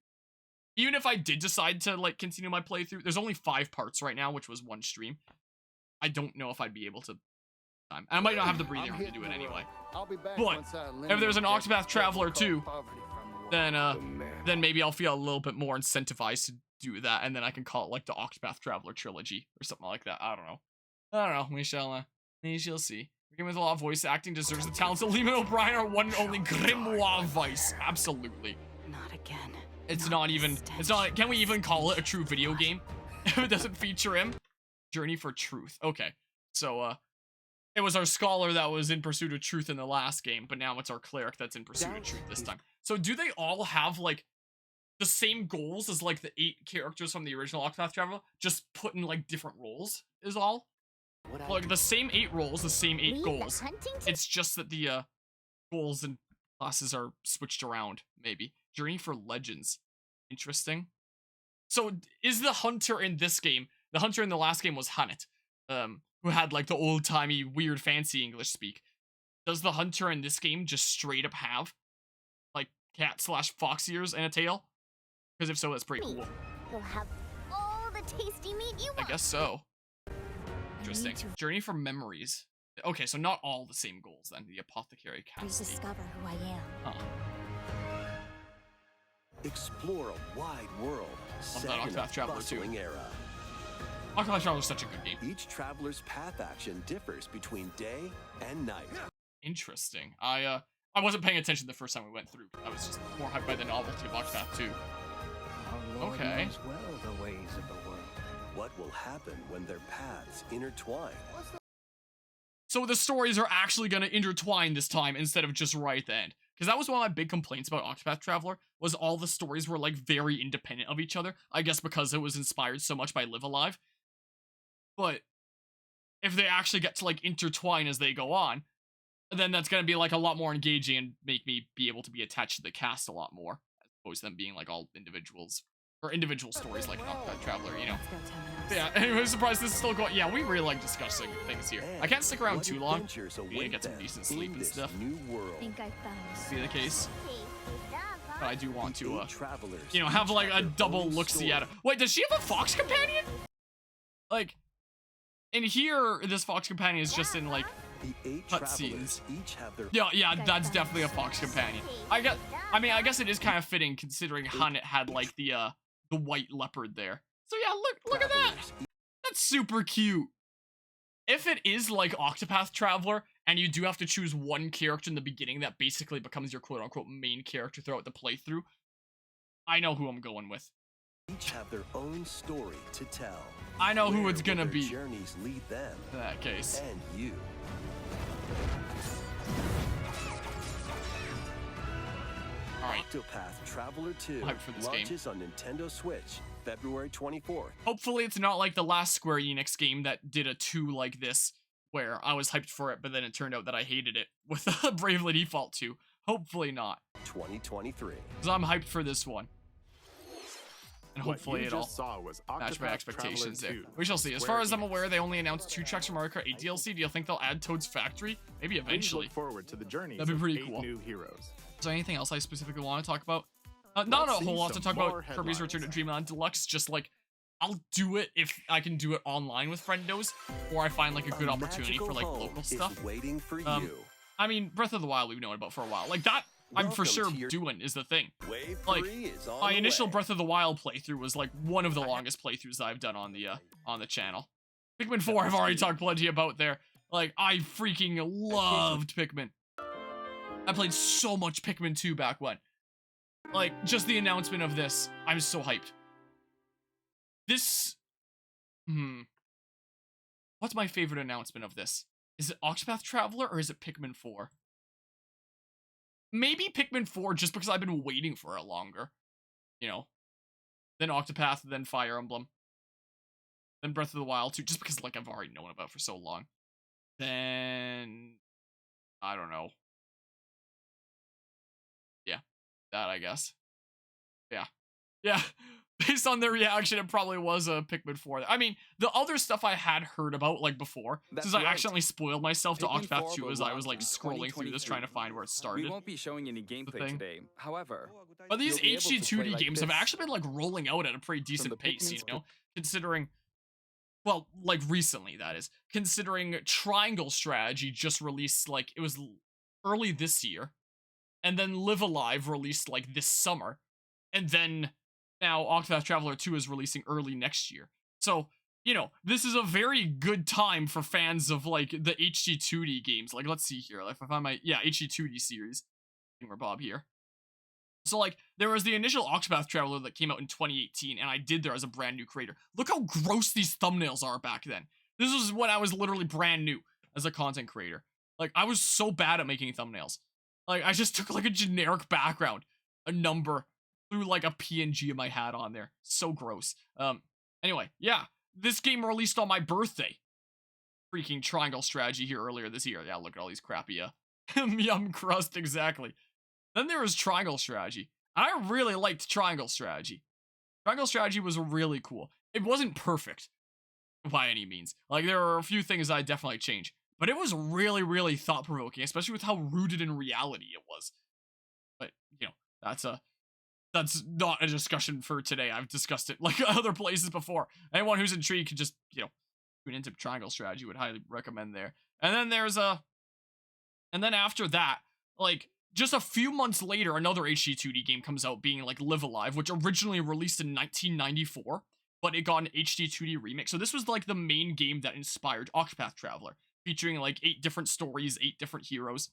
Even if I did decide to like continue my playthrough, there's only 5 parts right now, which was 1 stream. I don't know if I'd be able to. I might not have the breathing room to do it anyway. But if there's an Octopath Traveler 2, then maybe I'll feel a little bit more incentivized to do that, and then I can call it like the Octopath Traveler trilogy or something like that. I don't know. We shall see. A game with a lot of voice acting deserves the talents of Lehman O'Brien, our one and only Grimoire voice. Absolutely. Not again. It's not even. Can we even call it a true video game if it doesn't feature him? Journey for Truth. Okay, so it was our scholar that was in pursuit of truth in the last game, but now it's our cleric that's in pursuit of truth this time. So do they all have like the same goals as like the 8 characters from the original Octopath Traveler, just put in like different roles? Is all. Like the same 8 roles, the same 8 goals. It's just that the goals and classes are switched around, maybe. Journey for Legends. Interesting. So is the hunter in this game, the hunter in the last game was Hannet, who had like the old-timey, weird, fancy English speak. Does the hunter in this game just straight up have like cat/fox ears and a tail? Because if so, that's pretty cool. You'll have all the tasty meat you want. I guess so. Interesting. Journey for Memories. Okay, so not all the same goals then. The Apothecary Castle. Rediscover who I am. Huh. Explore a wide world. Love that Octopath Traveler 2. Era. Octopath Traveler is such a good game. Each traveler's path action differs between day and night. Interesting. I wasn't paying attention the first time we went through. I was just more hyped by the novelty of Octopath 2. Okay. Well the ways of the world. What will happen when their paths intertwine? So the stories are actually going to intertwine this time instead of just right at the end. Because that was one of my big complaints about Octopath Traveler, was all the stories were like very independent of each other. I guess because it was inspired so much by Live Alive. But if they actually get to like intertwine as they go on, then that's going to be like a lot more engaging and make me be able to be attached to the cast a lot more. As opposed to them being like all individuals. Or individual stories like Octopath Traveler, you know. Yeah, anyway, I'm surprised this is still going. Yeah, we really like discussing things here. I can't stick around too long. We need to get some decent sleep and stuff. Think I found Be the case. But I do want to, you know, have like a double look-see at it. Wait, does she have a fox companion? Like, in here, this fox companion is just in like cutscenes. Yeah, that's definitely a fox companion. I guess it is kind of fitting considering Hannet had like the white leopard there. So yeah, look at that. That's super cute. If it is like Octopath Traveler, and you do have to choose one character in the beginning that basically becomes your quote-unquote main character throughout the playthrough, I know who I'm going with. Each have their own story to tell. I know who it's gonna be. Journeys lead them. In that case. And you. Alright. Octopath Traveler 2 for launches on Nintendo Switch February 24th. Hopefully it's not like the last Square Enix game that did a 2 like this, where I was hyped for it, but then it turned out that I hated it with Bravely Default 2. Hopefully not. 2023. Because I'm hyped for this one. And hopefully it'll match my Octopath expectations there. Traveler 2 We shall see. As Square far as I'm Enix. aware, they only announced 2 tracks from Mario Kart 8 DLC. Do you think they'll add Toad's Factory? Maybe Please eventually. look forward to the journey. That'd be pretty 8 cool. new heroes. Is there anything else I specifically want to talk about? Not a Let's whole see lot to some talk about more Kirby's headlines. Return to Dreamland Deluxe. Just like, I'll do it if I can do it online with friendos, or I find like a good opportunity for like local stuff. Waiting for you. I mean, Breath of the Wild we've known about for a while. Like that, I'm for sure doing is the thing. Wave Like 3 is on my the initial way. Breath of the Wild playthrough was like one of the longest playthroughs that I've done on the channel. Pikmin 4 I've already talked plenty about there. Like I freaking loved Pikmin. I played so much Pikmin 2 back when. Like just the announcement of this, I'm so hyped. This what's my favorite announcement of this? Is it Octopath Traveler or is it Pikmin 4? Maybe Pikmin 4 just because I've been waiting for it longer. You know. Then Octopath, then Fire Emblem. Then Breath of the Wild 2, just because like I've already known about it for so long. then I don't know. Yeah, that I guess. Yeah. Yeah. Based on their reaction, it probably was a Pikmin 4. I mean, the other stuff I had heard about, like, before, since I accidentally spoiled myself to Pikmin Octopath 4 2 will as I was, like, launch in scrolling through this trying to find where it started. We won't be showing any gameplay today. However, But these you'll be able HD to play 2D like games have this. actually been, like, rolling out at a pretty decent the pace, you Pikmin's know? Considering, well, like, recently, that is. Considering Triangle Strategy just released, like, it was early this year. And then Live Alive released, like, this summer. And then now Octopath Traveler 2 is releasing early next year. So, you know, this is a very good time for fans of, like, the HD 2D games. Like, let's see here. Like, if I find my, yeah, HD 2D series. We're Bob here. So, like, there was the initial Octopath Traveler that came out in 2018, and I did there as a brand new creator. Look how gross these thumbnails are back then. This was when I was literally brand new as a content creator. Like, I was so bad at making thumbnails. Like, I just took, like, a generic background, a number, threw, like, a PNG of my hat on there. So gross. Anyway, yeah. This game released on my birthday. Freaking Triangle Strategy here earlier this year. Yeah, look at all these crappy, yum crust, exactly. Then there was Triangle Strategy. I really liked Triangle Strategy. Triangle Strategy was really cool. It wasn't perfect, by any means. Like, there are a few things I'd definitely change. But it was really, really thought-provoking, especially with how rooted in reality it was. But, you know, that's not a discussion for today. I've discussed it, like, other places before. Anyone who's intrigued could just, you know, tune into Triangle Strategy. Would highly recommend there. And then there's and then after that, like, just a few months later, another HD 2D game comes out being, like, Live Alive, which originally released in 1994, but it got an HD 2D remake. So this was, like, the main game that inspired Octopath Traveler, featuring, like, 8 different stories, 8 different heroes,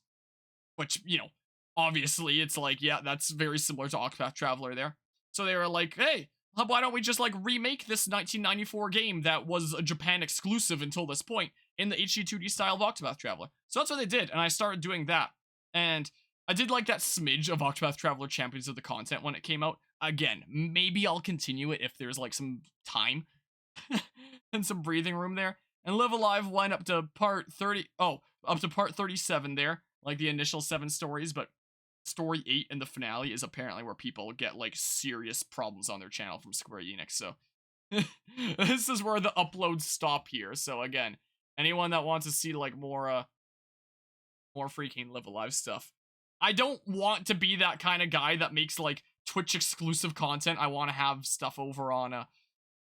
which, you know, obviously it's like, yeah, that's very similar to Octopath Traveler there. So they were like, hey, why don't we just, like, remake this 1994 game that was a Japan exclusive until this point in the HD 2D style of Octopath Traveler? So that's what they did, and I started doing that. And I did like that smidge of Octopath Traveler Champions of the Content when it came out. Again, maybe I'll continue it if there's, like, some time and some breathing room there. And Live Alive went up to part 30, up to part 37 there, like the initial 7 stories, but story 8 and the finale is apparently where people get, like, serious problems on their channel from Square Enix, so this is where the uploads stop here. So again, anyone that wants to see, like, more freaking Live Alive stuff. I don't want to be that kind of guy that makes, like, Twitch exclusive content. I want to have stuff over on,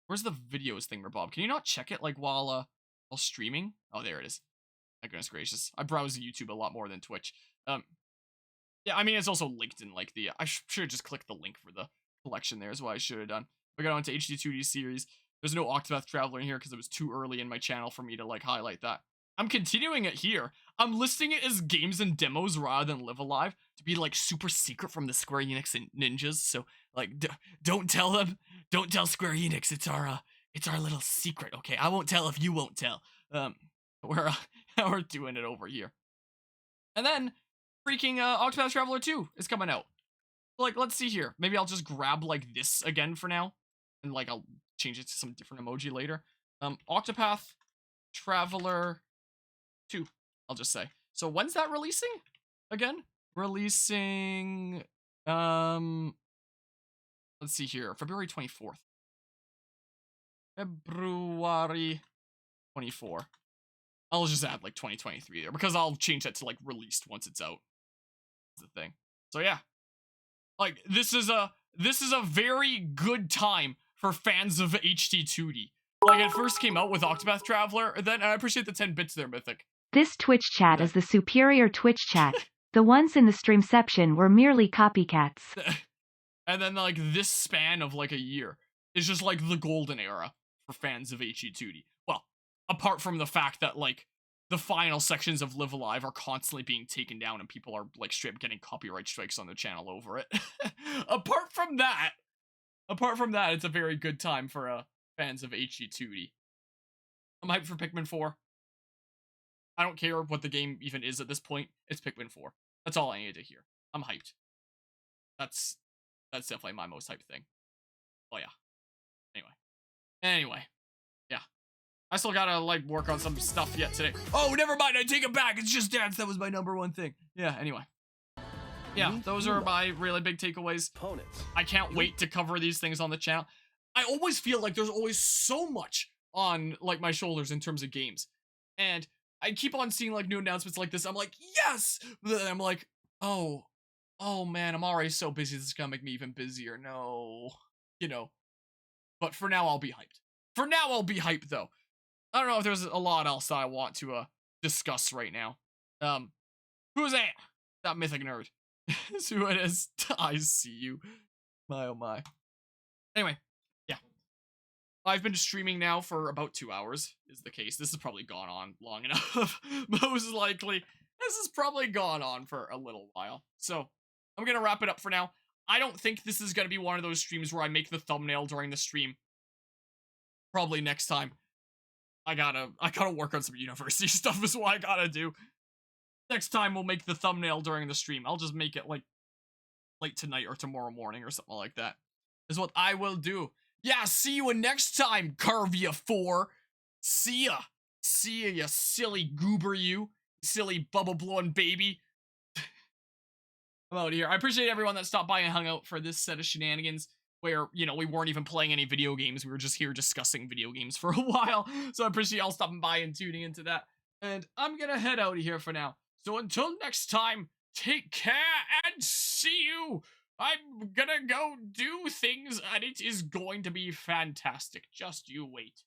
where's the videos thing, Bob? Can you not check it, like, while streaming? Oh, there it is. My goodness gracious. I browse YouTube a lot more than Twitch. Yeah, I mean, it's also linked in, like, the, I should have just clicked the link for the collection there is what I should have done. We got onto HD 2D series. There's no Octopath Traveler in here because it was too early in my channel for me to, like, highlight that. I'm continuing it here. I'm listing it as games and demos rather than Live Alive to be, like, super secret from the Square Enix and ninjas. So, like, don't tell them. Don't tell Square Enix. It's our little secret. Okay, I won't tell if you won't tell. We're doing it over here. And then freaking Octopath Traveler 2 is coming out. Like, let's see here. Maybe I'll just grab, like, this again for now, and, like, I'll change it to some different emoji later. Octopath Traveler 2, I'll just say. So when's that releasing again? Releasing, let's see here, February 24th. February 24. I'll just add, like, 2023 there, because I'll change that to, like, released once it's out. That's the thing. So yeah. Like, this is a very good time for fans of HD 2D. Like, it first came out with Octopath Traveler, and then I appreciate the 10 bits there, Mythic. This Twitch chat is the superior Twitch chat. The ones in the streamception were merely copycats. And then, like, this span of, like, a year is just, like, the golden era for fans of HD 2D. Well, apart from the fact that, like, the final sections of Live Alive are constantly being taken down and people are, like, straight up getting copyright strikes on their channel over it. Apart from that, it's a very good time for fans of HD 2D. I'm hyped for Pikmin 4. I don't care what the game even is at this point. It's Pikmin 4. That's all I need to hear. I'm hyped. That's definitely my most hyped thing. Oh yeah. Anyway. Yeah. I still gotta, like, work on some stuff yet today. Oh, never mind, I take it back. It's just dance. That was my #1 thing. Yeah, anyway. Yeah, those are my really big takeaways. I can't wait to cover these things on the channel. I always feel like there's always so much on, like, my shoulders in terms of games. And I keep on seeing, like, new announcements like this. I'm like, yes! But then I'm like, oh man, I'm already so busy. This is gonna make me even busier. No. You know. But for now, I'll be hyped. For now, I'll be hyped, though. I don't know if there's a lot else that I want to discuss right now. Who's that? That mythic nerd. Is who it is. I see you. My oh my. Anyway, yeah. I've been streaming now for about 2 hours, is the case. This has probably gone on long enough. Most likely, this has probably gone on for a little while. So, I'm gonna wrap it up for now. I don't think this is gonna be one of those streams where I make the thumbnail during the stream. Probably next time. I gotta work on some university stuff is what I gotta do. Next time we'll make the thumbnail during the stream. I'll just make it like late tonight or tomorrow morning or something like that. Is what I will do. Yeah, see you next time, Carvia 4. See ya. See ya, you silly goober, you. Silly bubble blowing baby. I'm out of here. I appreciate everyone that stopped by and hung out for this set of shenanigans. Where, you know, we weren't even playing any video games. We were just here discussing video games for a while. So I appreciate y'all stopping by and tuning into that. And I'm gonna head out of here for now. So until next time, take care and see you. I'm gonna go do things and it is going to be fantastic. Just you wait.